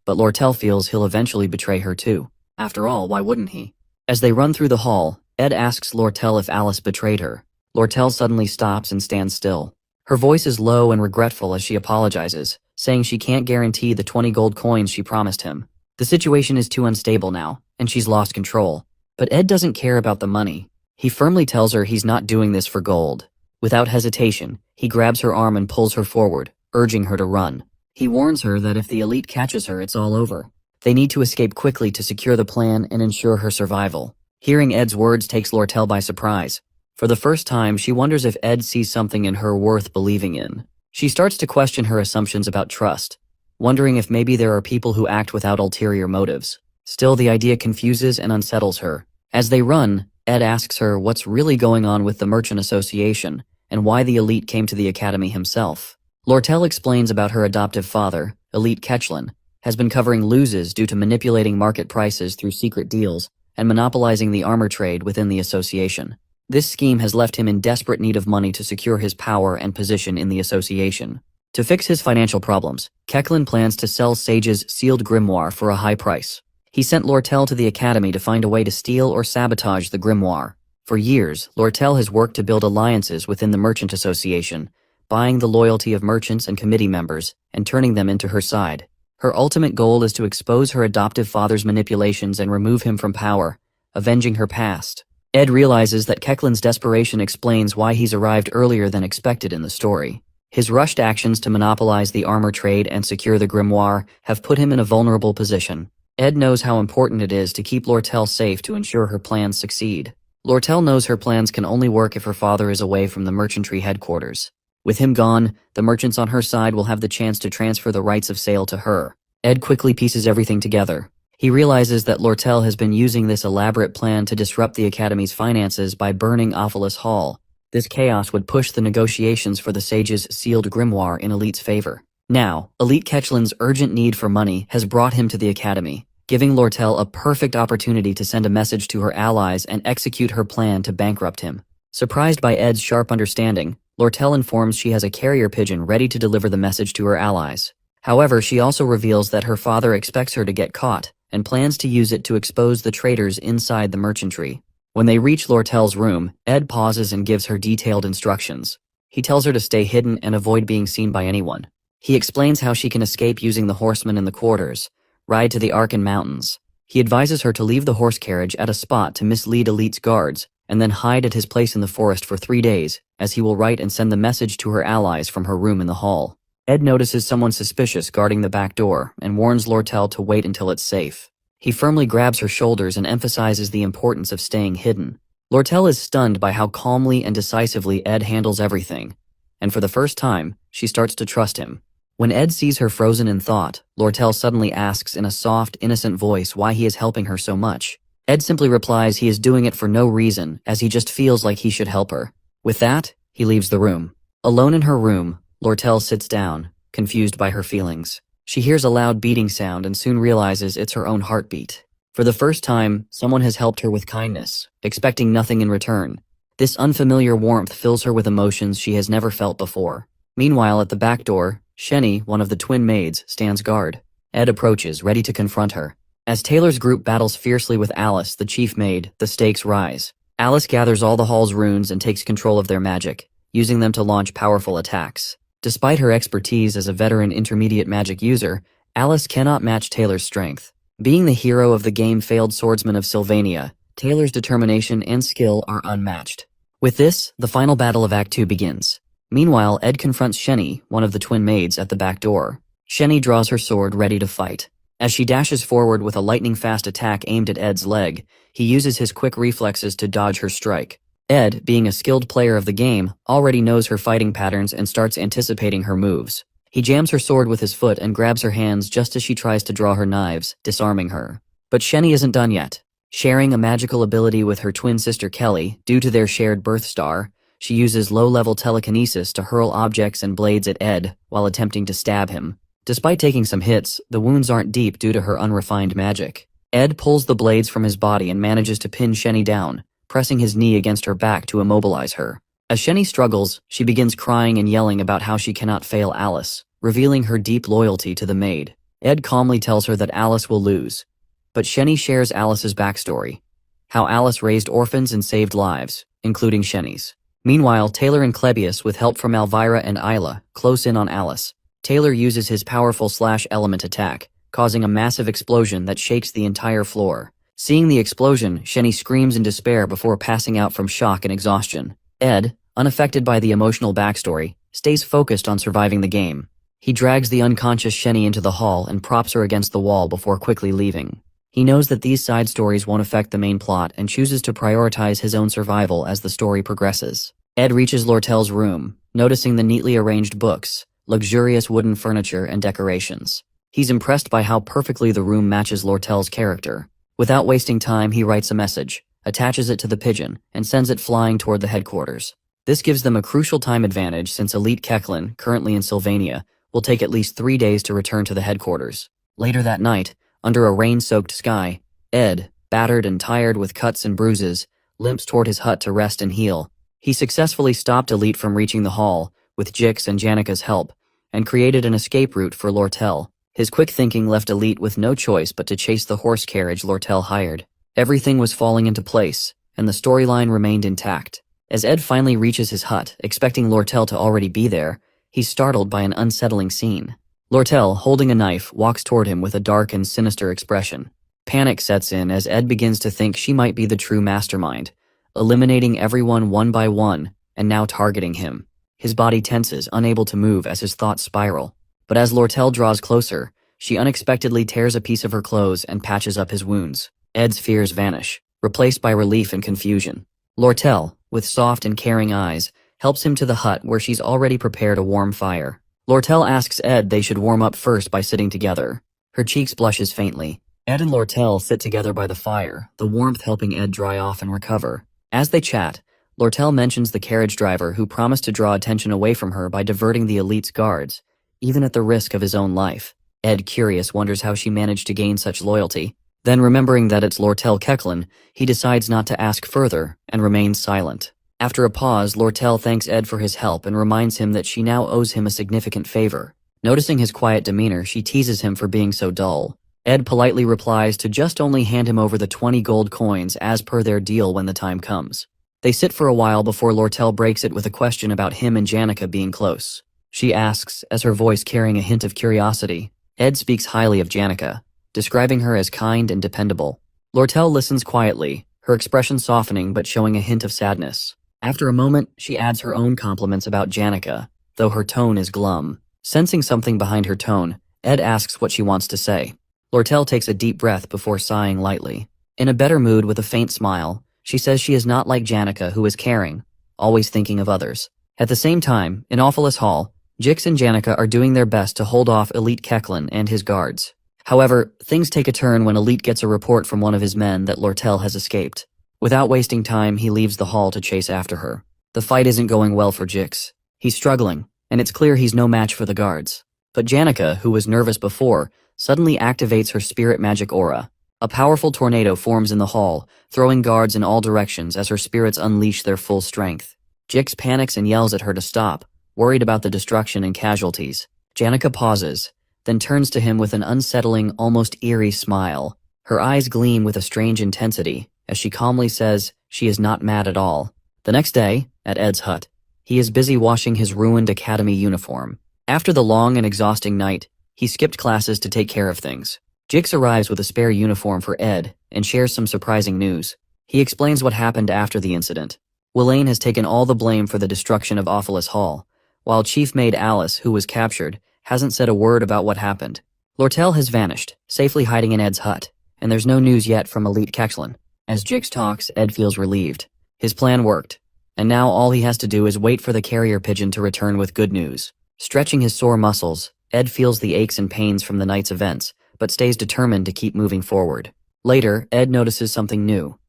Speaker 1: but Lortel feels he'll eventually betray her too. After all, why wouldn't he? As they run through the hall, Ed asks Lortel if Alice betrayed her. Lortel suddenly stops and stands still. Her voice is low and regretful as she apologizes, saying she can't guarantee the 20 gold coins she promised him. The situation is too unstable now, and she's lost control. But Ed doesn't care about the money. He firmly tells her he's not doing this for gold. Without hesitation, he grabs her arm and pulls her forward, urging her to run. He warns her that if the elite catches her, it's all over. They need to escape quickly to secure the plan and ensure her survival. Hearing Ed's words takes Lortel by surprise. For the first time, she wonders if Ed sees something in her worth believing in. She starts to question her assumptions about trust, wondering if maybe there are people who act without ulterior motives. Still, the idea confuses and unsettles her. As they run, Ed asks her what's really going on with the Merchant Association and why the elite came to the academy himself. Lortel explains about her adoptive father, Elite Ketchlin, has been covering losses due to manipulating market prices through secret deals and monopolizing the armor trade within the association. This scheme has left him in desperate need of money to secure his power and position in the association. To fix his financial problems, Ketchlin plans to sell Sage's sealed grimoire for a high price. He sent Lortel to the academy to find a way to steal or sabotage the grimoire. For years, Lortel has worked to build alliances within the Merchant Association, buying the loyalty of merchants and committee members and turning them into her side. Her ultimate goal is to expose her adoptive father's manipulations and remove him from power, avenging her past. Ed realizes that Ketchlin's desperation explains why he's arrived earlier than expected in the story. His rushed actions to monopolize the armor trade and secure the grimoire have put him in a vulnerable position. Ed knows how important it is to keep Lortel safe to ensure her plans succeed. Lortel knows her plans can only work if her father is away from the merchantry headquarters. With him gone, the merchants on her side will have the chance to transfer the rights of sale to her. Ed quickly pieces everything together. He realizes that Lortel has been using this elaborate plan to disrupt the Academy's finances by burning Ophelis Hall. This chaos would push the negotiations for the Sage's sealed grimoire in Elite's favor. Now, Elite Ketchlin's urgent need for money has brought him to the Academy, giving Lortel a perfect opportunity to send a message to her allies and execute her plan to bankrupt him. Surprised by Ed's sharp understanding, Lortel informs she has a carrier pigeon ready to deliver the message to her allies. However, she also reveals that her father expects her to get caught and plans to use it to expose the traitors inside the merchantry. When they reach Lortel's room, Ed pauses and gives her detailed instructions. He tells her to stay hidden and avoid being seen by anyone. He explains how she can escape using the horsemen in the quarters, ride to the Arkan Mountains. He advises her to leave the horse carriage at a spot to mislead Elite's guards, and then hide at his place in the forest for 3 days, as he will write and send the message to her allies from her room in the hall. Ed notices someone suspicious guarding the back door and warns Lortel to wait until it's safe. He firmly grabs her shoulders and emphasizes the importance of staying hidden. Lortel is stunned by how calmly and decisively Ed handles everything, and for the first time, she starts to trust him. When Ed sees her frozen in thought, Lortel suddenly asks in a soft, innocent voice why he is helping her so much. Ed simply replies he is doing it for no reason, as he just feels like he should help her. With that, he leaves the room. Alone in her room, Lortel sits down, confused by her feelings. She hears a loud beating sound and soon realizes it's her own heartbeat. For the first time, someone has helped her with kindness, expecting nothing in return. This unfamiliar warmth fills her with emotions she has never felt before. Meanwhile, at the back door, Shenny, one of the twin maids, stands guard. Ed approaches, ready to confront her. As Taylor's group battles fiercely with Alice, the chief maid, the stakes rise. Alice gathers all the hall's runes and takes control of their magic, using them to launch powerful attacks. Despite her expertise as a veteran intermediate magic user, Alice cannot match Taylor's strength. Being the hero of the game-failed swordsman of Sylvania, Taylor's determination and skill are unmatched. With this, the final battle of Act 2 begins. Meanwhile, Ed confronts Shenny, one of the twin maids, at the back door. Shenny draws her sword, ready to fight. As she dashes forward with a lightning-fast attack aimed at Ed's leg, he uses his quick reflexes to dodge her strike. Ed, being a skilled player of the game, already knows her fighting patterns and starts anticipating her moves. He jams her sword with his foot and grabs her hands just as she tries to draw her knives, disarming her. But Shenny isn't done yet. Sharing a magical ability with her twin sister Kelly, due to their shared birth star, she uses low-level telekinesis to hurl objects and blades at Ed while attempting to stab him. Despite taking some hits, the wounds aren't deep due to her unrefined magic. Ed pulls the blades from his body and manages to pin Shenny down, pressing his knee against her back to immobilize her. As Shenny struggles, she begins crying and yelling about how she cannot fail Alice, revealing her deep loyalty to the maid. Ed calmly tells her that Alice will lose, but Shenny shares Alice's backstory, how Alice raised orphans and saved lives, including Shenny's. Meanwhile, Taylor and Clebius, with help from Elvira and Isla, close in on Alice. Taylor uses his powerful slash-element attack, causing a massive explosion that shakes the entire floor. Seeing the explosion, Shenny screams in despair before passing out from shock and exhaustion. Ed, unaffected by the emotional backstory, stays focused on surviving the game. He drags the unconscious Shenny into the hall and props her against the wall before quickly leaving. He knows that these side stories won't affect the main plot and chooses to prioritize his own survival as the story progresses. Ed reaches Lortel's room, noticing the neatly arranged books, luxurious wooden furniture, and decorations. He's impressed by how perfectly the room matches Lortel's character. Without wasting time, he writes a message, attaches it to the pigeon, and sends it flying toward the headquarters. This gives them a crucial time advantage since Elite Kechlin, currently in Sylvania, will take at least 3 days to return to the headquarters. Later that night, under a rain-soaked sky, Ed, battered and tired with cuts and bruises, limps toward his hut to rest and heal. He successfully stopped Elite from reaching the hall, with Jix and Janica's help, and created an escape route for Lortel. His quick thinking left Elite with no choice but to chase the horse carriage Lortel hired. Everything was falling into place, and the storyline remained intact. As Ed finally reaches his hut, expecting Lortel to already be there, he's startled by an unsettling scene. Lortel, holding a knife, walks toward him with a dark and sinister expression. Panic sets in as Ed begins to think she might be the true mastermind, eliminating everyone one by one, and now targeting him. His body tenses, unable to move as his thoughts spiral. But as Lortel draws closer, she unexpectedly tears a piece of her clothes and patches up his wounds. Ed's fears vanish, replaced by relief and confusion. Lortel, with soft and caring eyes, helps him to the hut where she's already prepared a warm fire. Lortel asks Ed they should warm up first by sitting together. Her cheeks blushes faintly. Ed and Lortel sit together by the fire, the warmth helping Ed dry off and recover. As they chat, Lortel mentions the carriage driver who promised to draw attention away from her by diverting the Elite's guards, even at the risk of his own life. Ed, curious, wonders how she managed to gain such loyalty. Then, remembering that it's Lortel Kechlin, he decides not to ask further and remains silent. After a pause, Lortel thanks Ed for his help and reminds him that she now owes him a significant favor. Noticing his quiet demeanor, she teases him for being so dull. Ed politely replies to just only hand him over the 20 gold coins as per their deal when the time comes. They sit for a while before Lortel breaks it with a question about him and Janica being close. She asks, as her voice carrying a hint of curiosity. Ed speaks highly of Janica, describing her as kind and dependable. Lortel listens quietly, her expression softening but showing a hint of sadness. After a moment, she adds her own compliments about Janica, though her tone is glum. Sensing something behind her tone, Ed asks what she wants to say. Lortel takes a deep breath before sighing lightly. In a better mood with a faint smile, she says she is not like Janica, who is caring, always thinking of others. At the same time, in Awfulest Hall, Jix and Janica are doing their best to hold off Elite Kechlin and his guards. However, things take a turn when Elite gets a report from one of his men that Lortel has escaped. Without wasting time, he leaves the hall to chase after her. The fight isn't going well for Jix. He's struggling, and it's clear he's no match for the guards. But Janica, who was nervous before, suddenly activates her spirit magic aura. A powerful tornado forms in the hall, throwing guards in all directions as her spirits unleash their full strength. Jix panics and yells at her to stop, worried about the destruction and casualties. Janica pauses, then turns to him with an unsettling, almost eerie smile. Her eyes gleam with a strange intensity, as she calmly says she is not mad at all. The next day, at Ed's hut, he is busy washing his ruined academy uniform. After the long and exhausting night, he skipped classes to take care of things. Jix arrives with a spare uniform for Ed and shares some surprising news. He explains what happened after the incident. Willain has taken all the blame for the destruction of Awfulest Hall, while Chief Maid Alice, who was captured, hasn't said a word about what happened. Lortel has vanished, safely hiding in Ed's hut, and there's no news yet from Elite Kechlin. As Jix talks, Ed feels relieved. His plan worked, and now all he has to do is wait for the carrier pigeon to return with good news. Stretching his sore muscles, Ed feels the aches and pains from the night's events, but stays determined to keep moving forward. Later, Ed notices something new.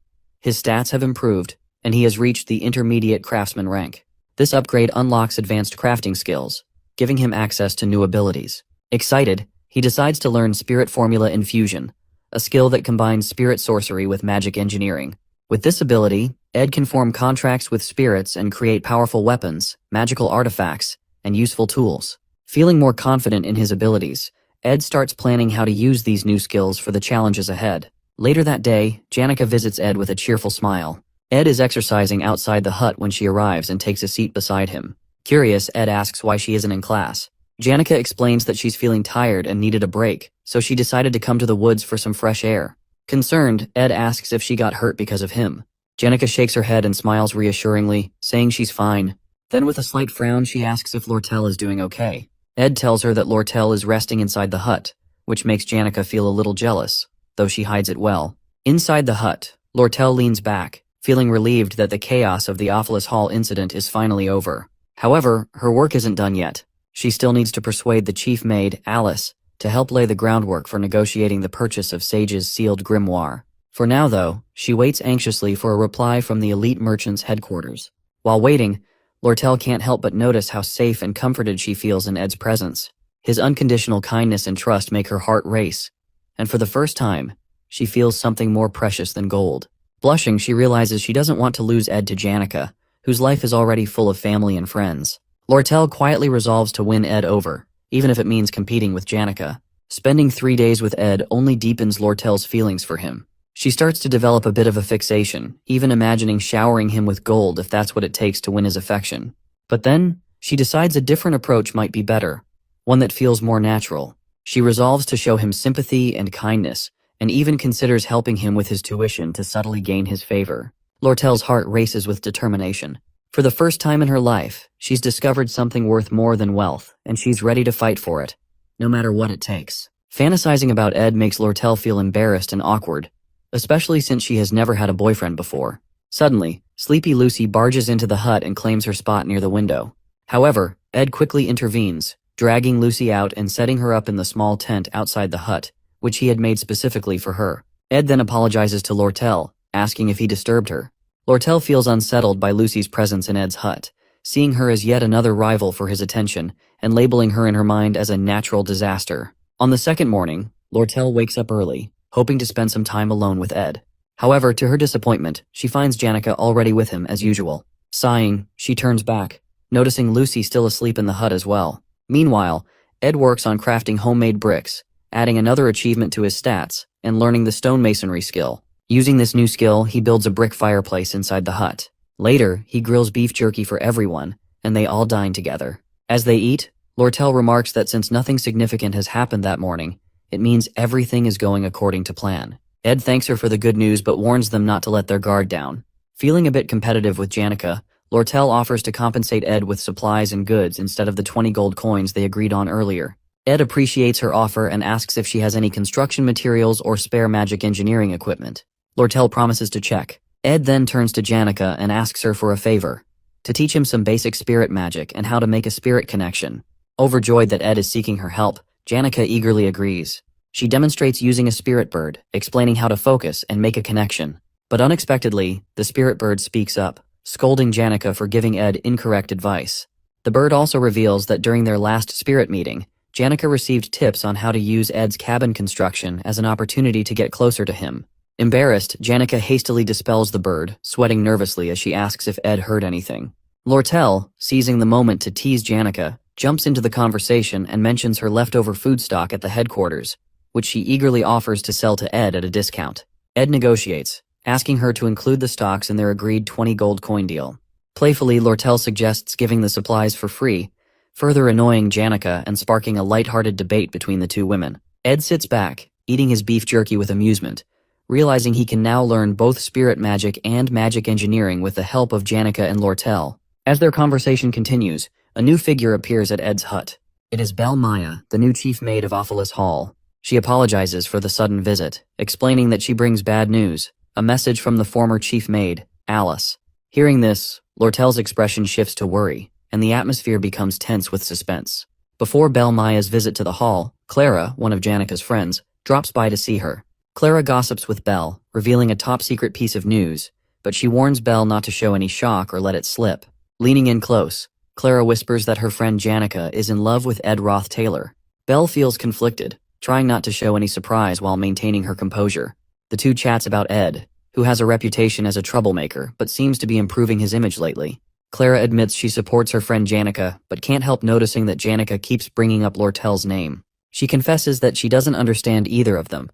Speaker 1: His stats have improved, and he has reached the intermediate craftsman rank. This upgrade unlocks advanced crafting skills, giving him access to new abilities. Excited, he decides to learn Spirit Formula Infusion, a skill that combines spirit sorcery with magic engineering. With this ability, Ed can form contracts with spirits and create powerful weapons, magical artifacts, and useful tools. Feeling more confident in his abilities, Ed starts planning how to use these new skills for the challenges ahead. Later that day, Janica visits Ed with a cheerful smile. Ed is exercising outside the hut when she arrives and takes a seat beside him. Curious, Ed asks why she isn't in class. Janica explains that she's feeling tired and needed a break, so she decided to come to the woods for some fresh air. Concerned, Ed asks if she got hurt because of him. Janica shakes her head and smiles reassuringly, saying she's fine. Then with a slight frown, she asks if Lortel is doing okay. Ed tells her that Lortel is resting inside the hut, which makes Janica feel a little jealous, though she hides it well. Inside the hut, Lortel leans back, feeling relieved that the chaos of the Awfulest Hall incident is finally over. However, her work isn't done yet. She still needs to persuade the chief maid, Alice, to help lay the groundwork for negotiating the purchase of Sage's sealed grimoire. For now, though, she waits anxiously for a reply from the elite merchant's headquarters. While waiting, Lortel can't help but notice how safe and comforted she feels in Ed's presence. His unconditional kindness and trust make her heart race, and for the first time, she feels something more precious than gold. Blushing, she realizes she doesn't want to lose Ed to Janica, whose life is already full of family and friends. Lortel quietly resolves to win Ed over, even if it means competing with Janica. Spending 3 days with Ed only deepens Lortel's feelings for him. She starts to develop a bit of a fixation, even imagining showering him with gold if that's what it takes to win his affection. But then, she decides a different approach might be better, one that feels more natural. She resolves to show him sympathy and kindness, and even considers helping him with his tuition to subtly gain his favor. Lortel's heart races with determination. For the first time in her life, she's discovered something worth more than wealth, and she's ready to fight for it, no matter what it takes. Fantasizing about Ed makes Lortel feel embarrassed and awkward, especially since she has never had a boyfriend before. Suddenly, Sleepy Lucy barges into the hut and claims her spot near the window. However, Ed quickly intervenes, dragging Lucy out and setting her up in the small tent outside the hut, which he had made specifically for her. Ed then apologizes to Lortel, asking if he disturbed her. Lortel feels unsettled by Lucy's presence in Ed's hut, seeing her as yet another rival for his attention, and labeling her in her mind as a natural disaster. On the second morning, Lortel wakes up early, hoping to spend some time alone with Ed. However, to her disappointment, she finds Janica already with him as usual. Sighing, she turns back, noticing Lucy still asleep in the hut as well. Meanwhile, Ed works on crafting homemade bricks, adding another achievement to his stats, and learning the stonemasonry skill. Using this new skill, he builds a brick fireplace inside the hut. Later, he grills beef jerky for everyone, and they all dine together. As they eat, Lortel remarks that since nothing significant has happened that morning, it means everything is going according to plan. Ed thanks her for the good news but warns them not to let their guard down. Feeling a bit competitive with Janica, Lortel offers to compensate Ed with supplies and goods instead of the 20 gold coins they agreed on earlier. Ed appreciates her offer and asks if she has any construction materials or spare magic engineering equipment. Lortel promises to check. Ed then turns to Janica and asks her for a favor, to teach him some basic spirit magic and how to make a spirit connection. Overjoyed that Ed is seeking her help, Janica eagerly agrees. She demonstrates using a spirit bird, explaining how to focus and make a connection. But unexpectedly, the spirit bird speaks up, scolding Janica for giving Ed incorrect advice. The bird also reveals that during their last spirit meeting, Janica received tips on how to use Ed's cabin construction as an opportunity to get closer to him. Embarrassed, Janica hastily dispels the bird, sweating nervously as she asks if Ed heard anything. Lortel, seizing the moment to tease Janica, jumps into the conversation and mentions her leftover food stock at the headquarters, which she eagerly offers to sell to Ed at a discount. Ed negotiates, asking her to include the stocks in their agreed 20 gold coin deal. Playfully, Lortel suggests giving the supplies for free, further annoying Janica and sparking a light-hearted debate between the two women. Ed sits back, eating his beef jerky with amusement, realizing he can now learn both spirit magic and magic engineering with the help of Janica and Lortel. As their conversation continues, a new figure appears at Ed's hut. It is Belle Maya, the new chief maid of Awfulest Hall. She apologizes for the sudden visit, explaining that she brings bad news, a message from the former chief maid, Alice. Hearing this, Lortel's expression shifts to worry, and the atmosphere becomes tense with suspense. Before Belle Maya's visit to the hall, Clara, one of Janica's friends, drops by to see her. Clara gossips with Belle, revealing a top-secret piece of news, but she warns Belle not to show any shock or let it slip. Leaning in close, Clara whispers that her friend Janica is in love with Ed Rothstaylor. Belle feels conflicted, trying not to show any surprise while maintaining her composure. The two chats about Ed, who has a reputation as a troublemaker but seems to be improving his image lately. Clara admits she supports her friend Janica, but can't help noticing that Janica keeps bringing up Lortel's name. She confesses that she doesn't understand either of them.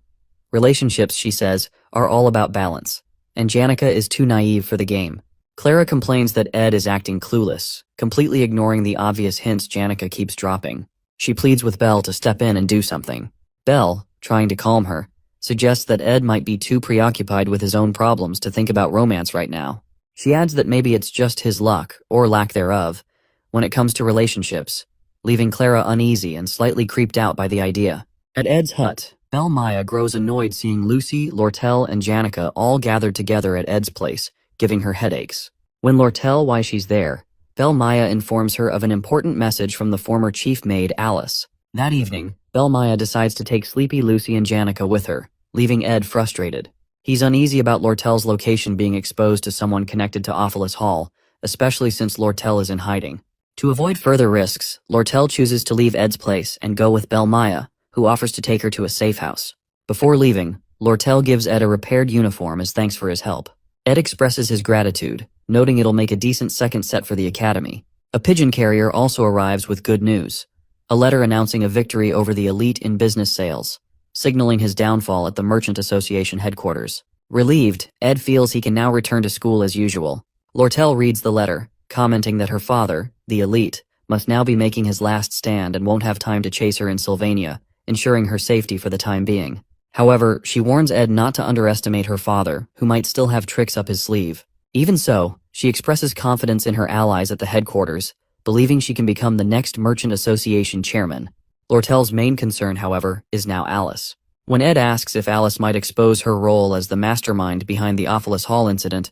Speaker 1: Relationships, she says, are all about balance. and Janica is too naive for the game. Clara complains that Ed is acting clueless, completely ignoring the obvious hints Janica keeps dropping. She pleads with Belle to step in and do something. Belle, trying to calm her, suggests that Ed might be too preoccupied with his own problems to think about romance right now. She adds that maybe it's just his luck, or lack thereof, when it comes to relationships, leaving Clara uneasy and slightly creeped out by the idea. At Ed's hut, Belle Maya grows annoyed seeing Lucy, Lortel, and Janica all gathered together at Ed's place, giving her headaches. When Lortel why she's there, Belle Maya informs her of an important message from the former chief maid Alice. That evening, Belle Maya decides to take sleepy Lucy and Janica with her, leaving Ed frustrated. He's uneasy about Lortel's location being exposed to someone connected to Ophelis Hall, especially since Lortel is in hiding. To avoid further risks, Lortel chooses to leave Ed's place and go with Belle Maya, who offers to take her to a safe house. Before leaving, Lortel gives Ed a repaired uniform as thanks for his help. Ed expresses his gratitude, noting it'll make a decent second set for the academy. A pigeon carrier also arrives with good news. A letter announcing a victory over the elite in business sales, signaling his downfall at the Merchant Association headquarters. Relieved, Ed feels he can now return to school as usual. Lortel reads the letter, commenting that her father, the elite, must now be making his last stand and won't have time to chase her in Sylvania, ensuring her safety for the time being. However, she warns Ed not to underestimate her father, who might still have tricks up his sleeve. Even so, she expresses confidence in her allies at the headquarters, believing she can become the next Merchant Association chairman. Lortel's main concern, however, is now Alice. When Ed asks if Alice might expose her role as the mastermind behind the Ophelis Hall incident,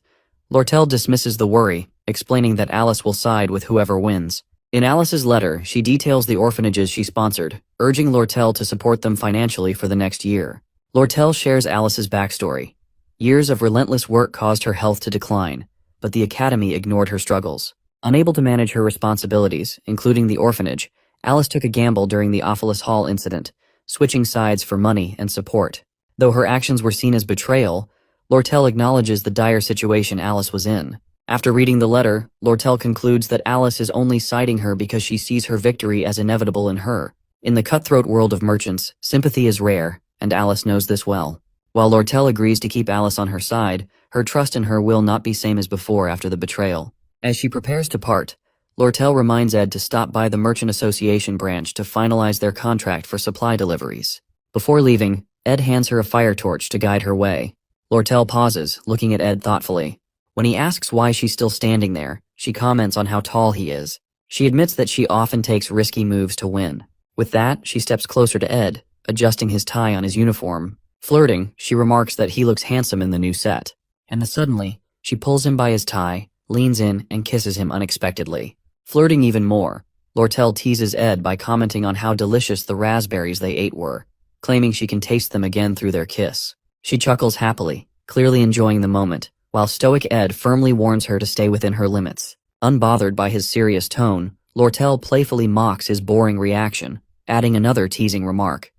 Speaker 1: Lortel dismisses the worry, explaining that Alice will side with whoever wins. In Alice's letter, she details the orphanages she sponsored, urging Lortel to support them financially for the next year. Lortel shares Alice's backstory. Years of relentless work caused her health to decline, but the academy ignored her struggles. Unable to manage her responsibilities, including the orphanage, Alice took a gamble during the Ophelis Hall incident, switching sides for money and support. Though her actions were seen as betrayal, Lortel acknowledges the dire situation Alice was in. After reading the letter, Lortel concludes that Alice is only siding her because she sees her victory as inevitable in her. In the cutthroat world of merchants, sympathy is rare, and Alice knows this well. While Lortel agrees to keep Alice on her side, her trust in her will not be same as before after the betrayal. As she prepares to part, Lortel reminds Ed to stop by the Merchant Association branch to finalize their contract for supply deliveries. Before leaving, Ed hands her a fire torch to guide her way. Lortel pauses, looking at Ed thoughtfully. When he asks why she's still standing there, she comments on how tall he is. She admits that she often takes risky moves to win. With that, she steps closer to Ed, adjusting his tie on his uniform. Flirting, she remarks that he looks handsome in the new set. And then suddenly, she pulls him by his tie, leans in, and kisses him unexpectedly. Flirting even more, Lortel teases Ed by commenting on how delicious the raspberries they ate were, claiming she can taste them again through their kiss. She chuckles happily, clearly enjoying the moment, while stoic Ed firmly warns her to stay within her limits. Unbothered by his serious tone, Lortel playfully mocks his boring reaction, adding another teasing remark.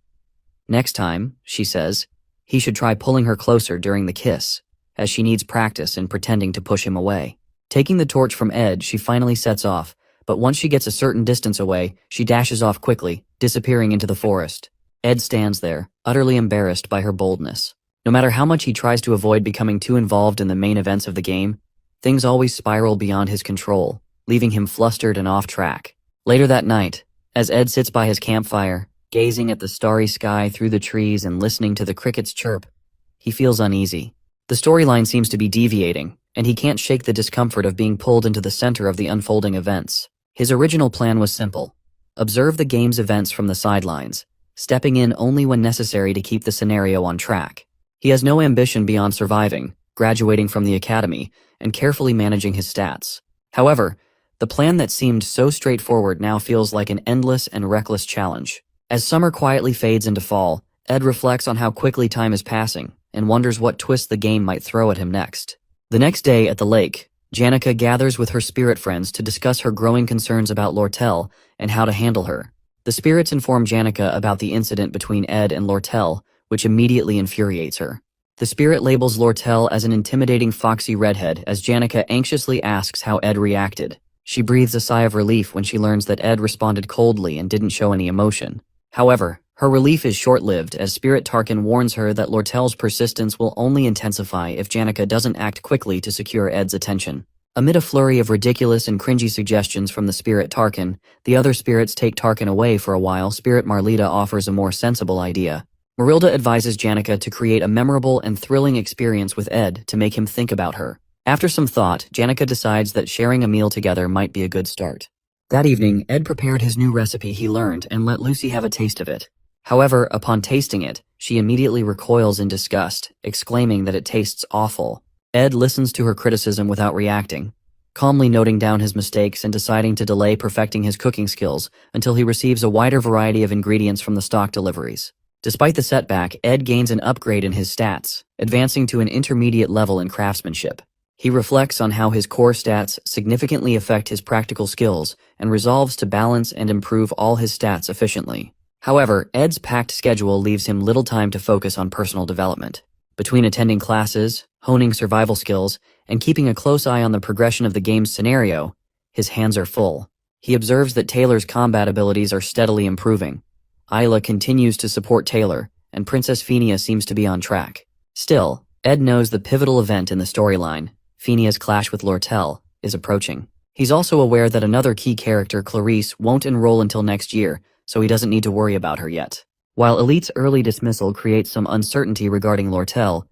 Speaker 1: Next time, she says, he should try pulling her closer during the kiss, as she needs practice in pretending to push him away. Taking the torch from Ed, she finally sets off, but once she gets a certain distance away, she dashes off quickly, disappearing into the forest. Ed stands there, utterly embarrassed by her boldness. No matter how much he tries to avoid becoming too involved in the main events of the game, things always spiral beyond his control, leaving him flustered and off track. Later that night, as Ed sits by his campfire, gazing at the starry sky through the trees and listening to the crickets chirp, he feels uneasy. The storyline seems to be deviating, and he can't shake the discomfort of being pulled into the center of the unfolding events. His original plan was simple: observe the game's events from the sidelines, stepping in only when necessary to keep the scenario on track. He has no ambition beyond surviving, graduating from the academy, and carefully managing his stats. However, the plan that seemed so straightforward now feels like an endless and reckless challenge. As summer quietly fades into fall, Ed reflects on how quickly time is passing and wonders what twist the game might throw at him next. The next day at the lake, Janica gathers with her spirit friends to discuss her growing concerns about Lortel and how to handle her. The spirits inform Janica about the incident between Ed and Lortel, which immediately infuriates her. The spirit labels Lortel as an intimidating foxy redhead as Janica anxiously asks how Ed reacted. She breathes a sigh of relief when she learns that Ed responded coldly and didn't show any emotion. However, Her relief is short-lived as Spirit Tarkin warns her that Lortel's persistence will only intensify if Janica doesn't act quickly to secure Ed's attention. Amid a flurry of ridiculous and cringy suggestions from the Spirit Tarkin, the other spirits take Tarkin away for a while. Spirit Marlita offers a more sensible idea. Marilda advises Janica to create a memorable and thrilling experience with Ed to make him think about her. After some thought, Janica decides that sharing a meal together might be a good start. That evening, Ed prepared his new recipe he learned and let Lucy have a taste of it. However, upon tasting it, she immediately recoils in disgust, exclaiming that it tastes awful. Ed listens to her criticism without reacting, calmly noting down his mistakes and deciding to delay perfecting his cooking skills until he receives a wider variety of ingredients from the stock deliveries. Despite the setback, Ed gains an upgrade in his stats, advancing to an intermediate level in craftsmanship. He reflects on how his core stats significantly affect his practical skills and resolves to balance and improve all his stats efficiently. However, Ed's packed schedule leaves him little time to focus on personal development. Between attending classes, honing survival skills, and keeping a close eye on the progression of the game's scenario, his hands are full. He observes that Taylor's combat abilities are steadily improving. Isla continues to support Taylor, and Princess Fenia seems to be on track. Still, Ed knows the pivotal event in the storyline, Fenia's clash with Lortel, is approaching. He's also aware that another key character, Clarice, won't enroll until next year, so he doesn't need to worry about her yet. While Elite's early dismissal creates some uncertainty regarding Lortel,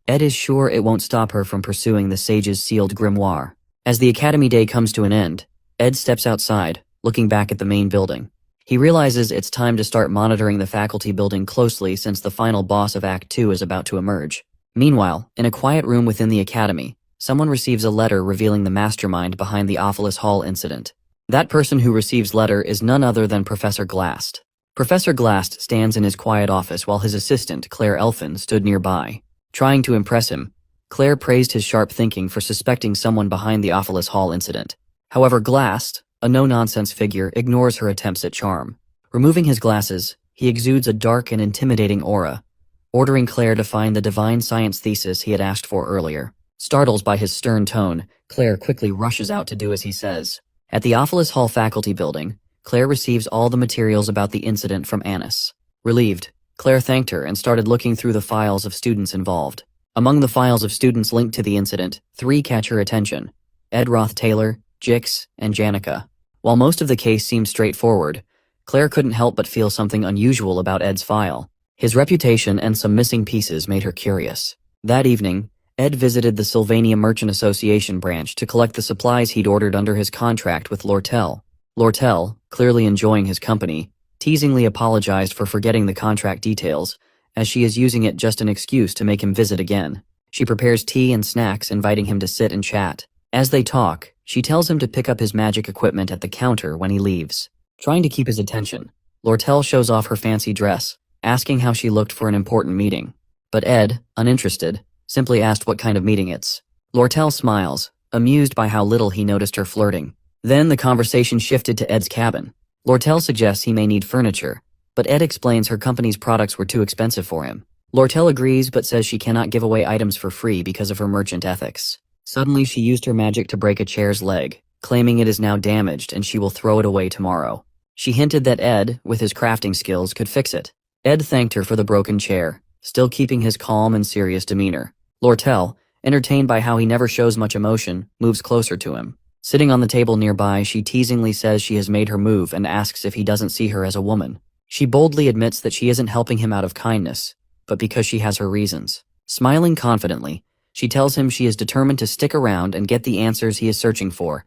Speaker 1: Ed is sure it won't stop her from pursuing the Sage's sealed grimoire. As the Academy Day comes to an end, Ed steps outside, looking back at the main building. He realizes it's time to start monitoring the faculty building closely since the final boss of Act 2 is about to emerge. Meanwhile, in a quiet room within the Academy, someone receives a letter revealing the mastermind behind the Ophilis Hall incident. That person who receives letter is none other than Professor Glast. Professor Glast stands in his quiet office while his assistant, Claire Elfin, stood nearby. Trying to impress him, Claire praised his sharp thinking for suspecting someone behind the Ophilis Hall incident. However, Glast, a no-nonsense figure, ignores her attempts at charm. Removing his glasses, he exudes a dark and intimidating aura, ordering Claire to find the divine science thesis he had asked for earlier. Startled by his stern tone, Claire quickly rushes out to do as he says. At the Ophilis Hall faculty building, Claire receives all the materials about the incident from Annis. Relieved, Claire thanked her and started looking through the files of students involved. Among the files of students linked to the incident, 3 catch her attention: Ed Rothstaylor, Jix, and Janica. While most of the case seemed straightforward, Claire couldn't help but feel something unusual about Ed's file. His reputation and some missing pieces made her curious. That evening, Ed visited the Sylvania Merchant Association branch to collect the supplies he'd ordered under his contract with Lortel. Lortel, clearly enjoying his company, teasingly apologized for forgetting the contract details, as she is using it just an excuse to make him visit again. She prepares tea and snacks, inviting him to sit and chat. As they talk, she tells him to pick up his magic equipment at the counter when he leaves. Trying to keep his attention, Lortel shows off her fancy dress, asking how she looked for an important meeting. But Ed, uninterested, simply asked what kind of meeting it's. Lortel smiles, amused by how little he noticed her flirting. Then the conversation shifted to Ed's cabin. Lortel suggests he may need furniture, but Ed explains her company's products were too expensive for him. Lortel agrees but says she cannot give away items for free because of her merchant ethics. Suddenly she used her magic to break a chair's leg, claiming it is now damaged and she will throw it away tomorrow. She hinted that Ed, with his crafting skills, could fix it. Ed thanked her for the broken chair, still keeping his calm and serious demeanor. Lortel, entertained by how he never shows much emotion, moves closer to him. Sitting on the table nearby, she teasingly says she has made her move and asks if he doesn't see her as a woman. She boldly admits that she isn't helping him out of kindness, but because she has her reasons. Smiling confidently, she tells him she is determined to stick around and get the answers he is searching for,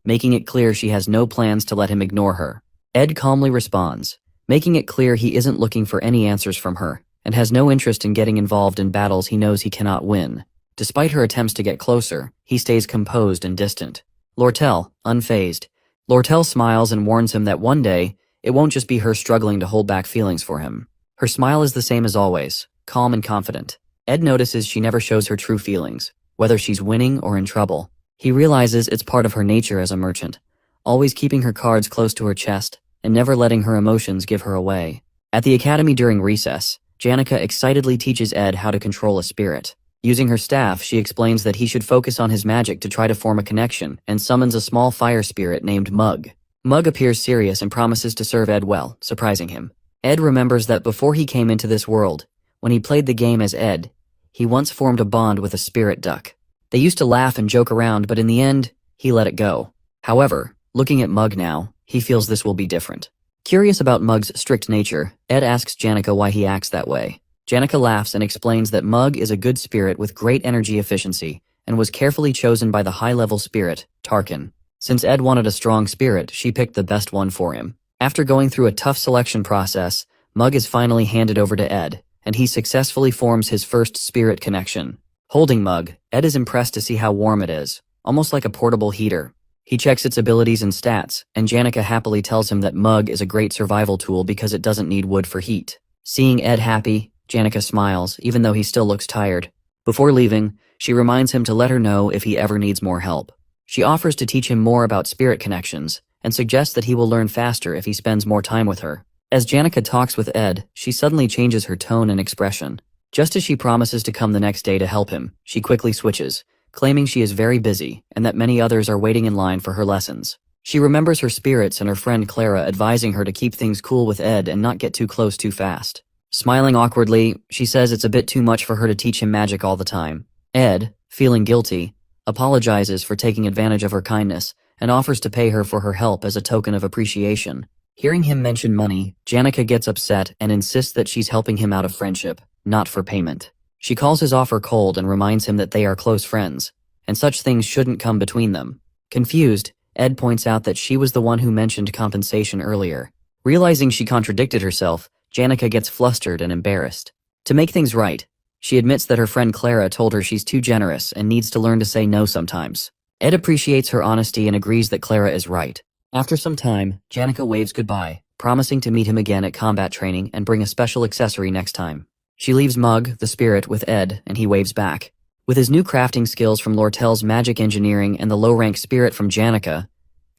Speaker 1: making it clear she has no plans to let him ignore her. Ed calmly responds, making it clear he isn't looking for any answers from her, and has no interest in getting involved in battles he knows he cannot win. Despite her attempts to get closer, he stays composed and distant. Lortel, unfazed. Lortel smiles and warns him that one day, it won't just be her struggling to hold back feelings for him. Her smile is the same as always, calm and confident. Ed notices she never shows her true feelings, whether she's winning or in trouble. He realizes it's part of her nature as a merchant, always keeping her cards close to her chest and never letting her emotions give her away. At the academy during recess, Janica excitedly teaches Ed how to control a spirit. Using her staff, she explains that he should focus on his magic to try to form a connection and summons a small fire spirit named Mug. Mug appears serious and promises to serve Ed well, surprising him. Ed remembers that before he came into this world, when he played the game as Ed, he once formed a bond with a spirit duck. They used to laugh and joke around, but in the end, he let it go. However, looking at Mug now, he feels this will be different. Curious about Mug's strict nature, Ed asks Janica why he acts that way. Janica laughs and explains that Mug is a good spirit with great energy efficiency and was carefully chosen by the high-level spirit, Tarkin. Since Ed wanted a strong spirit, she picked the best one for him. After going through a tough selection process, Mug is finally handed over to Ed, and he successfully forms his first spirit connection. Holding Mug, Ed is impressed to see how warm it is, almost like a portable heater. He checks its abilities and stats, and Janica happily tells him that Mug is a great survival tool because it doesn't need wood for heat. Seeing Ed happy, Janica smiles, even though he still looks tired. Before leaving, she reminds him to let her know if he ever needs more help. She offers to teach him more about spirit connections, and suggests that he will learn faster if he spends more time with her. As Janica talks with Ed, she suddenly changes her tone and expression. Just as she promises to come the next day to help him, she quickly switches, claiming she is very busy and that many others are waiting in line for her lessons. She remembers her spirits and her friend Clara advising her to keep things cool with Ed and not get too close too fast. Smiling awkwardly, she says it's a bit too much for her to teach him magic all the time. Ed, feeling guilty, apologizes for taking advantage of her kindness and offers to pay her for her help as a token of appreciation. Hearing him mention money, Janica gets upset and insists that she's helping him out of friendship, not for payment. She calls his offer cold and reminds him that they are close friends, and such things shouldn't come between them. Confused, Ed points out that she was the one who mentioned compensation earlier. Realizing she contradicted herself, Janica gets flustered and embarrassed. To make things right, she admits that her friend Clara told her she's too generous and needs to learn to say no sometimes. Ed appreciates her honesty and agrees that Clara is right. After some time, Janica waves goodbye, promising to meet him again at combat training and bring a special accessory next time. She leaves Mug, the spirit, with Ed, and he waves back. With his new crafting skills from Lortel's magic engineering and the low-rank spirit from Janica,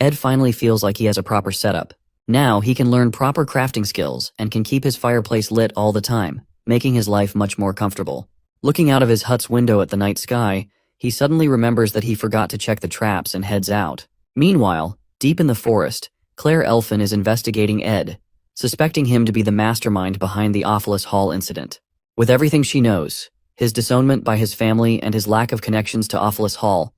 Speaker 1: Ed finally feels like he has a proper setup. Now he can learn proper crafting skills and can keep his fireplace lit all the time, making his life much more comfortable. Looking out of his hut's window at the night sky, he suddenly remembers that he forgot to check the traps and heads out. Meanwhile, deep in the forest, Claire Elfin is investigating Ed, suspecting him to be the mastermind behind the Awfulest Hall incident. With everything she knows, his disownment by his family and his lack of connections to Awfulest Hall,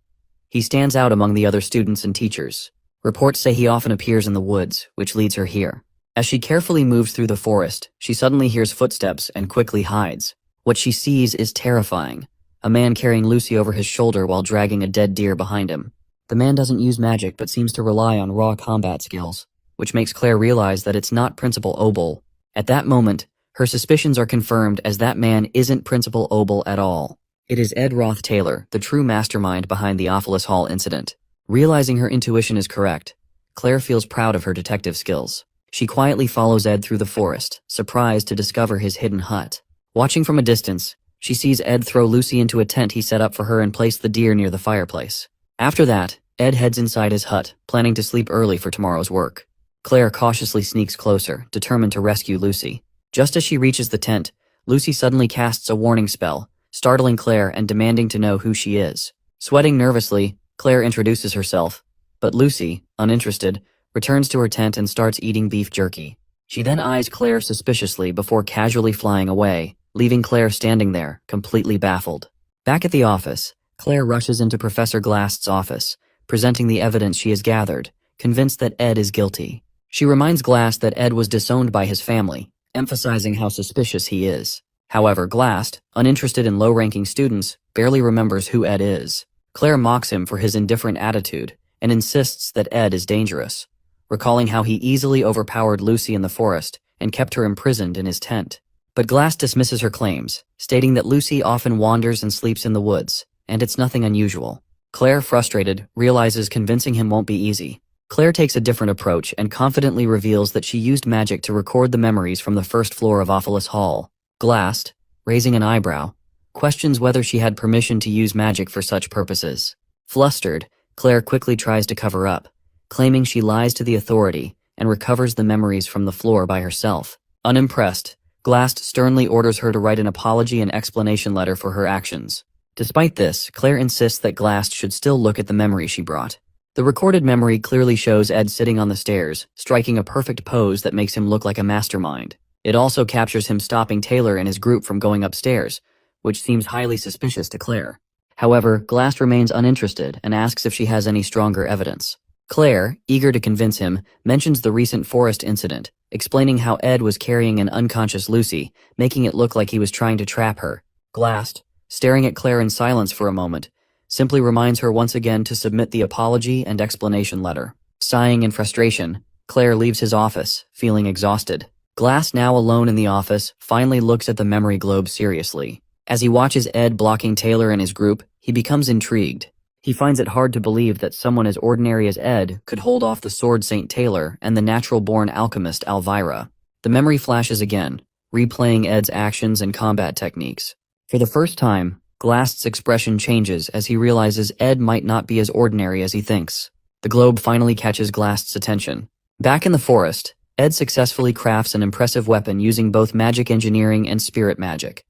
Speaker 1: he stands out among the other students and teachers. Reports say he often appears in the woods, which leads her here. As she carefully moves through the forest, she suddenly hears footsteps and quickly hides. What she sees is terrifying. A man carrying Lucy over his shoulder while dragging a dead deer behind him. The man doesn't use magic but seems to rely on raw combat skills, which makes Claire realize that it's not Principal Obel. At that moment, her suspicions are confirmed as that man isn't Principal Obel at all. It is Ed Rothstaylor, the true mastermind behind the Awfulest Hall incident. Realizing her intuition is correct, Claire feels proud of her detective skills. She quietly follows Ed through the forest, surprised to discover his hidden hut. Watching from a distance, she sees Ed throw Lucy into a tent he set up for her and place the deer near the fireplace. After that, Ed heads inside his hut, planning to sleep early for tomorrow's work. Claire cautiously sneaks closer, determined to rescue Lucy. Just as she reaches the tent, Lucy suddenly casts a warning spell, startling Claire and demanding to know who she is. Sweating nervously, Claire introduces herself, but Lucy, uninterested, returns to her tent and starts eating beef jerky. She then eyes Claire suspiciously before casually flying away, leaving Claire standing there, completely baffled. Back at the office, Claire rushes into Professor Glast's office, presenting the evidence she has gathered, convinced that Ed is guilty. She reminds Glast that Ed was disowned by his family, emphasizing how suspicious he is. However, Glast, uninterested in low-ranking students, barely remembers who Ed is. Claire mocks him for his indifferent attitude and insists that Ed is dangerous, recalling how he easily overpowered Lucy in the forest and kept her imprisoned in his tent. But Glast dismisses her claims, stating that Lucy often wanders and sleeps in the woods, and it's nothing unusual. Claire, frustrated, realizes convincing him won't be easy. Claire takes a different approach and confidently reveals that she used magic to record the memories from the first floor of Awfulest Hall. Glast, raising an eyebrow, questions whether she had permission to use magic for such purposes. Flustered, Claire quickly tries to cover up, claiming she lies to the authority and recovers the memories from the floor by herself. Unimpressed, Glast sternly orders her to write an apology and explanation letter for her actions. Despite this, Claire insists that Glast should still look at the memory she brought. The recorded memory clearly shows Ed sitting on the stairs, striking a perfect pose that makes him look like a mastermind. It also captures him stopping Taylor and his group from going upstairs, which seems highly suspicious to Claire. However, Glass remains uninterested and asks if she has any stronger evidence. Claire, eager to convince him, mentions the recent forest incident, explaining how Ed was carrying an unconscious Lucy, making it look like he was trying to trap her. Glass, staring at Claire in silence for a moment, simply reminds her once again to submit the apology and explanation letter. Sighing in frustration, Claire leaves his office, feeling exhausted. Glass, now alone in the office, finally looks at the memory globe seriously. As he watches Ed blocking Taylor and his group, he becomes intrigued. He finds it hard to believe that someone as ordinary as Ed could hold off the Sword Saint Taylor and the natural-born alchemist Elvira. The memory flashes again, replaying Ed's actions and combat techniques. For the first time, Glass's expression changes as he realizes Ed might not be as ordinary as he thinks. The globe finally catches Glass's attention. Back in the forest, Ed successfully crafts an impressive weapon using both magic engineering and spirit magic.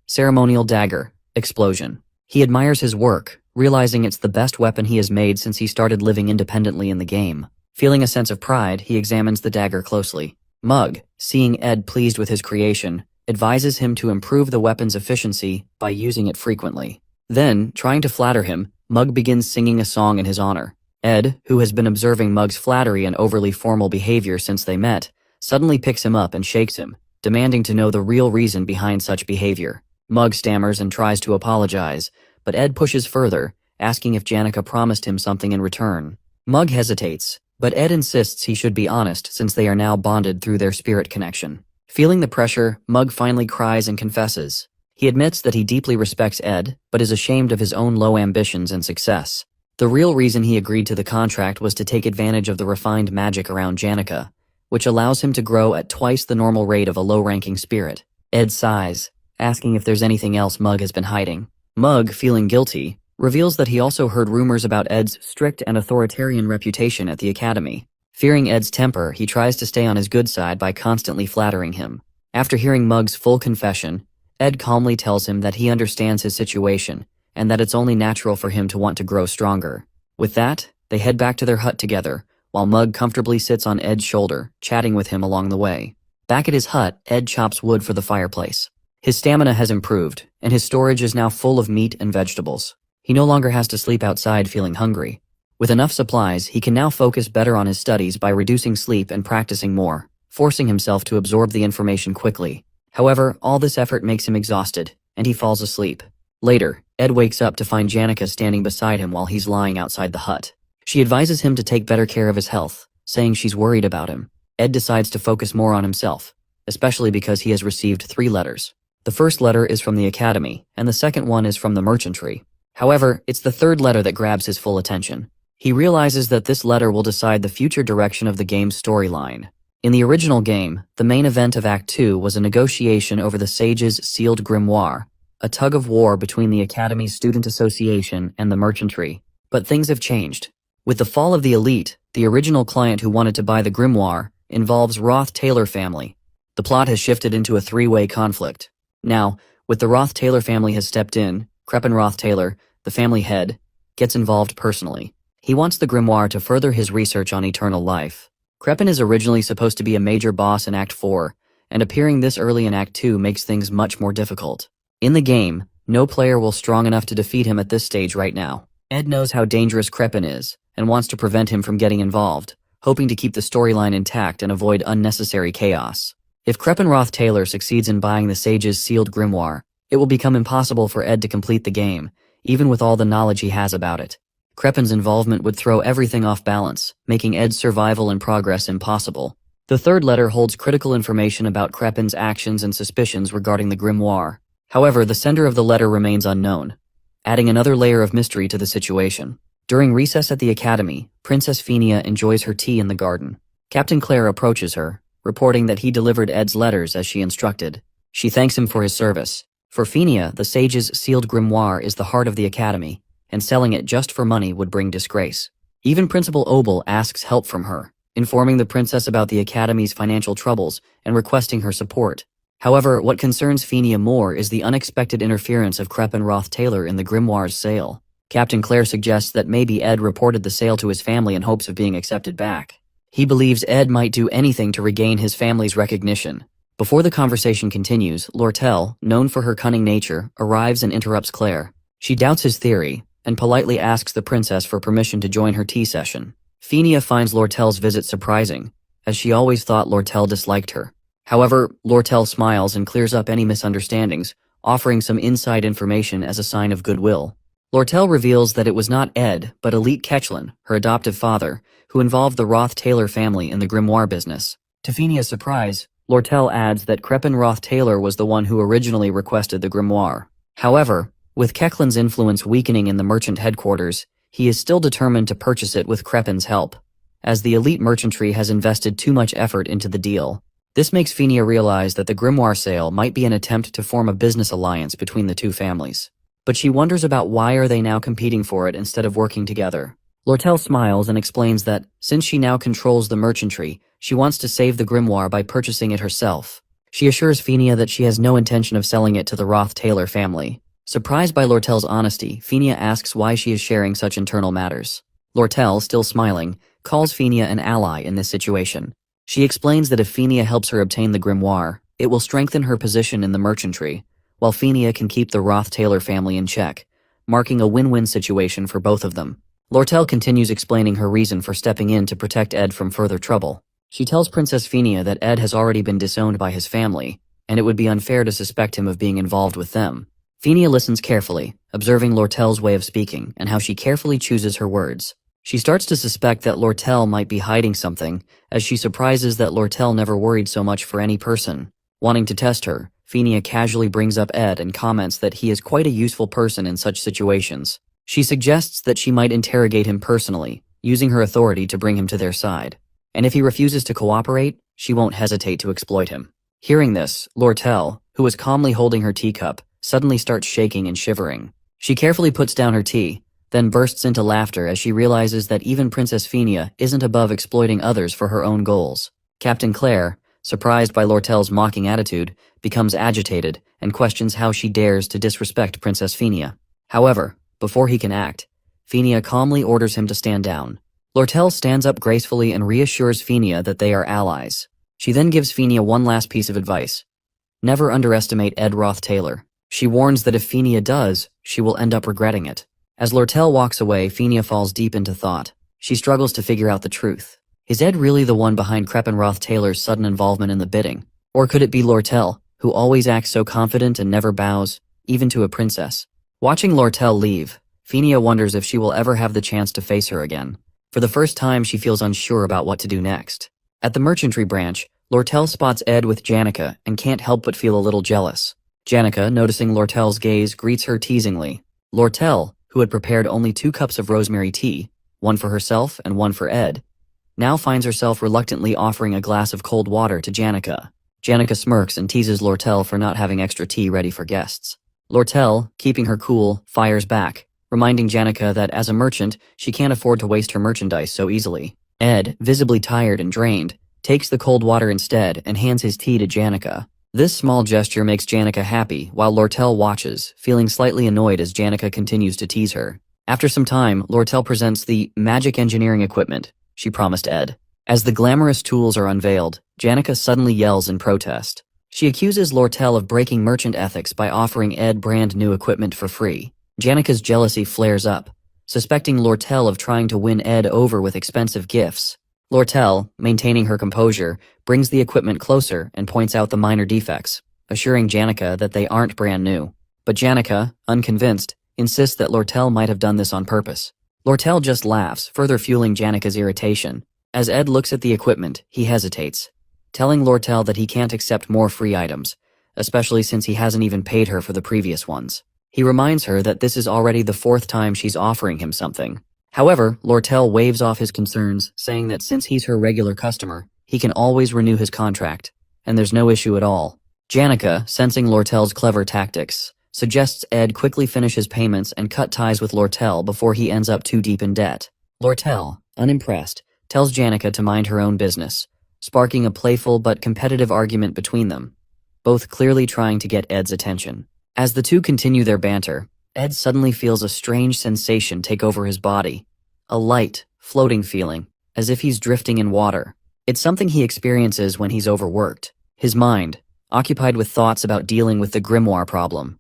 Speaker 1: Ceremonial dagger. Explosion. He admires his work, realizing it's the best weapon he has made since he started living independently in the game. Feeling a sense of pride, he examines the dagger closely. Mug, seeing Ed pleased with his creation, advises him to improve the weapon's efficiency by using it frequently. Then, trying to flatter him, Mug begins singing a song in his honor. Ed, who has been observing Mug's flattery and overly formal behavior since they met, suddenly picks him up and shakes him, demanding to know the real reason behind such behavior. Mug stammers and tries to apologize, but Ed pushes further, asking if Janica promised him something in return. Mug hesitates, but Ed insists he should be honest since they are now bonded through their spirit connection. Feeling the pressure, Mug finally cries and confesses. He admits that he deeply respects Ed, but is ashamed of his own low ambitions and success. The real reason he agreed to the contract was to take advantage of the refined magic around Janica, which allows him to grow at twice the normal rate of a low-ranking spirit. Ed sighs, asking if there's anything else Mug has been hiding. Mug, feeling guilty, reveals that he also heard rumors about Ed's strict and authoritarian reputation at the academy. Fearing Ed's temper, he tries to stay on his good side by constantly flattering him. After hearing Mug's full confession, Ed calmly tells him that he understands his situation, and that it's only natural for him to want to grow stronger. With that, they head back to their hut together, while Mug comfortably sits on Ed's shoulder, chatting with him along the way. Back at his hut, Ed chops wood for the fireplace. His stamina has improved, and his storage is now full of meat and vegetables. He no longer has to sleep outside feeling hungry. With enough supplies, he can now focus better on his studies by reducing sleep and practicing more, forcing himself to absorb the information quickly. However, all this effort makes him exhausted, and he falls asleep. Later, Ed wakes up to find Janica standing beside him while he's lying outside the hut. She advises him to take better care of his health, saying she's worried about him. Ed decides to focus more on himself, especially because he has received 3 letters. The first letter is from the academy, and the second one is from the merchantry. However, it's the third letter that grabs his full attention. He realizes that this letter will decide the future direction of the game's storyline. In the original game, the main event of Act 2 was a negotiation over the Sage's sealed grimoire, a tug-of-war between the Academy's Student Association and the merchantry. But things have changed. With the fall of the elite, the original client who wanted to buy the grimoire involves Rothstaylor family. The plot has shifted into a 3-way conflict. Now, with the Rothstaylor family has stepped in, Crepin Rothstaylor, the family head, gets involved personally. He wants the grimoire to further his research on eternal life. Crepin is originally supposed to be a major boss in Act 4, and appearing this early in Act 2 makes things much more difficult. In the game, no player will strong enough to defeat him at this stage right now. Ed knows how dangerous Crepin is, and wants to prevent him from getting involved, hoping to keep the storyline intact and avoid unnecessary chaos. If Crepin Rothstaylor succeeds in buying the Sage's sealed grimoire, it will become impossible for Ed to complete the game, even with all the knowledge he has about it. Crepin's involvement would throw everything off balance, making Ed's survival and progress impossible. The third letter holds critical information about Crepin's actions and suspicions regarding the grimoire. However, the sender of the letter remains unknown, adding another layer of mystery to the situation. During recess at the academy, Princess Fenia enjoys her tea in the garden. Captain Claire approaches her, reporting that he delivered Ed's letters as she instructed. She thanks him for his service. For Fenia, the Sage's sealed grimoire is the heart of the academy, and selling it just for money would bring disgrace. Even Principal Obel asks help from her, informing the princess about the academy's financial troubles and requesting her support. However, what concerns Fenia more is the unexpected interference of Crepin Rothstaylor in the grimoire's sale. Captain Claire suggests that maybe Ed reported the sale to his family in hopes of being accepted back. He believes Ed might do anything to regain his family's recognition, Before the conversation continues, Lortel, known for her cunning nature, arrives and interrupts Claire. She doubts his theory, and politely asks the princess for permission to join her tea session. Phinia finds Lortel's visit surprising, as she always thought Lortel disliked her. However, Lortel smiles and clears up any misunderstandings, offering some inside information as a sign of goodwill. Lortel reveals that it was not Ed, but Elite Ketchlin, her adoptive father, who involved the Rothstaylor family in the grimoire business. To Phinia's surprise, Lortel adds that Crepin Rothstaylor was the one who originally requested the grimoire. However, with Kechlin's influence weakening in the merchant headquarters, he is still determined to purchase it with Crepin's help, as the elite merchantry has invested too much effort into the deal. This makes Phinia realize that the grimoire sale might be an attempt to form a business alliance between the two families. But she wonders about why are they now competing for it instead of working together. Lortel smiles and explains that, since she now controls the merchantry, she wants to save the grimoire by purchasing it herself. She assures Phinia that she has no intention of selling it to the Rothstaylor family. Surprised by Lortel's honesty, Phinia asks why she is sharing such internal matters. Lortel, still smiling, calls Phinia an ally in this situation. She explains that if Phinia helps her obtain the grimoire, it will strengthen her position in the merchantry, while Phinia can keep the Rothstaylor family in check, marking a win-win situation for both of them. Lortel continues explaining her reason for stepping in to protect Ed from further trouble. She tells Princess Phinia that Ed has already been disowned by his family, and it would be unfair to suspect him of being involved with them. Phinia listens carefully, observing Lortel's way of speaking and how she carefully chooses her words. She starts to suspect that Lortel might be hiding something, as she surprises that Lortel never worried so much for any person. Wanting to test her, Phinia casually brings up Ed and comments that he is quite a useful person in such situations. She suggests that she might interrogate him personally, using her authority to bring him to their side. And if he refuses to cooperate, she won't hesitate to exploit him. Hearing this, Lortel, who was calmly holding her teacup, suddenly starts shaking and shivering. She carefully puts down her tea, then bursts into laughter as she realizes that even Princess Phinia isn't above exploiting others for her own goals. Captain Claire, surprised by Lortel's mocking attitude, becomes agitated and questions how she dares to disrespect Princess Phinia. However, before he can act, Phinia calmly orders him to stand down. Lortel stands up gracefully and reassures Phinia that they are allies. She then gives Phinia one last piece of advice. Never underestimate Ed Rothstaylor. She warns that if Phinia does, she will end up regretting it. As Lortel walks away, Phinia falls deep into thought. She struggles to figure out the truth. Is Ed really the one behind Crepin Rothstaylor's sudden involvement in the bidding? Or could it be Lortel, who always acts so confident and never bows, even to a princess? Watching Lortel leave, Phinia wonders if she will ever have the chance to face her again. For the first time, she feels unsure about what to do next. At the merchantry branch, Lortel spots Ed with Janica and can't help but feel a little jealous. Janica, noticing Lortel's gaze, greets her teasingly. Lortel, who had prepared only 2 cups of rosemary tea, one for herself and one for Ed, now finds herself reluctantly offering a glass of cold water to Janica. Janica smirks and teases Lortel for not having extra tea ready for guests. Lortel, keeping her cool, fires back, reminding Janica that as a merchant, she can't afford to waste her merchandise so easily. Ed, visibly tired and drained, takes the cold water instead and hands his tea to Janica. This small gesture makes Janica happy, while Lortel watches, feeling slightly annoyed as Janica continues to tease her. After some time, Lortel presents the magic engineering equipment she promised Ed. As the glamorous tools are unveiled, Janica suddenly yells in protest. She accuses Lortel of breaking merchant ethics by offering Ed brand new equipment for free. Janica's jealousy flares up, suspecting Lortel of trying to win Ed over with expensive gifts. Lortel, maintaining her composure, brings the equipment closer and points out the minor defects, assuring Janica that they aren't brand new. But Janica, unconvinced, insists that Lortel might have done this on purpose. Lortel just laughs, further fueling Janica's irritation. As Ed looks at the equipment, he hesitates, telling Lortel that he can't accept more free items, especially since he hasn't even paid her for the previous ones. He reminds her that this is already the 4th time she's offering him something. However, Lortel waves off his concerns, saying that since he's her regular customer, he can always renew his contract, and there's no issue at all. Janica, sensing Lortel's clever tactics, suggests Ed quickly finish his payments and cut ties with Lortel before he ends up too deep in debt. Lortel, unimpressed, tells Janica to mind her own business, sparking a playful but competitive argument between them, both clearly trying to get Ed's attention. As the two continue their banter, Ed suddenly feels a strange sensation take over his body. A light, floating feeling, as if he's drifting in water. It's something he experiences when he's overworked. His mind, occupied with thoughts about dealing with the grimoire problem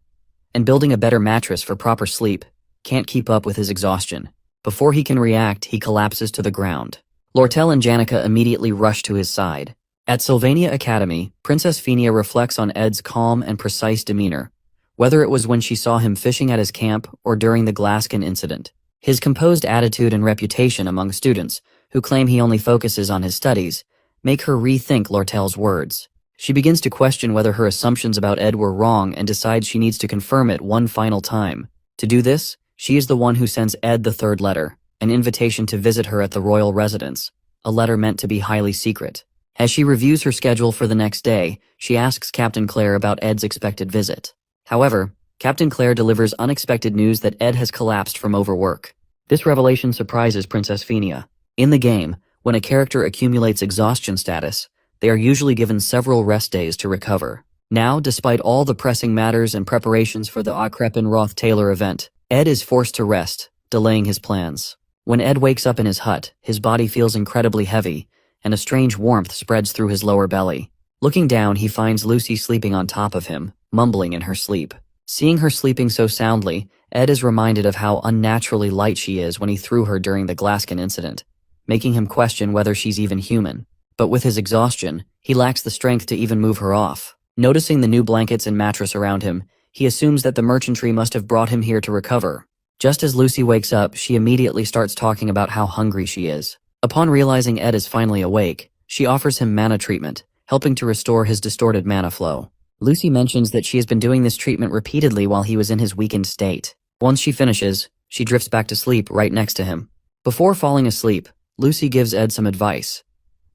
Speaker 1: and building a better mattress for proper sleep, can't keep up with his exhaustion. Before he can react, he collapses to the ground. Lortel and Janica immediately rush to his side. At Sylvania Academy, Princess Fenia reflects on Ed's calm and precise demeanor, whether it was when she saw him fishing at his camp or during the Glaskin incident. His composed attitude and reputation among students, who claim he only focuses on his studies, make her rethink Lortel's words. She begins to question whether her assumptions about Ed were wrong and decides she needs to confirm it one final time. To do this, she is the one who sends Ed the third letter, an invitation to visit her at the royal residence, a letter meant to be highly secret. As she reviews her schedule for the next day, she asks Captain Claire about Ed's expected visit. However, Captain Claire delivers unexpected news that Ed has collapsed from overwork. This revelation surprises Princess Fenia. In the game, when a character accumulates exhaustion status, they are usually given several rest days to recover. Now, despite all the pressing matters and preparations for the Crepin Rothstaylor event, Ed is forced to rest, delaying his plans. When Ed wakes up in his hut, his body feels incredibly heavy, and a strange warmth spreads through his lower belly. Looking down, he finds Lucy sleeping on top of him, mumbling in her sleep. Seeing her sleeping so soundly, Ed is reminded of how unnaturally light she is when he threw her during the Glaskin incident, making him question whether she's even human. But with his exhaustion, he lacks the strength to even move her off. Noticing the new blankets and mattress around him, he assumes that the merchantry must have brought him here to recover. Just as Lucy wakes up, she immediately starts talking about how hungry she is. Upon realizing Ed is finally awake, she offers him mana treatment, helping to restore his distorted mana flow. Lucy mentions that she has been doing this treatment repeatedly while he was in his weakened state. Once she finishes, she drifts back to sleep right next to him. Before falling asleep, Lucy gives Ed some advice.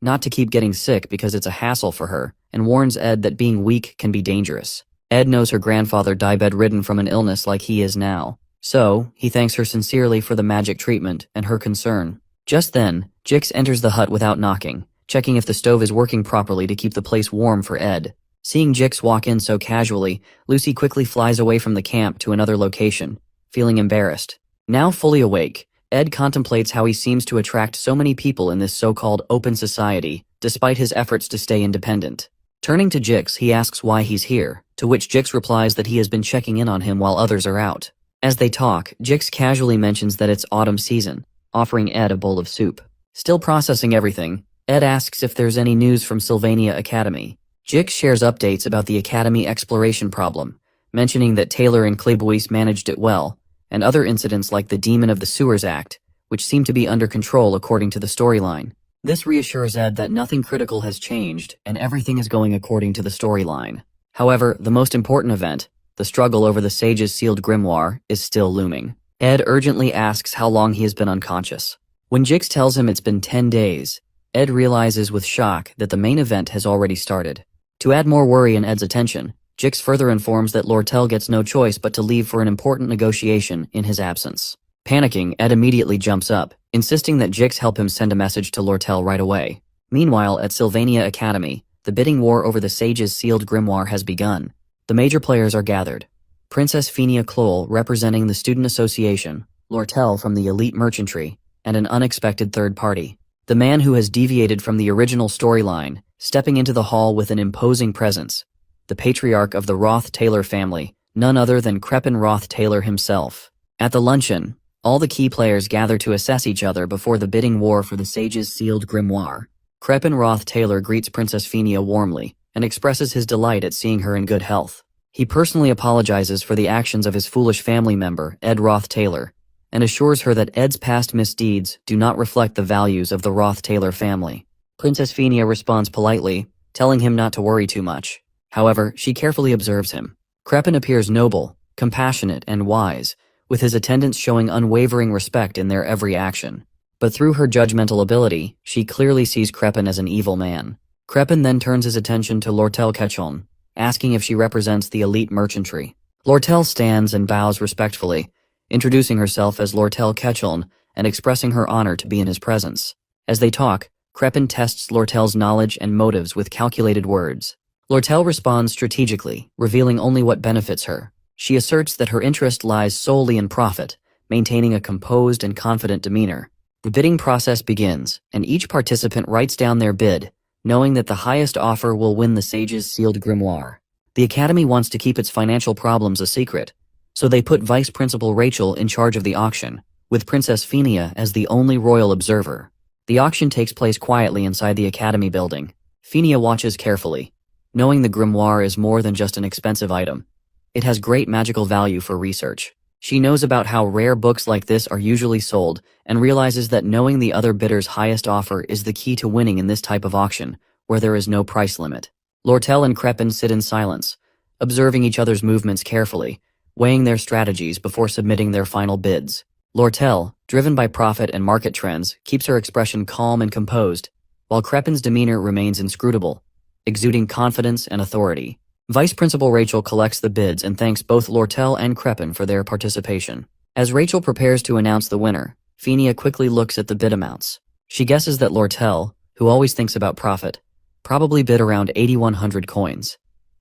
Speaker 1: Not to keep getting sick because it's a hassle for her, and warns Ed that being weak can be dangerous. Ed knows her grandfather died bedridden from an illness like he is now. So, he thanks her sincerely for the magic treatment and her concern. Just then, Jix enters the hut without knocking, checking if the stove is working properly to keep the place warm for Ed. Seeing Jix walk in so casually, Lucy quickly flies away from the camp to another location, feeling embarrassed. Now fully awake, Ed contemplates how he seems to attract so many people in this so-called open society, despite his efforts to stay independent. Turning to Jix, he asks why he's here, to which Jix replies that he has been checking in on him while others are out. As they talk, Jix casually mentions that it's autumn season, offering Ed a bowl of soup. Still processing everything, Ed asks if there's any news from Sylvania Academy. Jix shares updates about the Academy exploration problem, mentioning that Taylor and Klebois managed it well, and other incidents like the Demon of the Sewers Act, which seem to be under control according to the storyline. This reassures Ed that nothing critical has changed, and everything is going according to the storyline. However, the most important event, the struggle over the Sage's sealed grimoire, is still looming. Ed urgently asks how long he has been unconscious. When Jix tells him it's been 10 days, Ed realizes with shock that the main event has already started. To add more worry in Ed's attention, Jix further informs that Lortel gets no choice but to leave for an important negotiation in his absence. Panicking, Ed immediately jumps up, insisting that Jix help him send a message to Lortel right away. Meanwhile, at Sylvania Academy, the bidding war over the Sage's sealed grimoire has begun. The major players are gathered. Princess Fenia Kloll representing the Student Association, Lortel from the Elite Merchantry, and an unexpected third party. The man who has deviated from the original storyline, stepping into the hall with an imposing presence. The patriarch of the Rothstaylor family, none other than Crepin Rothstaylor himself. At the luncheon, all the key players gather to assess each other before the bidding war for the Sage's sealed grimoire. Crepin Rothstaylor greets Princess Fenia warmly and expresses his delight at seeing her in good health. He personally apologizes for the actions of his foolish family member, Ed Rothstaylor, and assures her that Ed's past misdeeds do not reflect the values of the Rothstaylor family. Princess Fenia responds politely, telling him not to worry too much. However, she carefully observes him. Crepin appears noble, compassionate, and wise, with his attendants showing unwavering respect in their every action. But through her judgmental ability, she clearly sees Crepin as an evil man. Crepin then turns his attention to Lortel Ketchon, asking if she represents the elite merchantry. Lortel stands and bows respectfully, introducing herself as Lortel Ketchon and expressing her honor to be in his presence. As they talk, Crepin tests Lortel's knowledge and motives with calculated words. Lortel responds strategically, revealing only what benefits her. She asserts that her interest lies solely in profit, maintaining a composed and confident demeanor. The bidding process begins, and each participant writes down their bid, knowing that the highest offer will win the sage's sealed grimoire. The Academy wants to keep its financial problems a secret, so they put Vice Principal Rachel in charge of the auction, with Princess Phinia as the only royal observer. The auction takes place quietly inside the Academy building. Phinia watches carefully, knowing the grimoire is more than just an expensive item. It has great magical value for research. She knows about how rare books like this are usually sold and realizes that knowing the other bidder's highest offer is the key to winning in this type of auction, where there is no price limit. Lortel and Crepin sit in silence, observing each other's movements carefully, weighing their strategies before submitting their final bids. Lortel, driven by profit and market trends, keeps her expression calm and composed, while Crepin's demeanor remains inscrutable, exuding confidence and authority. Vice Principal Rachel collects the bids and thanks both Lortel and Crepin for their participation. As Rachel prepares to announce the winner, Phinia quickly looks at the bid amounts. She guesses that Lortel, who always thinks about profit, probably bid around 8,100 coins,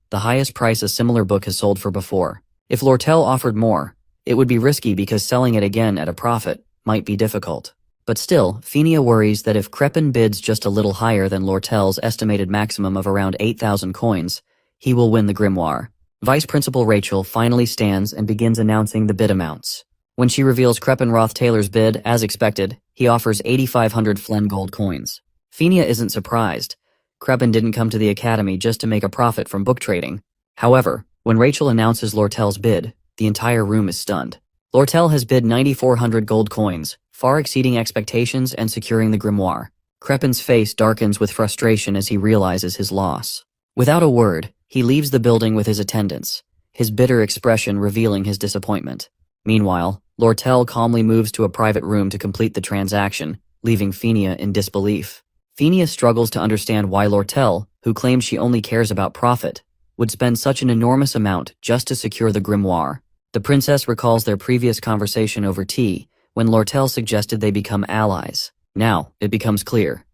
Speaker 1: the highest price a similar book has sold for before. If Lortel offered more, it would be risky because selling it again at a profit might be difficult. But still, Phinia worries that if Crepin bids just a little higher than Lortel's estimated maximum of around 8,000 coins, he will win the grimoire. Vice Principal Rachel finally stands and begins announcing the bid amounts. When she reveals Crepin Rothstaylor's bid, as expected, he offers 8,500 Flen gold coins. Phinia isn't surprised. Crepin didn't come to the Academy just to make a profit from book trading. However, when Rachel announces Lortel's bid, the entire room is stunned. Lortel has bid 9,400 gold coins, far exceeding expectations and securing the grimoire. Crepin's face darkens with frustration as he realizes his loss. Without a word, he leaves the building with his attendants, his bitter expression revealing his disappointment. Meanwhile, Lortel calmly moves to a private room to complete the transaction, leaving Phinia in disbelief. Phinia struggles to understand why Lortel, who claims she only cares about profit, would spend such an enormous amount just to secure the grimoire. The princess recalls their previous conversation over tea, when Lortel suggested they become allies. Now, it becomes clear.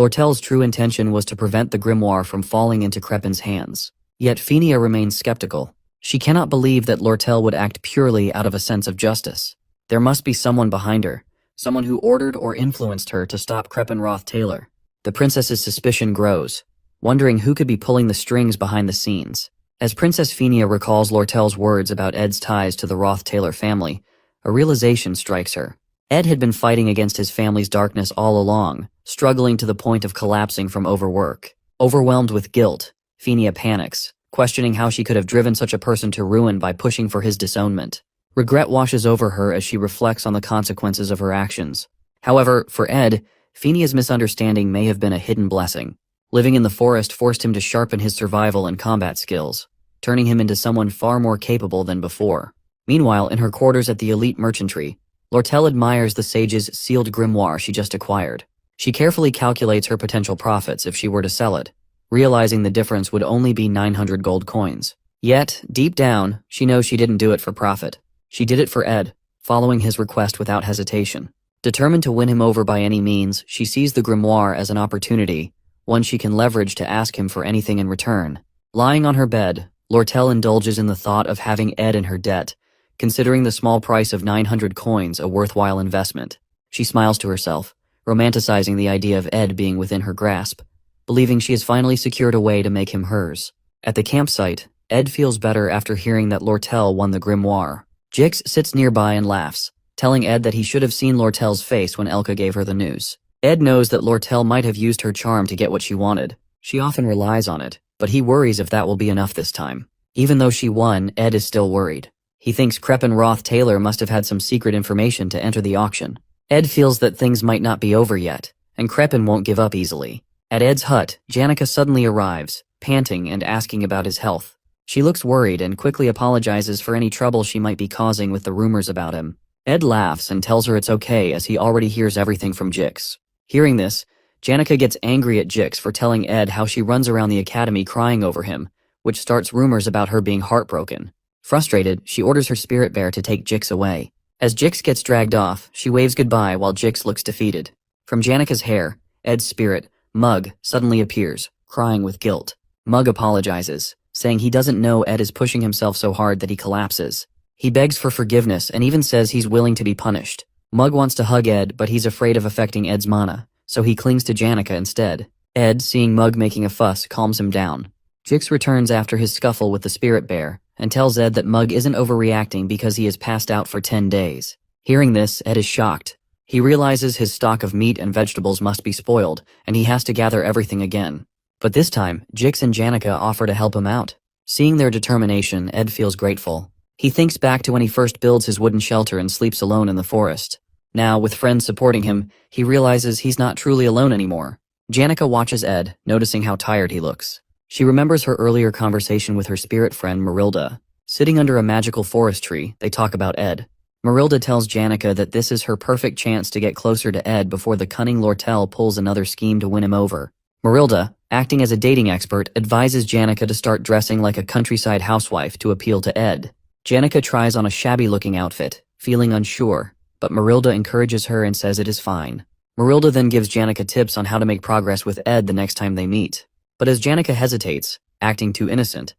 Speaker 1: Lortel's true intention was to prevent the grimoire from falling into Crepin's hands. Yet Phinia remains skeptical. She cannot believe that Lortel would act purely out of a sense of justice. There must be someone behind her, someone who ordered or influenced her to stop Crepin Rothstaylor. The princess's suspicion grows, wondering who could be pulling the strings behind the scenes. As Princess Phinia recalls Lortel's words about Ed's ties to the Rothstaylor family, a realization strikes her. Ed had been fighting against his family's darkness all along, struggling to the point of collapsing from overwork. Overwhelmed with guilt, Phinia panics, questioning how she could have driven such a person to ruin by pushing for his disownment. Regret washes over her as she reflects on the consequences of her actions. However, for Ed, Phinia's misunderstanding may have been a hidden blessing. Living in the forest forced him to sharpen his survival and combat skills, turning him into someone far more capable than before. Meanwhile, in her quarters at the elite merchantry, Lortel admires the sage's sealed grimoire she just acquired. She carefully calculates her potential profits if she were to sell it, realizing the difference would only be 900 gold coins. Yet, deep down, she knows she didn't do it for profit. She did it for Ed, following his request without hesitation. Determined to win him over by any means, she sees the grimoire as an opportunity, one she can leverage to ask him for anything in return. Lying on her bed, Lortel indulges in the thought of having Ed in her debt, considering the small price of 900 coins a worthwhile investment. She smiles to herself, romanticizing the idea of Ed being within her grasp, believing she has finally secured a way to make him hers. At the campsite, Ed feels better after hearing that Lortel won the grimoire. Jix sits nearby and laughs, telling Ed that he should have seen Lortel's face when Elka gave her the news. Ed knows that Lortel might have used her charm to get what she wanted. She often relies on it, but he worries if that will be enough this time. Even though she won, Ed is still worried. He thinks Crepin Rothstaylor must have had some secret information to enter the auction. Ed feels that things might not be over yet, and Crepin won't give up easily. At Ed's hut, Janica suddenly arrives, panting and asking about his health. She looks worried and quickly apologizes for any trouble she might be causing with the rumors about him. Ed laughs and tells her it's okay as he already hears everything from Jix. Hearing this, Janica gets angry at Jix for telling Ed how she runs around the academy crying over him, which starts rumors about her being heartbroken. Frustrated, she orders her spirit bear to take Jix away. As Jix gets dragged off, she waves goodbye while Jix looks defeated. From Janica's hair, Ed's spirit, Mug, suddenly appears, crying with guilt. Mug apologizes, saying he doesn't know Ed is pushing himself so hard that he collapses. He begs for forgiveness and even says he's willing to be punished. Mug wants to hug Ed, but he's afraid of affecting Ed's mana, so he clings to Janica instead. Ed, seeing Mug making a fuss, calms him down. Jix returns after his scuffle with the spirit bear and tells Ed that Mug isn't overreacting because he has passed out for 10 days. Hearing this, Ed is shocked. He realizes his stock of meat and vegetables must be spoiled, and he has to gather everything again. But this time, Jix and Janica offer to help him out. Seeing their determination, Ed feels grateful. He thinks back to when he first builds his wooden shelter and sleeps alone in the forest. Now, with friends supporting him, he realizes he's not truly alone anymore. Janica watches Ed, noticing how tired he looks. She remembers her earlier conversation with her spirit friend Marilda. Sitting under a magical forest tree, they talk about Ed. Marilda tells Janica that this is her perfect chance to get closer to Ed before the cunning Lortel pulls another scheme to win him over. Marilda, acting as a dating expert, advises Janica to start dressing like a countryside housewife to appeal to Ed. Janica tries on a shabby-looking outfit, feeling unsure, but Marilda encourages her and says it is fine. Marilda then gives Janica tips on how to make progress with Ed the next time they meet. But as Janica hesitates, acting too innocent,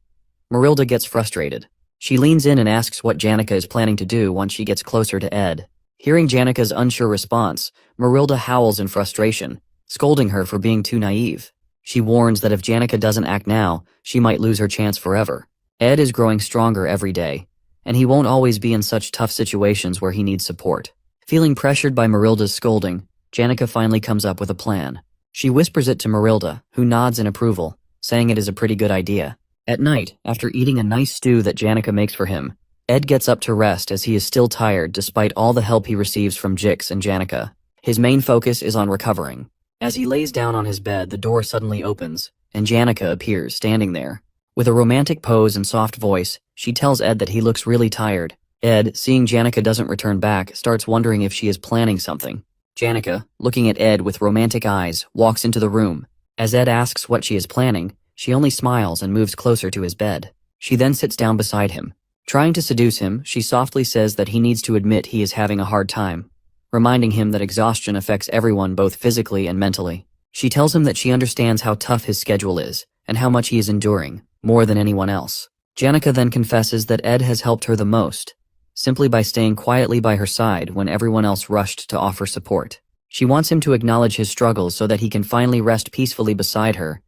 Speaker 1: Marilda gets frustrated. She leans in and asks what Janica is planning to do once she gets closer to Ed. Hearing Janica's unsure response, Marilda howls in frustration, scolding her for being too naive. She warns that if Janica doesn't act now, she might lose her chance forever. Ed is growing stronger every day, and he won't always be in such tough situations where he needs support. Feeling pressured by Marilda's scolding, Janica finally comes up with a plan. She whispers it to Marilda, who nods in approval, saying it is a pretty good idea. At night, after eating a nice stew that Janica makes for him, Ed gets up to rest as he is still tired despite all the help he receives from Jix and Janica. His main focus is on recovering. As he lays down on his bed, the door suddenly opens, and Janica appears, standing there. With a romantic pose and soft voice, she tells Ed that he looks really tired. Ed, seeing Janica doesn't return back, starts wondering if she is planning something. Janica, looking at Ed with romantic eyes, walks into the room. As Ed asks what she is planning, she only smiles and moves closer to his bed. She then sits down beside him. Trying to seduce him, she softly says that he needs to admit he is having a hard time, reminding him that exhaustion affects everyone both physically and mentally. She tells him that she understands how tough his schedule is, and how much he is enduring, more than anyone else. Janica then confesses that Ed has helped her the most, simply by staying quietly by her side when everyone else rushed to offer support. She wants him to acknowledge his struggles so that he can finally rest peacefully beside her,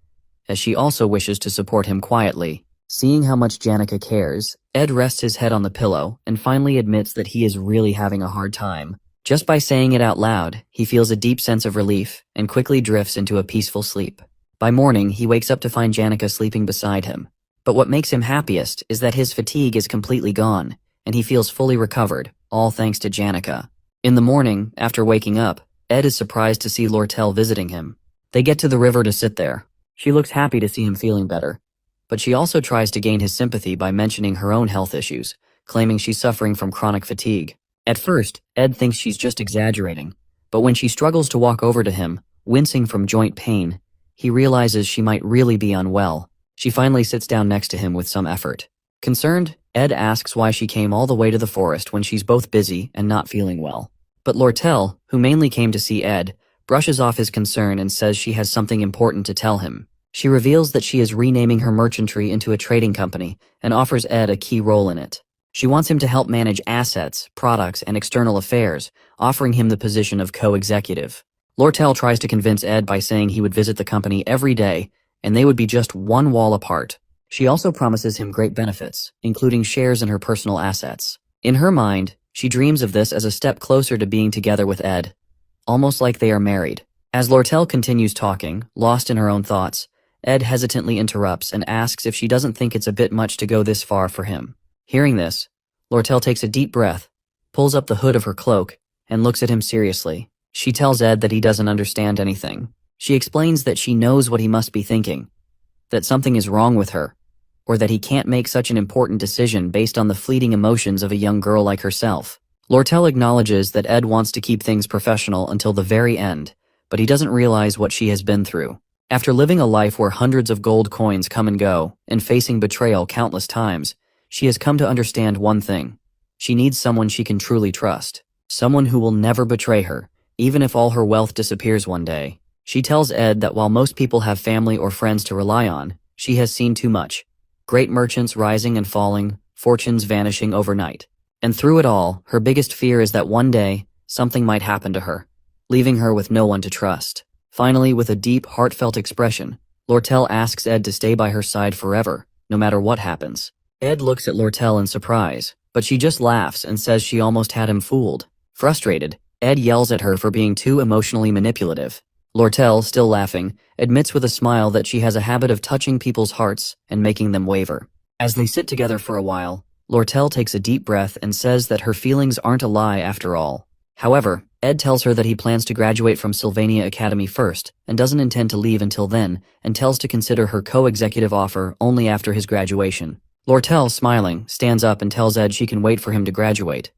Speaker 1: as she also wishes to support him quietly. Seeing how much Janica cares, Ed rests his head on the pillow and finally admits that he is really having a hard time. Just by saying it out loud, he feels a deep sense of relief and quickly drifts into a peaceful sleep. By morning, he wakes up to find Janica sleeping beside him. But what makes him happiest is that his fatigue is completely gone, and he feels fully recovered, all thanks to Janica. In the morning, after waking up, Ed is surprised to see Lortel visiting him. They get to the river to sit there. She looks happy to see him feeling better, but she also tries to gain his sympathy by mentioning her own health issues, claiming she's suffering from chronic fatigue. At first, Ed thinks she's just exaggerating, but when she struggles to walk over to him, wincing from joint pain, he realizes she might really be unwell. She finally sits down next to him with some effort. Concerned, Ed asks why she came all the way to the forest when she's both busy and not feeling well. But Lortel, who mainly came to see Ed, brushes off his concern and says she has something important to tell him. She reveals that she is renaming her merchantry into a trading company and offers Ed a key role in it. She wants him to help manage assets, products, and external affairs, offering him the position of co-executive. Lortel tries to convince Ed by saying he would visit the company every day, and they would be just one wall apart. She also promises him great benefits, including shares in her personal assets. In her mind, she dreams of this as a step closer to being together with Ed, almost like they are married. As Lortel continues talking, lost in her own thoughts, Ed hesitantly interrupts and asks if she doesn't think it's a bit much to go this far for him. Hearing this, Lortel takes a deep breath, pulls up the hood of her cloak, and looks at him seriously. She tells Ed that he doesn't understand anything. She explains that she knows what he must be thinking, that something is wrong with her, or that he can't make such an important decision based on the fleeting emotions of a young girl like herself. Lortel acknowledges that Ed wants to keep things professional until the very end, but he doesn't realize what she has been through. After living a life where hundreds of gold coins come and go, and facing betrayal countless times, she has come to understand one thing. She needs someone she can truly trust. Someone who will never betray her, even if all her wealth disappears one day. She tells Ed that while most people have family or friends to rely on, she has seen too much. Great merchants rising and falling, fortunes vanishing overnight. And through it all, her biggest fear is that one day, something might happen to her, leaving her with no one to trust. Finally, with a deep, heartfelt expression, Lortel asks Ed to stay by her side forever, no matter what happens. Ed looks at Lortel in surprise, but she just laughs and says she almost had him fooled. Frustrated, Ed yells at her for being too emotionally manipulative. Lortel, still laughing, admits with a smile that she has a habit of touching people's hearts and making them waver. As they sit together for a while, Lortel takes a deep breath and says that her feelings aren't a lie after all. However, Ed tells her that he plans to graduate from Sylvania Academy first and doesn't intend to leave until then, and tells to consider her co-executive offer only after his graduation. Lortel, smiling, stands up and tells Ed she can wait for him to graduate.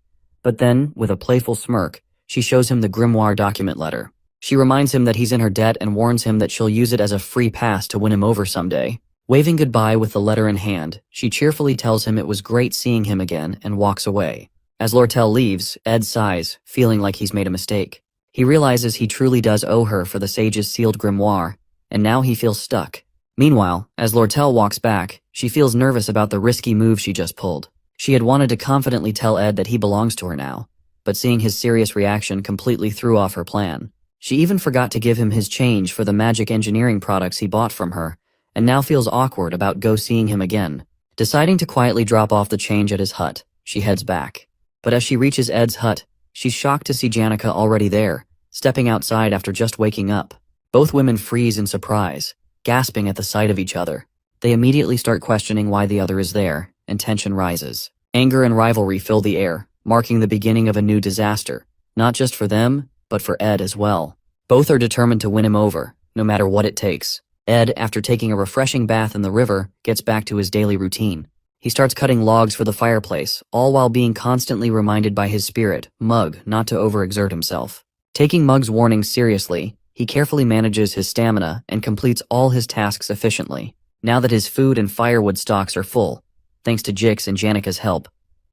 Speaker 1: But then, with a playful smirk, she shows him the grimoire document letter. She reminds him that he's in her debt and warns him that she'll use it as a free pass to win him over someday. Waving goodbye with the letter in hand, she cheerfully tells him it was great seeing him again and walks away. As Lortel leaves, Ed sighs, feeling like he's made a mistake. He realizes he truly does owe her for the sage's sealed grimoire, and now he feels stuck. Meanwhile, as Lortel walks back, she feels nervous about the risky move she just pulled. She had wanted to confidently tell Ed that he belongs to her now, but seeing his serious reaction completely threw off her plan. She even forgot to give him his change for the magic engineering products he bought from her, and now feels awkward about seeing him again. Deciding to quietly drop off the change at his hut, she heads back. But as she reaches Ed's hut, she's shocked to see Janica already there, stepping outside after just waking up. Both women freeze in surprise, gasping at the sight of each other. They immediately start questioning why the other is there, and tension rises. Anger and rivalry fill the air, marking the beginning of a new disaster, not just for them, but for Ed as well. Both are determined to win him over, no matter what it takes. Ed, after taking a refreshing bath in the river, gets back to his daily routine. He starts cutting logs for the fireplace, all while being constantly reminded by his spirit, Mug, not to overexert himself. Taking Mug's warnings seriously, he carefully manages his stamina and completes all his tasks efficiently. Now that his food and firewood stocks are full, thanks to Jix and Janica's help,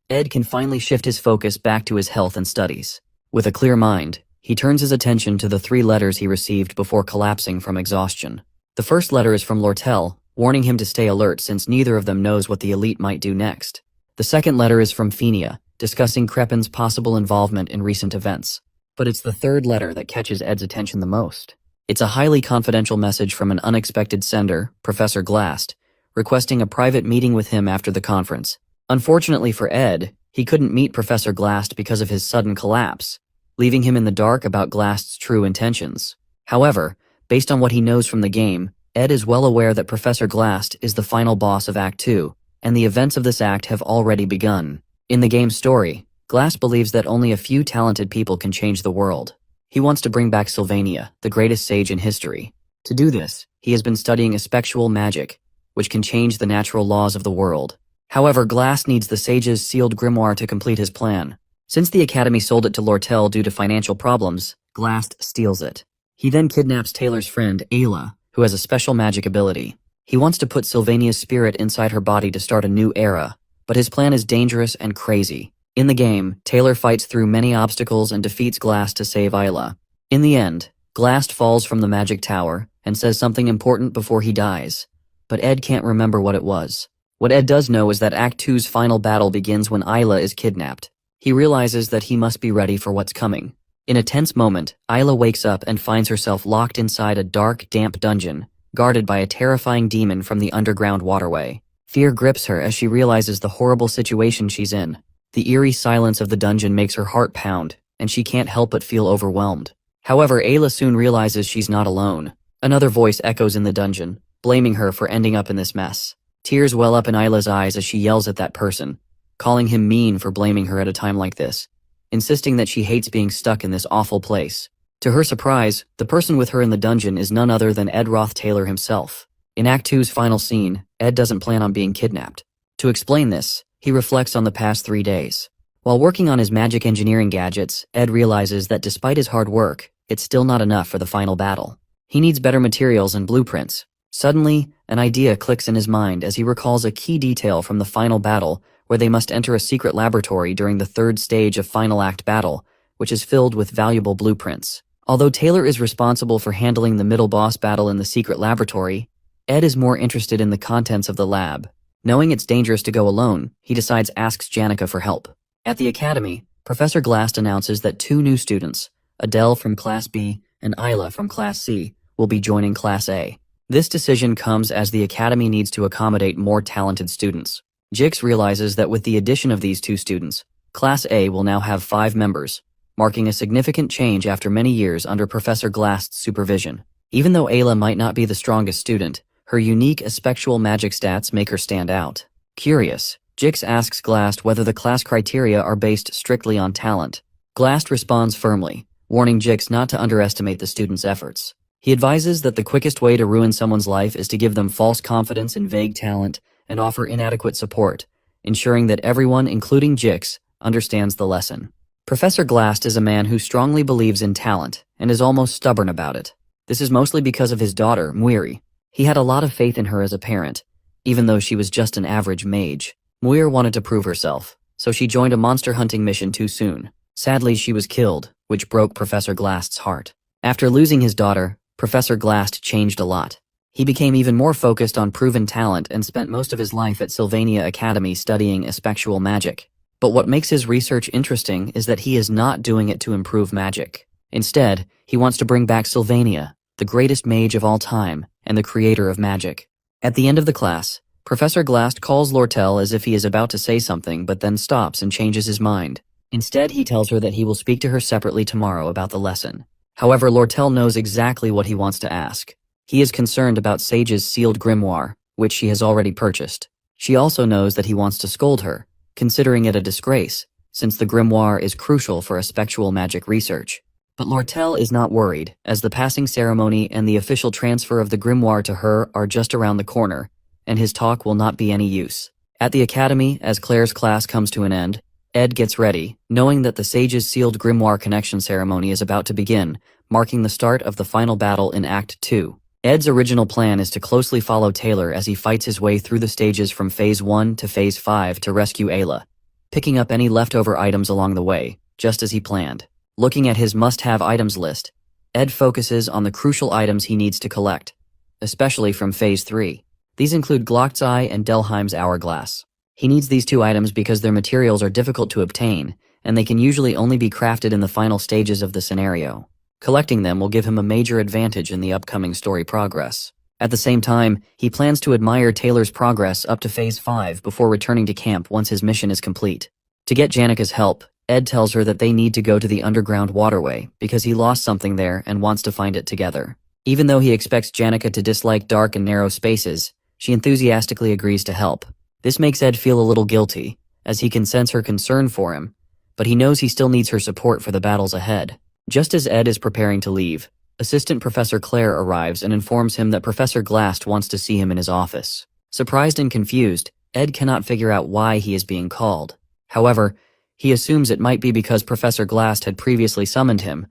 Speaker 1: Ed can finally shift his focus back to his health and studies. With a clear mind, he turns his attention to the 3 letters he received before collapsing from exhaustion. The first letter is from Lortel, warning him to stay alert since neither of them knows what the elite might do next. The second letter is from Fenia, discussing Crepin's possible involvement in recent events. But it's the third letter that catches Ed's attention the most. It's a highly confidential message from an unexpected sender, Professor Glast, requesting a private meeting with him after the conference. Unfortunately for Ed, he couldn't meet Professor Glast because of his sudden collapse, leaving him in the dark about Glast's true intentions. However, based on what he knows from the game, Ed is well aware that Professor Glast is the final boss of Act 2, and the events of this act have already begun. In the game's story, Glast believes that only a few talented people can change the world. He wants to bring back Sylvania, the greatest sage in history. To do this, he has been studying effectual magic, which can change the natural laws of the world. However, Glast needs the sage's sealed grimoire to complete his plan. Since the Academy sold it to Lortel due to financial problems, Glast steals it. He then kidnaps Taylor's friend, Ayla, who has a special magic ability. He wants to put Sylvania's spirit inside her body to start a new era, but his plan is dangerous and crazy. In the game, Taylor fights through many obstacles and defeats Glast to save Ayla. In the end, Glast falls from the magic tower and says something important before he dies, but Ed can't remember what it was. What Ed does know is that Act 2's final battle begins when Ayla is kidnapped. He realizes that he must be ready for what's coming. In a tense moment, Ayla wakes up and finds herself locked inside a dark, damp dungeon, guarded by a terrifying demon from the underground waterway. Fear grips her as she realizes the horrible situation she's in. The eerie silence of the dungeon makes her heart pound, and she can't help but feel overwhelmed. However, Ayla soon realizes she's not alone. Another voice echoes in the dungeon, blaming her for ending up in this mess. Tears well up in Ayla's eyes as she yells at that person, calling him mean for blaming her at a time like this, insisting that she hates being stuck in this awful place. To her surprise, the person with her in the dungeon is none other than Ed Rothstaylor himself. In Act 2's final scene, Ed doesn't plan on being kidnapped. To explain this, he reflects on the past 3 days. While working on his magic engineering gadgets, Ed realizes that despite his hard work, it's still not enough for the final battle. He needs better materials and blueprints. Suddenly, an idea clicks in his mind as he recalls a key detail from the final battle where they must enter a secret laboratory during the 3rd stage of Final Act battle, which is filled with valuable blueprints. Although Taylor is responsible for handling the middle boss battle in the secret laboratory, Ed is more interested in the contents of the lab. Knowing it's dangerous to go alone, he decides asks Janica for help. At the academy, Professor Glast announces that 2 new students, Adele from Class B and Isla from Class C will be joining Class A. This decision comes as the Academy needs to accommodate more talented students. Jix realizes that with the addition of these two students, Class A will now have 5 members, marking a significant change after many years under Professor Glast's supervision. Even though Ayla might not be the strongest student, her unique aspectual magic stats make her stand out. Curious, Jix asks Glast whether the class criteria are based strictly on talent. Glast responds firmly, warning Jix not to underestimate the student's efforts. He advises that the quickest way to ruin someone's life is to give them false confidence in vague talent and offer inadequate support, ensuring that everyone, including Jix, understands the lesson. Professor Glast is a man who strongly believes in talent and is almost stubborn about it. This is mostly because of his daughter, Muiri. He had a lot of faith in her as a parent, even though she was just an average mage. Muir wanted to prove herself, so she joined a monster hunting mission too soon. Sadly, she was killed, which broke Professor Glast's heart. After losing his daughter, Professor Glast changed a lot. He became even more focused on proven talent and spent most of his life at Sylvania Academy studying aspectual magic. But what makes his research interesting is that he is not doing it to improve magic. Instead, he wants to bring back Sylvania, the greatest mage of all time and the creator of magic. At the end of the class, Professor Glast calls Lortel as if he is about to say something but then stops and changes his mind. Instead, he tells her that he will speak to her separately tomorrow about the lesson. However, Lortel knows exactly what he wants to ask. He is concerned about Sage's sealed grimoire, which she has already purchased. She also knows that he wants to scold her, considering it a disgrace, since the grimoire is crucial for aspectual magic research. But Lortel is not worried, as the passing ceremony and the official transfer of the grimoire to her are just around the corner, and his talk will not be any use. At the academy, as Claire's class comes to an end, Ed gets ready, knowing that the Sage's sealed grimoire connection ceremony is about to begin, marking the start of the final battle in Act 2. Ed's original plan is to closely follow Taylor as he fights his way through the stages from Phase 1 to Phase 5 to rescue Ayla, picking up any leftover items along the way, just as he planned. Looking at his must-have items list, Ed focuses on the crucial items he needs to collect, especially from Phase 3. These include Glock's Eye and Delheim's Hourglass. He needs these 2 items because their materials are difficult to obtain, and they can usually only be crafted in the final stages of the scenario. Collecting them will give him a major advantage in the upcoming story progress. At the same time, he plans to admire Taylor's progress up to Phase 5 before returning to camp once his mission is complete. To get Janika's help, Ed tells her that they need to go to the underground waterway because he lost something there and wants to find it together. Even though he expects Janika to dislike dark and narrow spaces, she enthusiastically agrees to help. This makes Ed feel a little guilty, as he can sense her concern for him, but he knows he still needs her support for the battles ahead. Just as Ed is preparing to leave, Assistant Professor Claire arrives and informs him that Professor Glast wants to see him in his office. Surprised and confused, Ed cannot figure out why he is being called. However, he assumes it might be because Professor Glast had previously summoned him,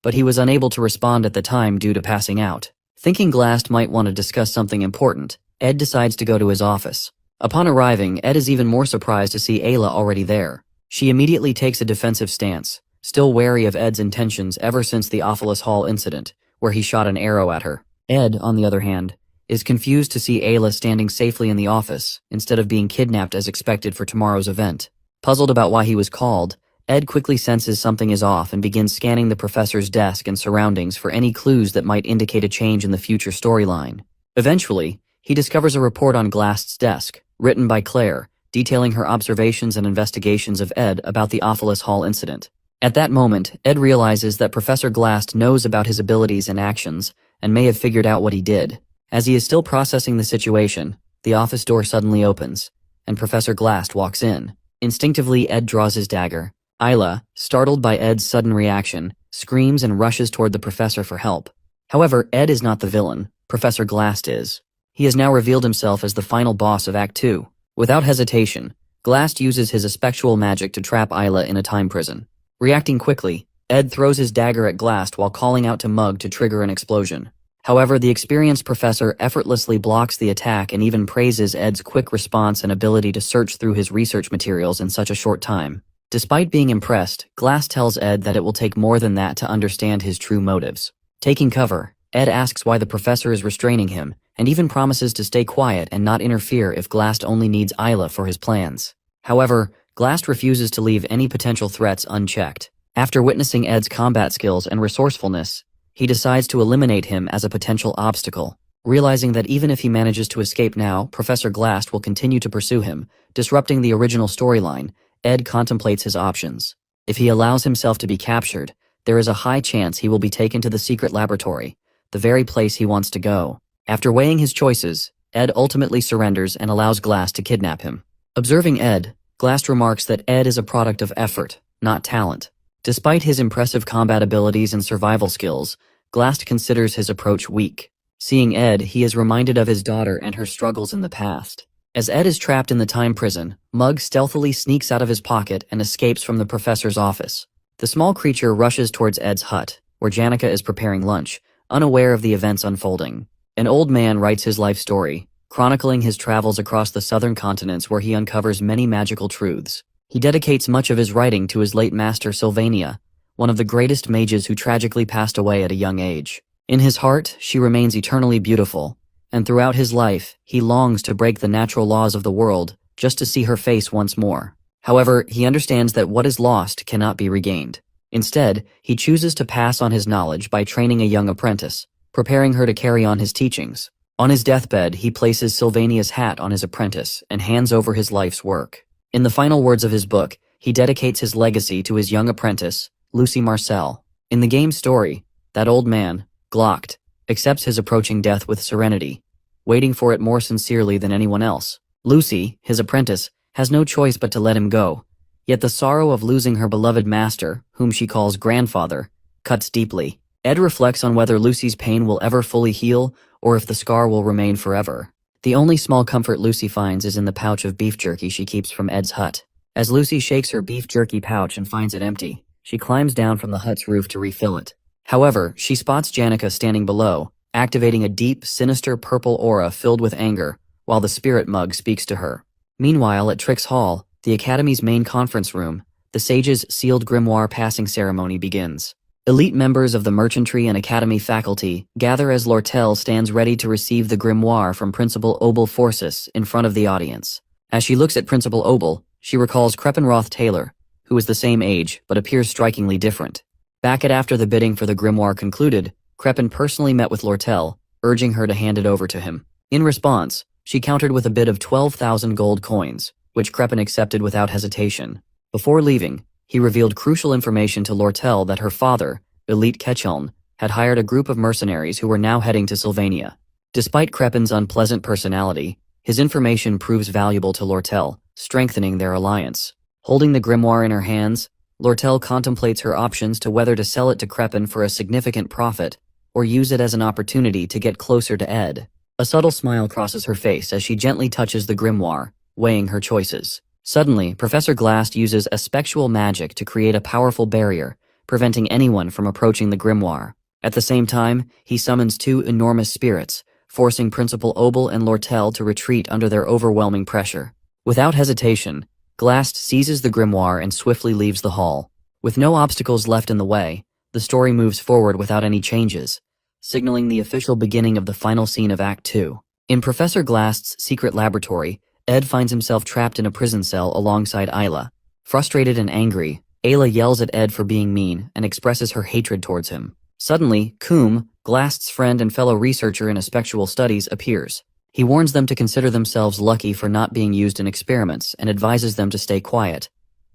Speaker 1: but he was unable to respond at the time due to passing out. Thinking Glast might want to discuss something important, Ed decides to go to his office. Upon arriving, Ed is even more surprised to see Ayla already there. She immediately takes a defensive stance, still wary of Ed's intentions ever since the Ophelis Hall incident, where he shot an arrow at her. Ed, on the other hand, is confused to see Ayla standing safely in the office, instead of being kidnapped as expected for tomorrow's event. Puzzled about why he was called, Ed quickly senses something is off and begins scanning the professor's desk and surroundings for any clues that might indicate a change in the future storyline. Eventually, he discovers a report on Glast's desk, written by Claire, detailing her observations and investigations of Ed about the Ophelis Hall incident. At that moment, Ed realizes that Professor Glast knows about his abilities and actions and may have figured out what he did. As he is still processing the situation, the office door suddenly opens, and Professor Glast walks in. Instinctively, Ed draws his dagger. Ayla, startled by Ed's sudden reaction, screams and rushes toward the professor for help. However, Ed is not the villain, Professor Glast is. He has now revealed himself as the final boss of Act 2. Without hesitation, Glast uses his aspectual magic to trap Ayla in a time prison. Reacting quickly, Ed throws his dagger at Glast while calling out to Mug to trigger an explosion. However, the experienced professor effortlessly blocks the attack and even praises Ed's quick response and ability to search through his research materials in such a short time. Despite being impressed, Glast tells Ed that it will take more than that to understand his true motives. Taking cover, Ed asks why the professor is restraining him, and even promises to stay quiet and not interfere if Glast only needs Ayla for his plans. However, Glast refuses to leave any potential threats unchecked. After witnessing Ed's combat skills and resourcefulness, he decides to eliminate him as a potential obstacle. Realizing that even if he manages to escape now, Professor Glast will continue to pursue him, disrupting the original storyline. Ed contemplates his options. If he allows himself to be captured, there is a high chance he will be taken to the secret laboratory, the very place he wants to go. After weighing his choices, Ed ultimately surrenders and allows Glast to kidnap him. Observing Ed, Glast remarks that Ed is a product of effort, not talent. Despite his impressive combat abilities and survival skills, Glast considers his approach weak. Seeing Ed, he is reminded of his daughter and her struggles in the past. As Ed is trapped in the time prison, Mug stealthily sneaks out of his pocket and escapes from the professor's office. The small creature rushes towards Ed's hut, where Janica is preparing lunch, unaware of the events unfolding. An old man writes his life story, chronicling his travels across the southern continents where he uncovers many magical truths. He dedicates much of his writing to his late master Sylvania, one of the greatest mages who tragically passed away at a young age. In his heart, she remains eternally beautiful, and throughout his life, he longs to break the natural laws of the world just to see her face once more. However, he understands that what is lost cannot be regained. Instead, he chooses to pass on his knowledge by training a young apprentice, preparing her to carry on his teachings. On his deathbed, he places Sylvania's hat on his apprentice and hands over his life's work. In the final words of his book, he dedicates his legacy to his young apprentice, Lucy Marcel. In the game's story, that old man, Glocked, accepts his approaching death with serenity, waiting for it more sincerely than anyone else. Lucy, his apprentice, has no choice but to let him go, yet the sorrow of losing her beloved master, whom she calls grandfather, cuts deeply. Ed reflects on whether Lucy's pain will ever fully heal or if the scar will remain forever. The only small comfort Lucy finds is in the pouch of beef jerky she keeps from Ed's hut. As Lucy shakes her beef jerky pouch and finds it empty, she climbs down from the hut's roof to refill it. However, she spots Janica standing below, activating a deep, sinister purple aura filled with anger, while the spirit mug speaks to her. Meanwhile, at Trix Hall, the Academy's main conference room, the Sage's sealed grimoire passing ceremony begins. Elite members of the Merchantry and Academy faculty gather as Lortel stands ready to receive the grimoire from Principal Obel Forsyth in front of the audience. As she looks at Principal Obel, she recalls Crepin Rothstaylor, who is the same age but appears strikingly different. Back at after the bidding for the grimoire concluded, Crepin personally met with Lortel, urging her to hand it over to him. In response, she countered with a bid of 12,000 gold coins, which Crepin accepted without hesitation. Before leaving, he revealed crucial information to Lortel that her father, Elite Ketcheln, had hired a group of mercenaries who were now heading to Sylvania. Despite Crepin's unpleasant personality, his information proves valuable to Lortel, strengthening their alliance. Holding the grimoire in her hands, Lortel contemplates her options to whether to sell it to Crepin for a significant profit or use it as an opportunity to get closer to Ed. A subtle smile crosses her face as she gently touches the grimoire, weighing her choices. Suddenly, Professor Glast uses a spectral magic to create a powerful barrier, preventing anyone from approaching the grimoire. At the same time, he summons two enormous spirits, forcing Principal Obel and Lortel to retreat under their overwhelming pressure. Without hesitation, Glast seizes the grimoire and swiftly leaves the hall. With no obstacles left in the way, the story moves forward without any changes, signaling the official beginning of the final scene of Act 2. In Professor Glast's secret laboratory, Ed finds himself trapped in a prison cell alongside Isla. Frustrated and angry, Ayla yells at Ed for being mean and expresses her hatred towards him. Suddenly, Coombe, Glast's friend and fellow researcher in spectral studies, appears. He warns them to consider themselves lucky for not being used in experiments and advises them to stay quiet,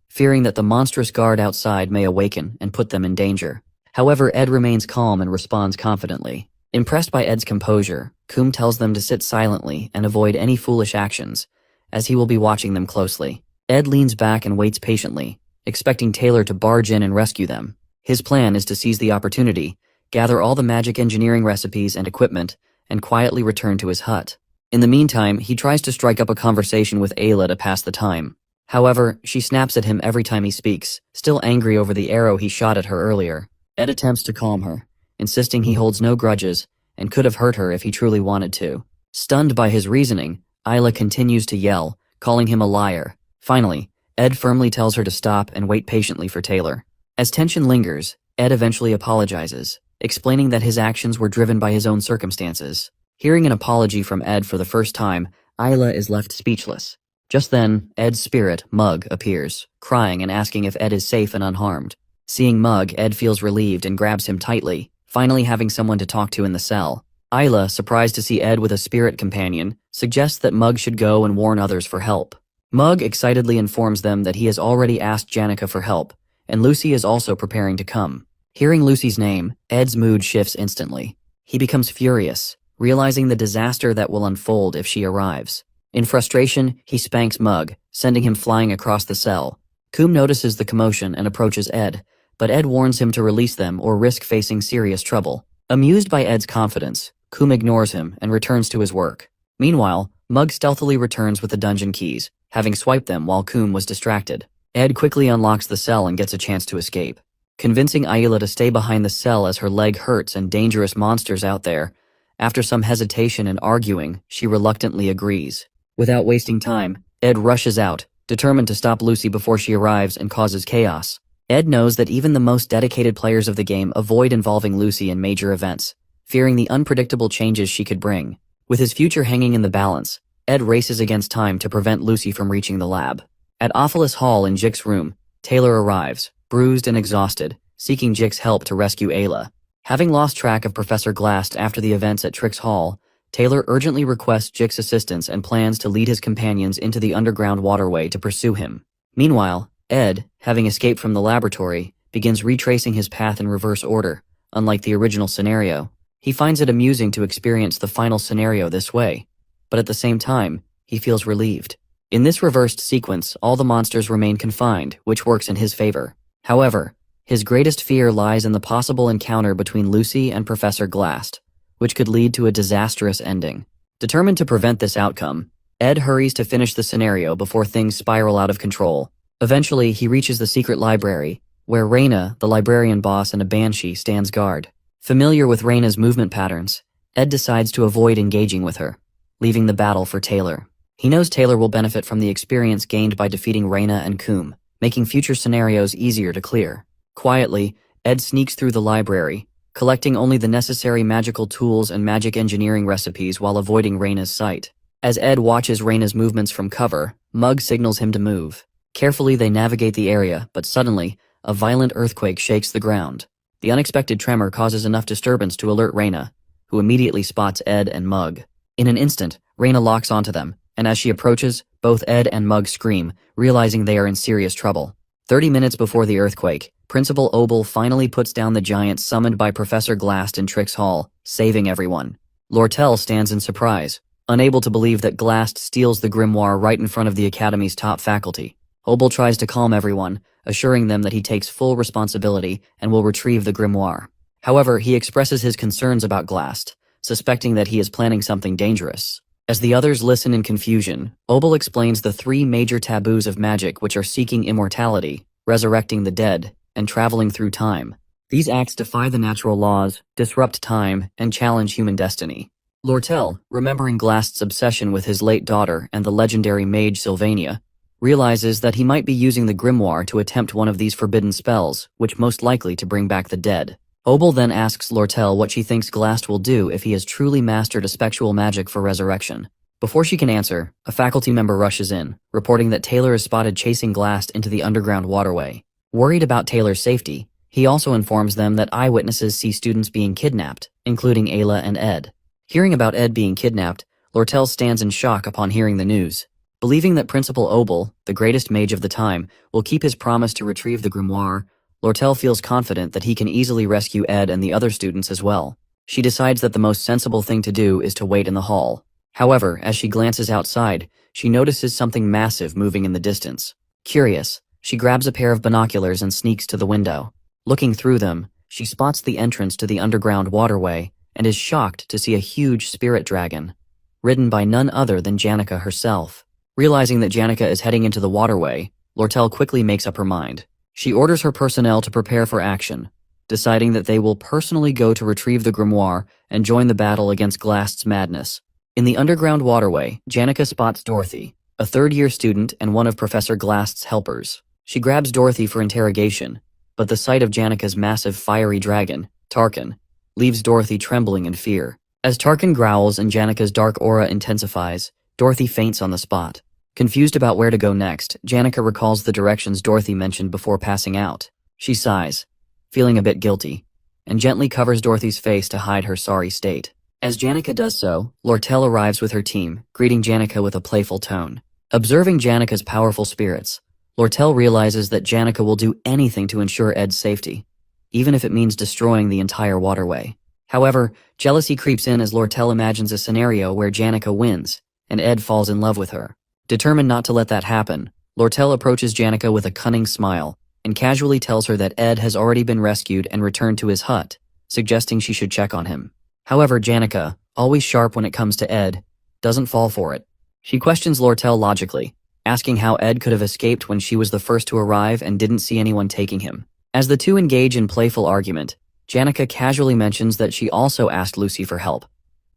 Speaker 1: fearing that the monstrous guard outside may awaken and put them in danger. However, Ed remains calm and responds confidently. Impressed by Ed's composure, Coombe tells them to sit silently and avoid any foolish actions, as he will be watching them closely. Ed leans back and waits patiently, expecting Taylor to barge in and rescue them. His plan is to seize the opportunity, gather all the magic engineering recipes and equipment, and quietly return to his hut. In the meantime, he tries to strike up a conversation with Ayla to pass the time. However, she snaps at him every time he speaks, still angry over the arrow he shot at her earlier. Ed attempts to calm her, insisting he holds no grudges and could have hurt her if he truly wanted to. Stunned by his reasoning, Ayla continues to yell, calling him a liar. Finally, Ed firmly tells her to stop and wait patiently for Taylor. As tension lingers, Ed eventually apologizes, explaining that his actions were driven by his own circumstances. Hearing an apology from Ed for the first time, Ayla is left speechless. Just then, Ed's spirit, Mug, appears, crying and asking if Ed is safe and unharmed. Seeing Mug, Ed feels relieved and grabs him tightly, finally having someone to talk to in the cell. Isla, surprised to see Ed with a spirit companion, suggests that Mug should go and warn others for help. Mug excitedly informs them that he has already asked Janica for help, and Lucy is also preparing to come. Hearing Lucy's name, Ed's mood shifts instantly. He becomes furious, realizing the disaster that will unfold if she arrives. In frustration, he spanks Mug, sending him flying across the cell. Coombe notices the commotion and approaches Ed, but Ed warns him to release them or risk facing serious trouble. Amused by Ed's confidence, Coombe ignores him and returns to his work. Meanwhile, Mug stealthily returns with the dungeon keys, having swiped them while Coombe was distracted. Ed quickly unlocks the cell and gets a chance to escape. Convincing Isla to stay behind the cell as her leg hurts and dangerous monsters out there, after some hesitation and arguing, she reluctantly agrees. Without wasting time, Ed rushes out, determined to stop Lucy before she arrives and causes chaos. Ed knows that even the most dedicated players of the game avoid involving Lucy in major events, fearing the unpredictable changes she could bring. With his future hanging in the balance, Ed races against time to prevent Lucy from reaching the lab. At Ophelis Hall in Jick's room, Taylor arrives, bruised and exhausted, seeking Jick's help to rescue Ayla. Having lost track of Professor Glast after the events at Trix Hall, Taylor urgently requests Jick's assistance and plans to lead his companions into the underground waterway to pursue him. Meanwhile, Ed, having escaped from the laboratory, begins retracing his path in reverse order. Unlike the original scenario, he finds it amusing to experience the final scenario this way, but at the same time, he feels relieved. In this reversed sequence, all the monsters remain confined, which works in his favor. However, his greatest fear lies in the possible encounter between Lucy and Professor Glast, which could lead to a disastrous ending. Determined to prevent this outcome, Ed hurries to finish the scenario before things spiral out of control. Eventually, he reaches the secret library, where Reyna, the librarian boss and a banshee, stands guard. Familiar with Reyna's movement patterns, Ed decides to avoid engaging with her, leaving the battle for Taylor. He knows Taylor will benefit from the experience gained by defeating Reyna and Coombe, making future scenarios easier to clear. Quietly, Ed sneaks through the library, collecting only the necessary magical tools and magic engineering recipes while avoiding Reyna's sight. As Ed watches Reyna's movements from cover, Mug signals him to move. Carefully they navigate the area, but suddenly, a violent earthquake shakes the ground. The unexpected tremor causes enough disturbance to alert Reyna, who immediately spots Ed and Mug. In an instant, Reyna locks onto them, and as she approaches, both Ed and Mug scream, realizing they are in serious trouble. 30 minutes before the earthquake, Principal Obel finally puts down the giants summoned by Professor Glast in Trix Hall, saving everyone. Lortel stands in surprise, unable to believe that Glast steals the grimoire right in front of the Academy's top faculty. Obel tries to calm everyone, assuring them that he takes full responsibility and will retrieve the grimoire. However, he expresses his concerns about Glast, suspecting that he is planning something dangerous. As the others listen in confusion, Obel explains the 3 major taboos of magic which are seeking immortality, resurrecting the dead, and traveling through time. These acts defy the natural laws, disrupt time, and challenge human destiny. Lortel, remembering Glast's obsession with his late daughter and the legendary mage Sylvania, realizes that he might be using the grimoire to attempt one of these forbidden spells, which most likely to bring back the dead. Obel then asks Lortel what she thinks Glast will do if he has truly mastered a spectral magic for resurrection. Before she can answer, a faculty member rushes in, reporting that Taylor is spotted chasing Glast into the underground waterway. Worried about Taylor's safety, he also informs them that eyewitnesses see students being kidnapped, including Ayla and Ed. Hearing about Ed being kidnapped, Lortel stands in shock upon hearing the news. Believing that Principal Obel, the greatest mage of the time, will keep his promise to retrieve the grimoire, Lortel feels confident that he can easily rescue Ed and the other students as well. She decides that the most sensible thing to do is to wait in the hall. However, as she glances outside, she notices something massive moving in the distance. Curious, she grabs a pair of binoculars and sneaks to the window. Looking through them, she spots the entrance to the underground waterway and is shocked to see a huge spirit dragon, ridden by none other than Janica herself. Realizing that Janica is heading into the waterway, Lortel quickly makes up her mind. She orders her personnel to prepare for action, deciding that they will personally go to retrieve the grimoire and join the battle against Glast's madness. In the underground waterway, Janica spots Dorothy, a third-year student and one of Professor Glast's helpers. She grabs Dorothy for interrogation, but the sight of Janica's massive fiery dragon, Tarkin, leaves Dorothy trembling in fear. As Tarkin growls and Janica's dark aura intensifies, Dorothy faints on the spot. Confused about where to go next, Janica recalls the directions Dorothy mentioned before passing out. She sighs, feeling a bit guilty, and gently covers Dorothy's face to hide her sorry state. As Janica does so, Lortel arrives with her team, greeting Janica with a playful tone. Observing Janica's powerful spirits, Lortel realizes that Janica will do anything to ensure Ed's safety, even if it means destroying the entire waterway. However, jealousy creeps in as Lortel imagines a scenario where Janica wins, and Ed falls in love with her. Determined not to let that happen, Lortel approaches Janica with a cunning smile, and casually tells her that Ed has already been rescued and returned to his hut, suggesting she should check on him. However, Janica, always sharp when it comes to Ed, doesn't fall for it. She questions Lortel logically, asking how Ed could have escaped when she was the first to arrive and didn't see anyone taking him. As the two engage in playful argument, Janica casually mentions that she also asked Lucy for help,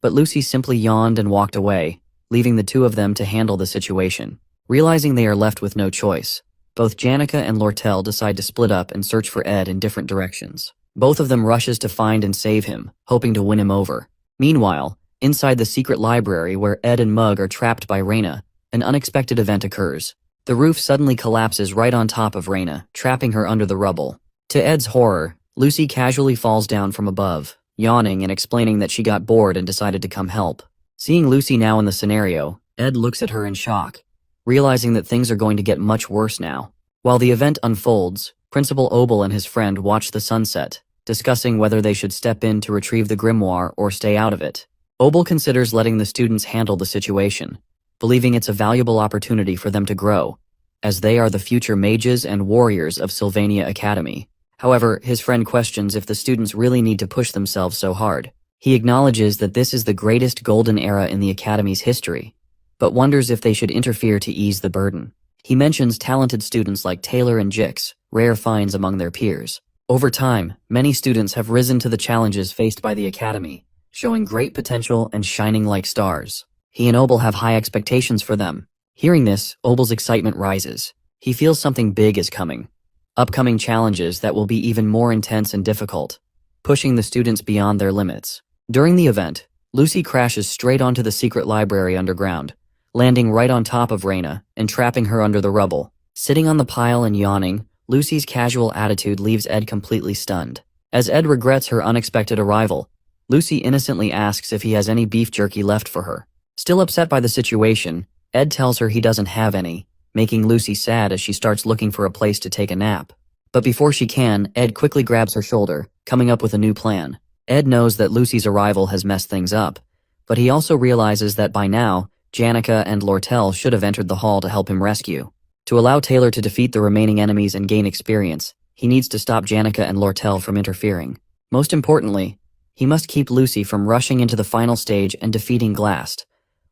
Speaker 1: but Lucy simply yawned and walked away, leaving the two of them to handle the situation. Realizing they are left with no choice, both Janica and Lortel decide to split up and search for Ed in different directions. Both of them rushes to find and save him, hoping to win him over. Meanwhile, inside the secret library where Ed and Mug are trapped by Raina, an unexpected event occurs. The roof suddenly collapses right on top of Raina, trapping her under the rubble. To Ed's horror, Lucy casually falls down from above, yawning and explaining that she got bored and decided to come help. Seeing Lucy now in the scenario, Ed looks at her in shock, realizing that things are going to get much worse now. While the event unfolds, Principal Obel and his friend watch the sunset, discussing whether they should step in to retrieve the grimoire or stay out of it. Obel considers letting the students handle the situation, believing it's a valuable opportunity for them to grow, as they are the future mages and warriors of Sylvania Academy. However, his friend questions if the students really need to push themselves so hard. He acknowledges that this is the greatest golden era in the Academy's history, but wonders if they should interfere to ease the burden. He mentions talented students like Taylor and Jix, rare finds among their peers. Over time, many students have risen to the challenges faced by the Academy, showing great potential and shining like stars. He and Obel have high expectations for them. Hearing this, Obel's excitement rises. He feels something big is coming. Upcoming challenges that will be even more intense and difficult, pushing the students beyond their limits. During the event, Lucy crashes straight onto the secret library underground, landing right on top of Raina and trapping her under the rubble. Sitting on the pile and yawning, Lucy's casual attitude leaves Ed completely stunned. As Ed regrets her unexpected arrival, Lucy innocently asks if he has any beef jerky left for her. Still upset by the situation, Ed tells her he doesn't have any, making Lucy sad as she starts looking for a place to take a nap. But before she can, Ed quickly grabs her shoulder, coming up with a new plan. Ed knows that Lucy's arrival has messed things up, but he also realizes that by now, Janica and Lortel should have entered the hall to help him rescue. To allow Taylor to defeat the remaining enemies and gain experience, he needs to stop Janica and Lortel from interfering. Most importantly, he must keep Lucy from rushing into the final stage and defeating Glast,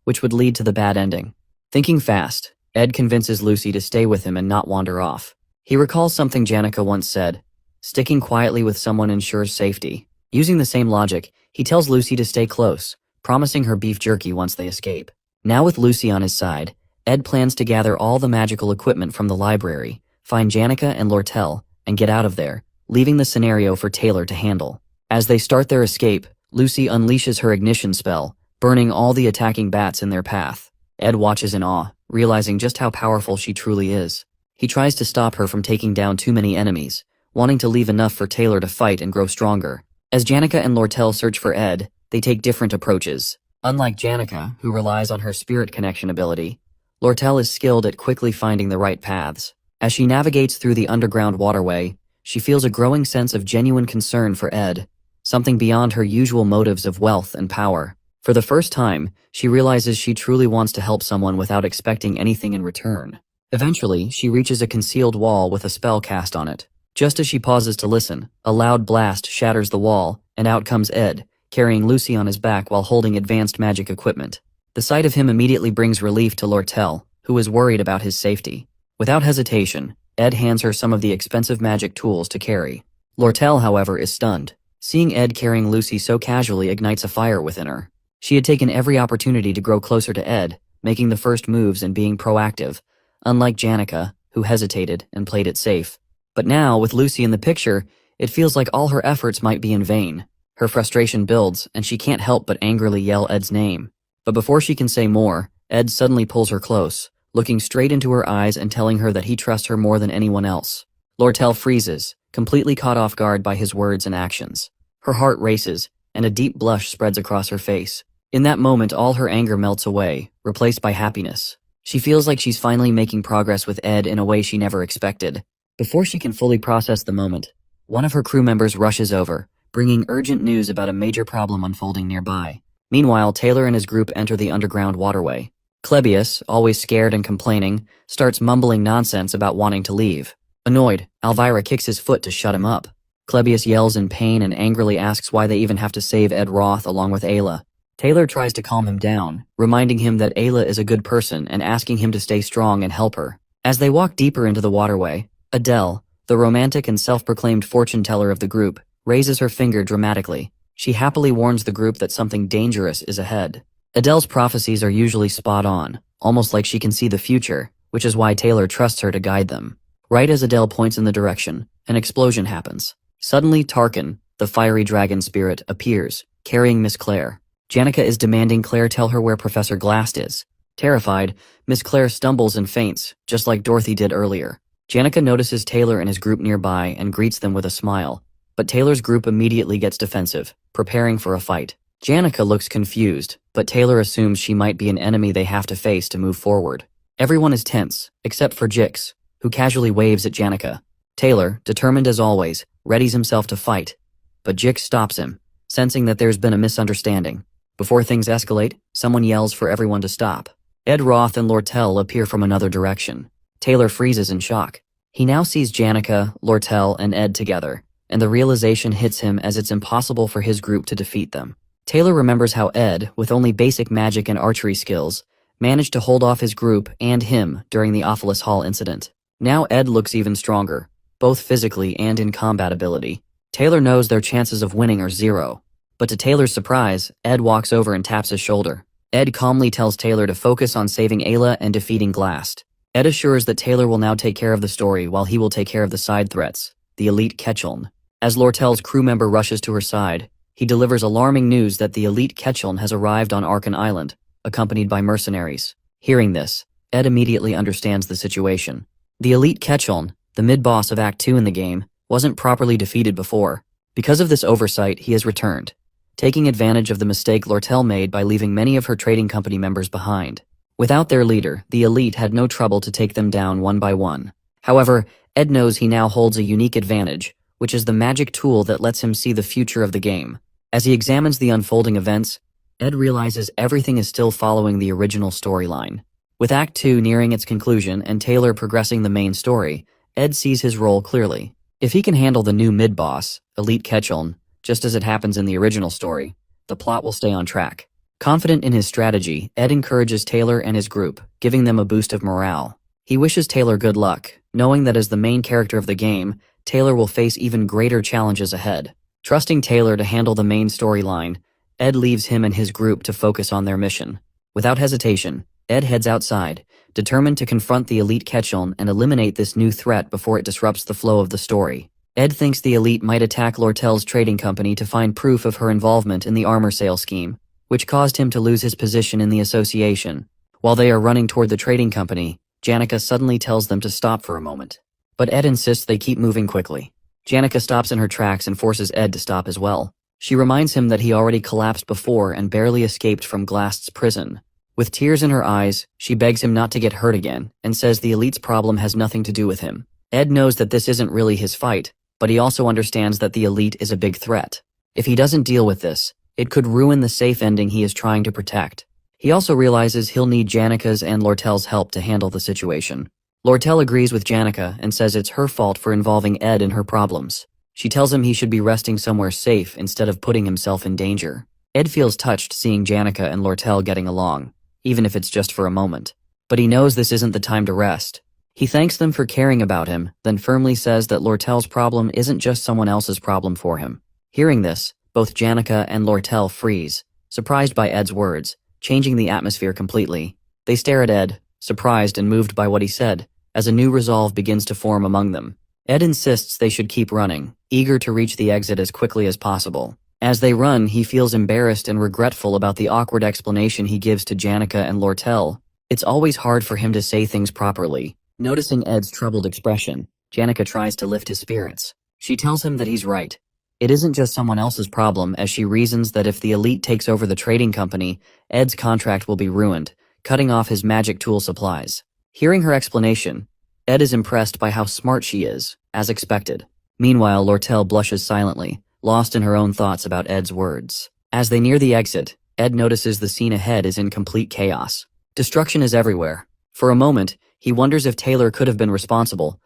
Speaker 1: which would lead to the bad ending. Thinking fast, Ed convinces Lucy to stay with him and not wander off. He recalls something Janica once said, "Sticking quietly with someone ensures safety." Using the same logic, he tells Lucy to stay close, promising her beef jerky once they escape. Now with Lucy on his side, Ed plans to gather all the magical equipment from the library, find Janica and Lortel, and get out of there, leaving the scenario for Taylor to handle. As they start their escape, Lucy unleashes her ignition spell, burning all the attacking bats in their path. Ed watches in awe, realizing just how powerful she truly is. He tries to stop her from taking down too many enemies, wanting to leave enough for Taylor to fight and grow stronger. As Janica and Lortel search for Ed, they take different approaches. Unlike Janica, who relies on her spirit connection ability, Lortel is skilled at quickly finding the right paths. As she navigates through the underground waterway, she feels a growing sense of genuine concern for Ed, something beyond her usual motives of wealth and power. For the first time, she realizes she truly wants to help someone without expecting anything in return. Eventually, she reaches a concealed wall with a spell cast on it. Just as she pauses to listen, a loud blast shatters the wall, and out comes Ed, carrying Lucy on his back while holding advanced magic equipment. The sight of him immediately brings relief to Lortel, who is worried about his safety. Without hesitation, Ed hands her some of the expensive magic tools to carry. Lortel, however, is stunned. Seeing Ed carrying Lucy so casually ignites a fire within her. She had taken every opportunity to grow closer to Ed, making the first moves and being proactive, unlike Janica, who hesitated and played it safe. But now, with Lucy in the picture, it feels like all her efforts might be in vain. Her frustration builds, and she can't help but angrily yell Ed's name. But before she can say more, Ed suddenly pulls her close, looking straight into her eyes and telling her that he trusts her more than anyone else. Lortel freezes, completely caught off guard by his words and actions. Her heart races, and a deep blush spreads across her face. In that moment, all her anger melts away, replaced by happiness. She feels like she's finally making progress with Ed in a way she never expected. Before she can fully process the moment, one of her crew members rushes over, bringing urgent news about a major problem unfolding nearby. Meanwhile, Taylor and his group enter the underground waterway. Clebius, always scared and complaining, starts mumbling nonsense about wanting to leave. Annoyed, Elvira kicks his foot to shut him up. Clebius yells in pain and angrily asks why they even have to save Ed Roth along with Ayla. Taylor tries to calm him down, reminding him that Ayla is a good person and asking him to stay strong and help her. As they walk deeper into the waterway, Adele, the romantic and self-proclaimed fortune-teller of the group, raises her finger dramatically. She happily warns the group that something dangerous is ahead. Adele's prophecies are usually spot on, almost like she can see the future, which is why Taylor trusts her to guide them. Right as Adele points in the direction, an explosion happens. Suddenly, Tarkin, the fiery dragon spirit, appears, carrying Miss Claire. Janica is demanding Claire tell her where Professor Glast is. Terrified, Miss Claire stumbles and faints, just like Dorothy did earlier. Janica notices Taylor and his group nearby and greets them with a smile. But Taylor's group immediately gets defensive, preparing for a fight. Janica looks confused, but Taylor assumes she might be an enemy they have to face to move forward. Everyone is tense, except for Jix, who casually waves at Janica. Taylor, determined as always, readies himself to fight. But Jix stops him, sensing that there's been a misunderstanding. Before things escalate, someone yells for everyone to stop. Ed Roth and Lortel appear from another direction. Taylor freezes in shock. He now sees Janica, Lortel, and Ed together, and the realization hits him as it's impossible for his group to defeat them. Taylor remembers how Ed, with only basic magic and archery skills, managed to hold off his group and him during the Ophilis Hall incident. Now Ed looks even stronger, both physically and in combat ability. Taylor knows their chances of winning are 0. But to Taylor's surprise, Ed walks over and taps his shoulder. Ed calmly tells Taylor to focus on saving Ayla and defeating Glast. Ed assures that Taylor will now take care of the story while he will take care of the side threats, the elite Ketchuln. As Lortel's crew member rushes to her side, he delivers alarming news that the elite Ketchuln has arrived on Arkan Island, accompanied by mercenaries. Hearing this, Ed immediately understands the situation. The elite Ketchuln, the mid-boss of Act 2 in the game, wasn't properly defeated before. Because of this oversight, he has returned, taking advantage of the mistake Lortel made by leaving many of her trading company members behind. Without their leader, the elite had no trouble to take them down one by one. However, Ed knows he now holds a unique advantage, which is the magic tool that lets him see the future of the game. As he examines the unfolding events, Ed realizes everything is still following the original storyline. With Act 2 nearing its conclusion and Taylor progressing the main story, Ed sees his role clearly. If he can handle the new mid-boss, Elite Ketchuln, just as it happens in the original story, the plot will stay on track. Confident in his strategy, Ed encourages Taylor and his group, giving them a boost of morale. He wishes Taylor good luck, knowing that as the main character of the game, Taylor will face even greater challenges ahead. Trusting Taylor to handle the main storyline, Ed leaves him and his group to focus on their mission. Without hesitation, Ed heads outside, determined to confront the elite Ketchuln and eliminate this new threat before it disrupts the flow of the story. Ed thinks the elite might attack Lortel's trading company to find proof of her involvement in the armor sale scheme, which caused him to lose his position in the association. While they are running toward the trading company, Janica suddenly tells them to stop for a moment. But Ed insists they keep moving quickly. Janica stops in her tracks and forces Ed to stop as well. She reminds him that he already collapsed before and barely escaped from Glast's prison. With tears in her eyes, she begs him not to get hurt again and says the elite's problem has nothing to do with him. Ed knows that this isn't really his fight, but he also understands that the elite is a big threat. If he doesn't deal with this, it could ruin the safe ending he is trying to protect. He also realizes he'll need Janica's and Lortel's help to handle the situation. Lortel agrees with Janica and says it's her fault for involving Ed in her problems. She tells him he should be resting somewhere safe instead of putting himself in danger. Ed feels touched seeing Janica and Lortel getting along, even if it's just for a moment. But he knows this isn't the time to rest. He thanks them for caring about him, then firmly says that Lortel's problem isn't just someone else's problem for him. Hearing this, both Janica and Lortel freeze, surprised by Ed's words, changing the atmosphere completely. They stare at Ed, surprised and moved by what he said, as a new resolve begins to form among them. Ed insists they should keep running, eager to reach the exit as quickly as possible. As they run, he feels embarrassed and regretful about the awkward explanation he gives to Janica and Lortel. It's always hard for him to say things properly. Noticing Ed's troubled expression, Janica tries to lift his spirits. She tells him that he's right. It isn't just someone else's problem, as she reasons that if the elite takes over the trading company, Ed's contract will be ruined, cutting off his magic tool supplies. Hearing her explanation, Ed is impressed by how smart she is, as expected. Meanwhile, Lortel blushes silently, lost in her own thoughts about Ed's words. As they near the exit, Ed notices the scene ahead is in complete chaos. Destruction is everywhere. For a moment, he wonders if Taylor could have been responsible,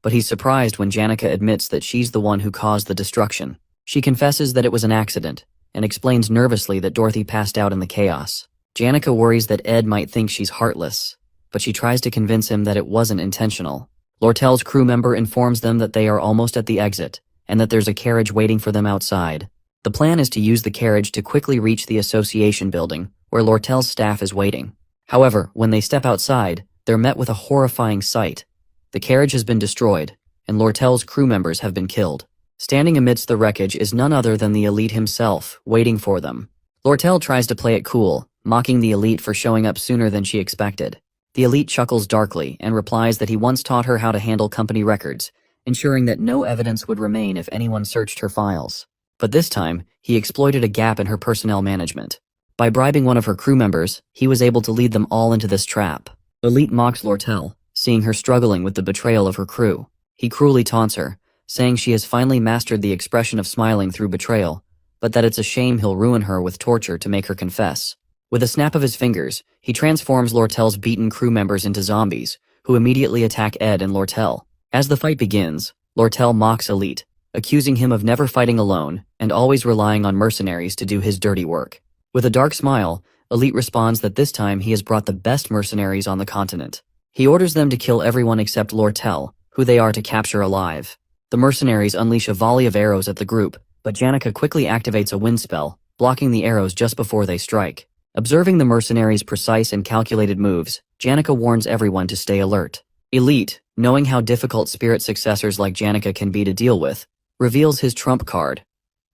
Speaker 1: but he's surprised when Janica admits that she's the one who caused the destruction. She confesses that it was an accident, and explains nervously that Dorothy passed out in the chaos. Janica worries that Ed might think she's heartless, but she tries to convince him that it wasn't intentional. Lortel's crew member informs them that they are almost at the exit, and that there's a carriage waiting for them outside. The plan is to use the carriage to quickly reach the association building, where Lortel's staff is waiting. However, when they step outside, they're met with a horrifying sight. The carriage has been destroyed, and Lortel's crew members have been killed. Standing amidst the wreckage is none other than the elite himself, waiting for them. Lortel tries to play it cool, mocking the elite for showing up sooner than she expected. The elite chuckles darkly and replies that he once taught her how to handle company records, ensuring that no evidence would remain if anyone searched her files. But this time, he exploited a gap in her personnel management. By bribing one of her crew members, he was able to lead them all into this trap. Elite mocks Lortel, seeing her struggling with the betrayal of her crew. He cruelly taunts her, saying she has finally mastered the expression of smiling through betrayal, but that it's a shame he'll ruin her with torture to make her confess. With a snap of his fingers, he transforms Lortel's beaten crew members into zombies, who immediately attack Ed and Lortel. As the fight begins, Lortel mocks Elite, accusing him of never fighting alone and always relying on mercenaries to do his dirty work. With a dark smile, Elite responds that this time he has brought the best mercenaries on the continent. He orders them to kill everyone except Lortel, who they are to capture alive. The mercenaries unleash a volley of arrows at the group, but Janica quickly activates a wind spell, blocking the arrows just before they strike. Observing the mercenaries' precise and calculated moves, Janica warns everyone to stay alert. Elite, knowing how difficult spirit successors like Janica can be to deal with, reveals his trump card,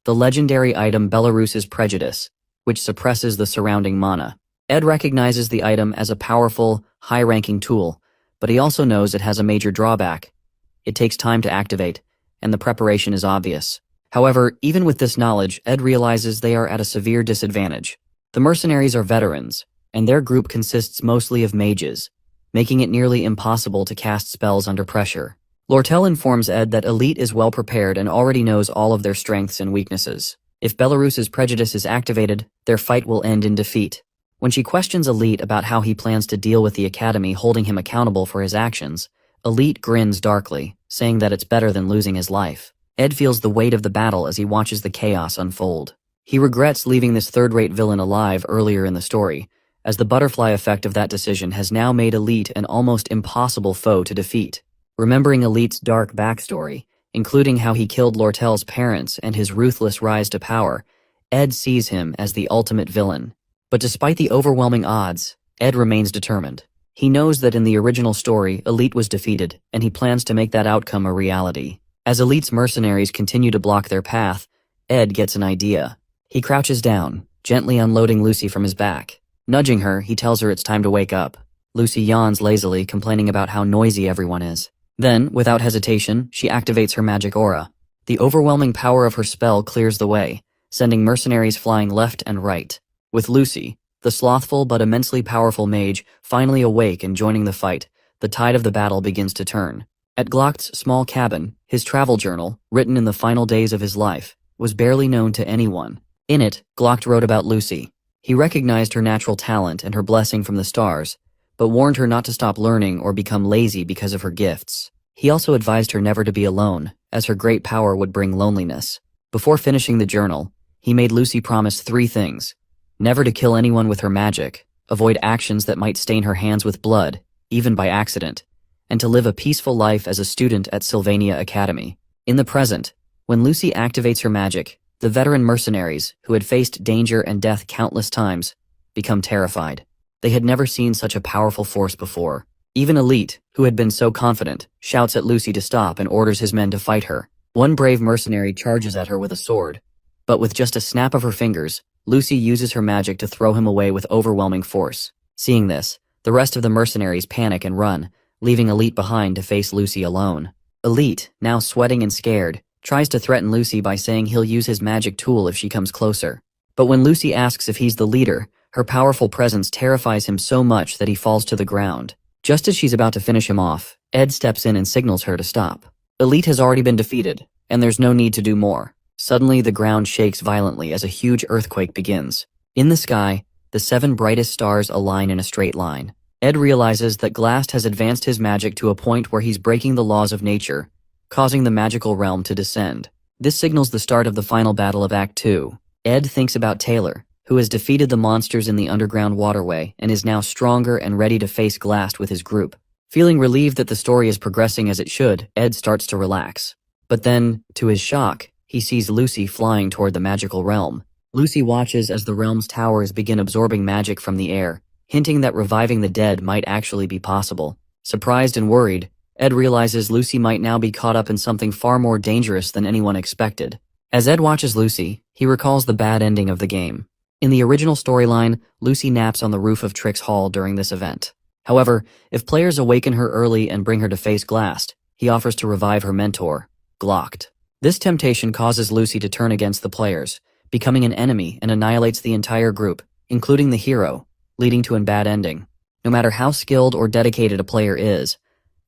Speaker 1: the legendary item Belarus's Prejudice, which suppresses the surrounding mana. Ed recognizes the item as a powerful, high-ranking tool, but he also knows it has a major drawback. It takes time to activate, and the preparation is obvious. However, even with this knowledge, Ed realizes they are at a severe disadvantage. The mercenaries are veterans, and their group consists mostly of mages, making it nearly impossible to cast spells under pressure. Lortel informs Ed that Elite is well prepared and already knows all of their strengths and weaknesses. If Belarus's Prejudice is activated, their fight will end in defeat. When she questions Elite about how he plans to deal with the Academy holding him accountable for his actions, Elite grins darkly, saying that it's better than losing his life. Ed feels the weight of the battle as he watches the chaos unfold. He regrets leaving this third-rate villain alive earlier in the story, as the butterfly effect of that decision has now made Elite an almost impossible foe to defeat. Remembering Elite's dark backstory, including how he killed Lortel's parents and his ruthless rise to power, Ed sees him as the ultimate villain. But despite the overwhelming odds, Ed remains determined. He knows that in the original story, Elite was defeated, and he plans to make that outcome a reality. As Elite's mercenaries continue to block their path, Ed gets an idea. He crouches down, gently unloading Lucy from his back. Nudging her, he tells her it's time to wake up. Lucy yawns lazily, complaining about how noisy everyone is. Then, without hesitation, she activates her magic aura. The overwhelming power of her spell clears the way, sending mercenaries flying left and right. With Lucy, the slothful but immensely powerful mage, finally awake and joining the fight, the tide of the battle begins to turn. At Glock's small cabin, his travel journal, written in the final days of his life, was barely known to anyone. In it, Glock wrote about Lucy. He recognized her natural talent and her blessing from the stars, but warned her not to stop learning or become lazy because of her gifts. He also advised her never to be alone, as her great power would bring loneliness. Before finishing the journal, he made Lucy promise 3 things. Never to kill anyone with her magic, avoid actions that might stain her hands with blood, even by accident, and to live a peaceful life as a student at Sylvania Academy. In the present, when Lucy activates her magic, the veteran mercenaries, who had faced danger and death countless times, become terrified. They had never seen such a powerful force before. Even Elite, who had been so confident, shouts at Lucy to stop and orders his men to fight her. One brave mercenary charges at her with a sword, but with just a snap of her fingers, Lucy uses her magic to throw him away with overwhelming force. Seeing this, the rest of the mercenaries panic and run, leaving Elite behind to face Lucy alone. Elite, now sweating and scared, tries to threaten Lucy by saying he'll use his magic tool if she comes closer. But when Lucy asks if he's the leader, her powerful presence terrifies him so much that he falls to the ground. Just as she's about to finish him off, Ed steps in and signals her to stop. Elite has already been defeated, and there's no need to do more. Suddenly, the ground shakes violently as a huge earthquake begins. In the sky, the 7 brightest stars align in a straight line. Ed realizes that Glast has advanced his magic to a point where he's breaking the laws of nature, causing the magical realm to descend. This signals the start of the final battle of Act 2. Ed thinks about Taylor, who has defeated the monsters in the underground waterway and is now stronger and ready to face Glast with his group. Feeling relieved that the story is progressing as it should, Ed starts to relax. But then, to his shock, he sees Lucy flying toward the magical realm. Lucy watches as the realm's towers begin absorbing magic from the air, hinting that reviving the dead might actually be possible. Surprised and worried, Ed realizes Lucy might now be caught up in something far more dangerous than anyone expected. As Ed watches Lucy, he recalls the bad ending of the game. In the original storyline, Lucy naps on the roof of Trix Hall during this event. However, if players awaken her early and bring her to face Glast, he offers to revive her mentor, Glocked. This temptation causes Lucy to turn against the players, becoming an enemy and annihilates the entire group, including the hero, leading to a bad ending. No matter how skilled or dedicated a player is,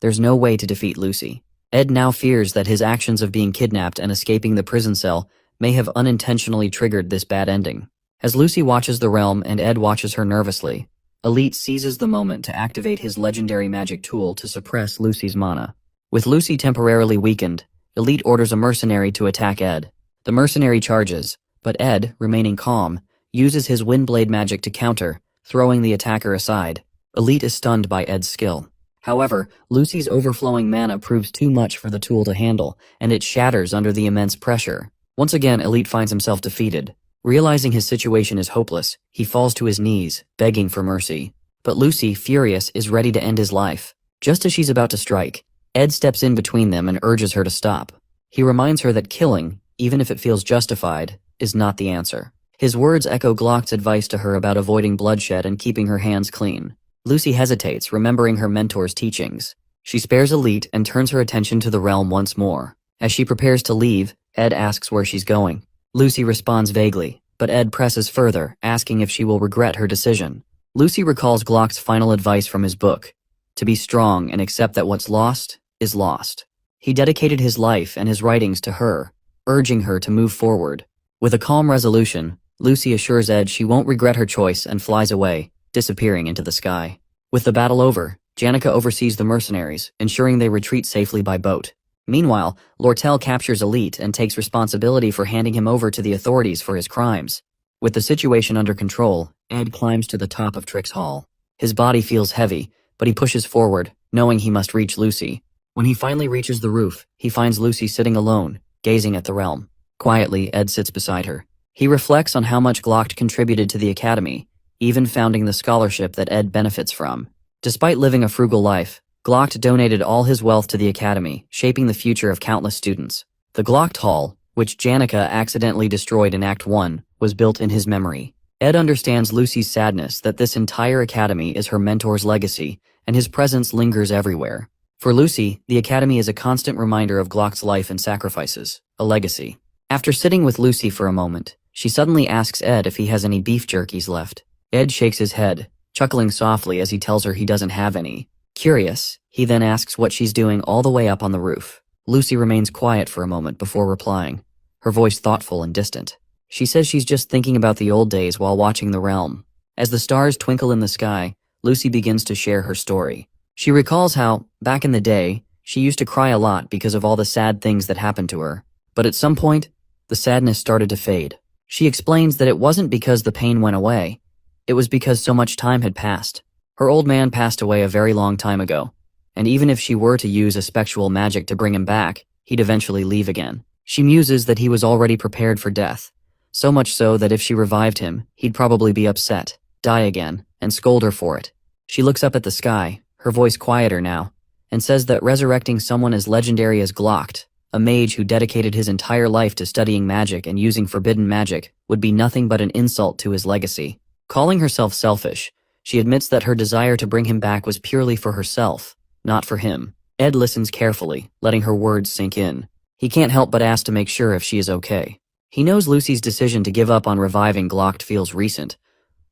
Speaker 1: there's no way to defeat Lucy. Ed now fears that his actions of being kidnapped and escaping the prison cell may have unintentionally triggered this bad ending. As Lucy watches the realm and Ed watches her nervously, Elite seizes the moment to activate his legendary magic tool to suppress Lucy's mana. With Lucy temporarily weakened, Elite orders a mercenary to attack Ed. The mercenary charges, but Ed, remaining calm, uses his Windblade magic to counter, throwing the attacker aside. Elite is stunned by Ed's skill. However, Lucy's overflowing mana proves too much for the tool to handle, and it shatters under the immense pressure. Once again, Elite finds himself defeated. Realizing his situation is hopeless, he falls to his knees, begging for mercy. But Lucy, furious, is ready to end his life. Just as she's about to strike, Ed steps in between them and urges her to stop. He reminds her that killing, even if it feels justified, is not the answer. His words echo Glock's advice to her about avoiding bloodshed and keeping her hands clean. Lucy hesitates, remembering her mentor's teachings. She spares Elite and turns her attention to the realm once more. As she prepares to leave, Ed asks where she's going. Lucy responds vaguely, but Ed presses further, asking if she will regret her decision. Lucy recalls Glock's final advice from his book, to be strong and accept that what's lost is lost. He dedicated his life and his writings to her, urging her to move forward. With a calm resolution, Lucy assures Ed she won't regret her choice and flies away, disappearing into the sky. With the battle over, Janica oversees the mercenaries, ensuring they retreat safely by boat. Meanwhile, Lortel captures Elite and takes responsibility for handing him over to the authorities for his crimes. With the situation under control, Ed climbs to the top of Trix Hall. His body feels heavy, but he pushes forward, knowing he must reach Lucy. When he finally reaches the roof, he finds Lucy sitting alone, gazing at the realm. Quietly, Ed sits beside her. He reflects on how much Glock contributed to the Academy, even founding the scholarship that Ed benefits from. Despite living a frugal life, Glock donated all his wealth to the Academy, shaping the future of countless students. The Glock Hall, which Janica accidentally destroyed in Act 1, was built in his memory. Ed understands Lucy's sadness that this entire Academy is her mentor's legacy, and his presence lingers everywhere. For Lucy, the Academy is a constant reminder of Glock's life and sacrifices, a legacy. After sitting with Lucy for a moment, she suddenly asks Ed if he has any beef jerkies left. Ed shakes his head, chuckling softly as he tells her he doesn't have any. Curious, he then asks what she's doing all the way up on the roof. Lucy remains quiet for a moment before replying, her voice thoughtful and distant. She says she's just thinking about the old days while watching the realm. As the stars twinkle in the sky, Lucy begins to share her story. She recalls how, back in the day, she used to cry a lot because of all the sad things that happened to her. But at some point, the sadness started to fade. She explains that it wasn't because the pain went away. It was because so much time had passed. Her old man passed away a very long time ago, and even if she were to use a spectral magic to bring him back, he'd eventually leave again. She muses that he was already prepared for death, so much so that if she revived him, he'd probably be upset, die again, and scold her for it. She looks up at the sky, her voice quieter now, and says that resurrecting someone as legendary as Glocked, a mage who dedicated his entire life to studying magic and using forbidden magic, would be nothing but an insult to his legacy. Calling herself selfish, she admits that her desire to bring him back was purely for herself, not for him. Ed listens carefully, letting her words sink in. He can't help but ask to make sure if she is okay. He knows Lucy's decision to give up on reviving Glocked feels recent,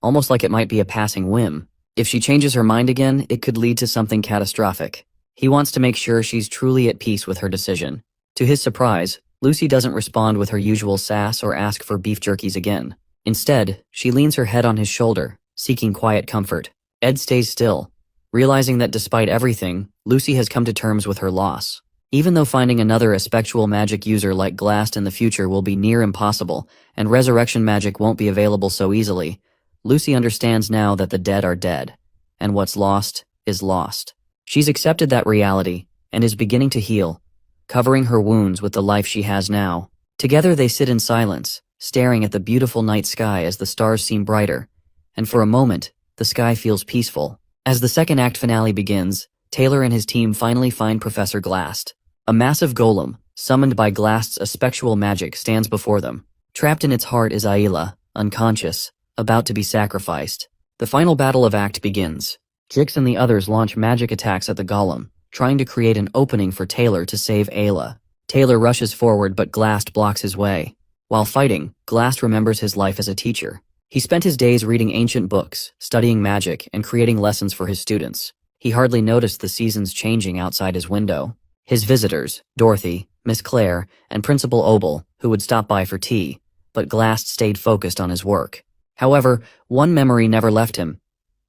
Speaker 1: almost like it might be a passing whim. If she changes her mind again, it could lead to something catastrophic. He wants to make sure she's truly at peace with her decision. To his surprise, Lucy doesn't respond with her usual sass or ask for beef jerkies again. Instead, she leans her head on his shoulder, seeking quiet comfort. Ed stays still, realizing that despite everything, Lucy has come to terms with her loss. Even though finding another spectral magic user like Glast in the future will be near impossible, and resurrection magic won't be available so easily, Lucy understands now that the dead are dead, and what's lost is lost. She's accepted that reality, and is beginning to heal, covering her wounds with the life she has now. Together they sit in silence, staring at the beautiful night sky as the stars seem brighter, and for a moment, the sky feels peaceful. As the second act finale begins, Taylor and his team finally find Professor Glast. A massive golem, summoned by Glast's spectral magic, stands before them. Trapped in its heart is Ayla, unconscious, about to be sacrificed. The final battle of act begins. Jix and the others launch magic attacks at the golem, trying to create an opening for Taylor to save Ayla. Taylor rushes forward, but Glast blocks his way. While fighting, Glast remembers his life as a teacher. He spent his days reading ancient books, studying magic, and creating lessons for his students. He hardly noticed the seasons changing outside his window. His visitors, Dorothy, Miss Claire, and Principal Obel, who would stop by for tea, but Glast stayed focused on his work. However, one memory never left him: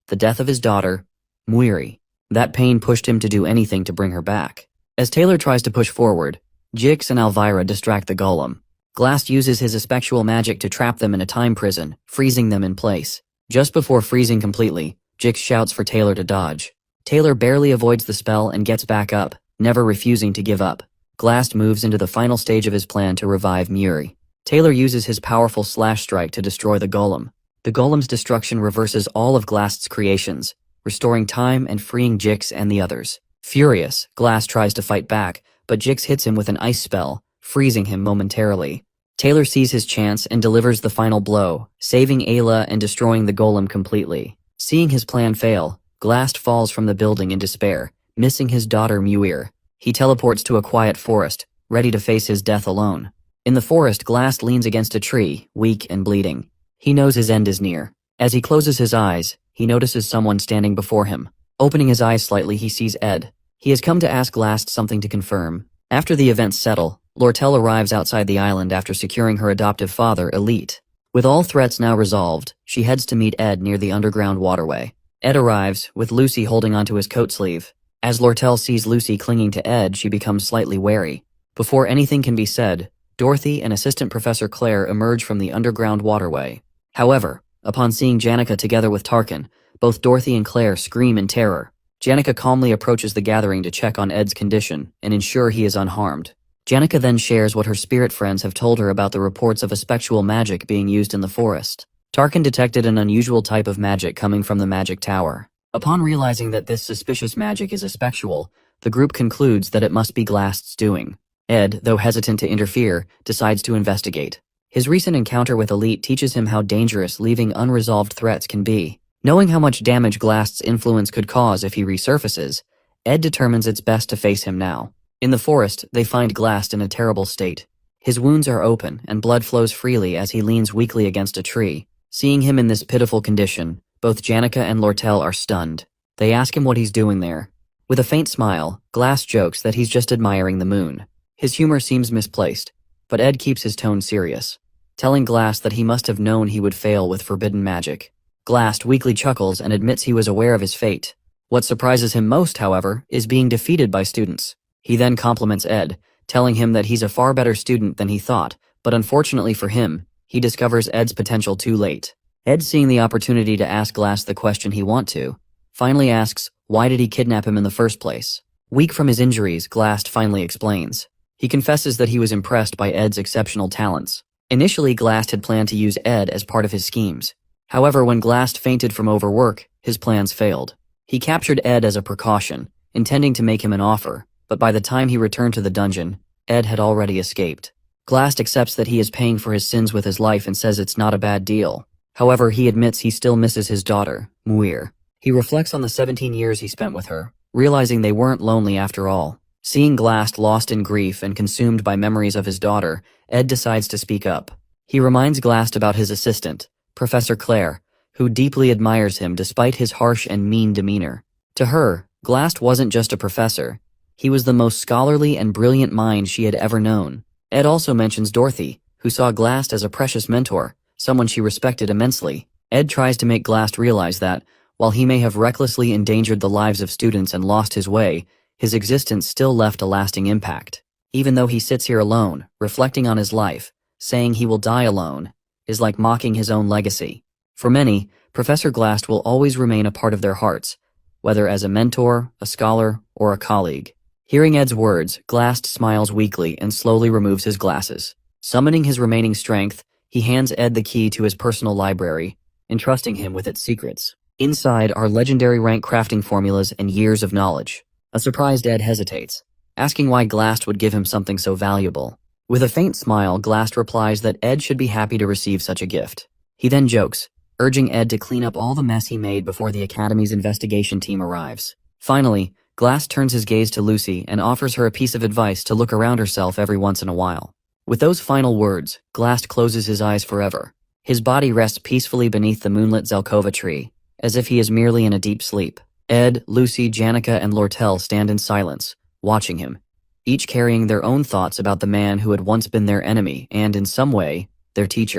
Speaker 1: the death of his daughter, Muiri. That pain pushed him to do anything to bring her back. As Taylor tries to push forward, Jix and Elvira distract the golem. Glast uses his spectral magic to trap them in a time prison, freezing them in place. Just before freezing completely, Jix shouts for Taylor to dodge. Taylor barely avoids the spell and gets back up, never refusing to give up. Glast moves into the final stage of his plan to revive Muiri. Taylor uses his powerful slash strike to destroy the golem. The golem's destruction reverses all of Glast's creations, restoring time and freeing Jix and the others. Furious, Glast tries to fight back, but Jix hits him with an ice spell, freezing him momentarily. Taylor sees his chance and delivers the final blow, saving Ayla and destroying the golem completely. Seeing his plan fail, Glast falls from the building in despair, missing his daughter Muir. He teleports to a quiet forest, ready to face his death alone. In the forest, Glast leans against a tree, weak and bleeding. He knows his end is near. As he closes his eyes, he notices someone standing before him. Opening his eyes slightly, he sees Ed. He has come to ask Glast something to confirm. After the events settle, Lortel arrives outside the island after securing her adoptive father, Elite. With all threats now resolved, she heads to meet Ed near the underground waterway. Ed arrives, with Lucy holding onto his coat sleeve. As Lortel sees Lucy clinging to Ed, she becomes slightly wary. Before anything can be said, Dorothy and Assistant Professor Claire emerge from the underground waterway. However, upon seeing Janica together with Tarkin, both Dorothy and Claire scream in terror. Janica calmly approaches the gathering to check on Ed's condition and ensure he is unharmed. Janica then shares what her spirit friends have told her about the reports of a spectral magic being used in the forest. Tarkin detected an unusual type of magic coming from the magic tower. Upon realizing that this suspicious magic is a spectral, the group concludes that it must be Glast's doing. Ed, though hesitant to interfere, decides to investigate. His recent encounter with Elite teaches him how dangerous leaving unresolved threats can be. Knowing how much damage Glast's influence could cause if he resurfaces, Ed determines it's best to face him now. In the forest, they find Glast in a terrible state. His wounds are open, and blood flows freely as he leans weakly against a tree. Seeing him in this pitiful condition, both Janica and Lortel are stunned. They ask him what he's doing there. With a faint smile, Glast jokes that he's just admiring the moon. His humor seems misplaced, but Ed keeps his tone serious, telling Glast that he must have known he would fail with forbidden magic. Glast weakly chuckles and admits he was aware of his fate. What surprises him most, however, is being defeated by students. He then compliments Ed, telling him that he's a far better student than he thought, but unfortunately for him, he discovers Ed's potential too late. Ed, seeing the opportunity to ask Glast the question he wants to, finally asks, why did he kidnap him in the first place? Weak from his injuries, Glast finally explains. He confesses that he was impressed by Ed's exceptional talents. Initially, Glast had planned to use Ed as part of his schemes. However, when Glast fainted from overwork, his plans failed. He captured Ed as a precaution, intending to make him an offer, but by the time he returned to the dungeon, Ed had already escaped. Glast accepts that he is paying for his sins with his life and says it's not a bad deal. However, he admits he still misses his daughter, Muir. He reflects on the 17 years he spent with her, realizing they weren't lonely after all. Seeing Glast lost in grief and consumed by memories of his daughter, Ed decides to speak up. He reminds Glast about his assistant, Professor Claire, who deeply admires him despite his harsh and mean demeanor. To her, Glast wasn't just a professor. He was the most scholarly and brilliant mind she had ever known. Ed also mentions Dorothy, who saw Glast as a precious mentor, someone she respected immensely. Ed tries to make Glast realize that, while he may have recklessly endangered the lives of students and lost his way, his existence still left a lasting impact. Even though he sits here alone, reflecting on his life, saying he will die alone, is like mocking his own legacy. For many, Professor Glast will always remain a part of their hearts, whether as a mentor, a scholar, or a colleague. Hearing Ed's words, Glast smiles weakly and slowly removes his glasses. Summoning his remaining strength, he hands Ed the key to his personal library, entrusting him with its secrets. Inside are legendary rank crafting formulas and years of knowledge. A surprised Ed hesitates, asking why Glast would give him something so valuable. With a faint smile, Glast replies that Ed should be happy to receive such a gift. He then jokes, urging Ed to clean up all the mess he made before the Academy's investigation team arrives. Finally, Glast turns his gaze to Lucy and offers her a piece of advice to look around herself every once in a while. With those final words, Glast closes his eyes forever. His body rests peacefully beneath the moonlit Zelkova tree, as if he is merely in a deep sleep. Ed, Lucy, Janica, and Lortel stand in silence, watching him, each carrying their own thoughts about the man who had once been their enemy and, in some way, their teacher.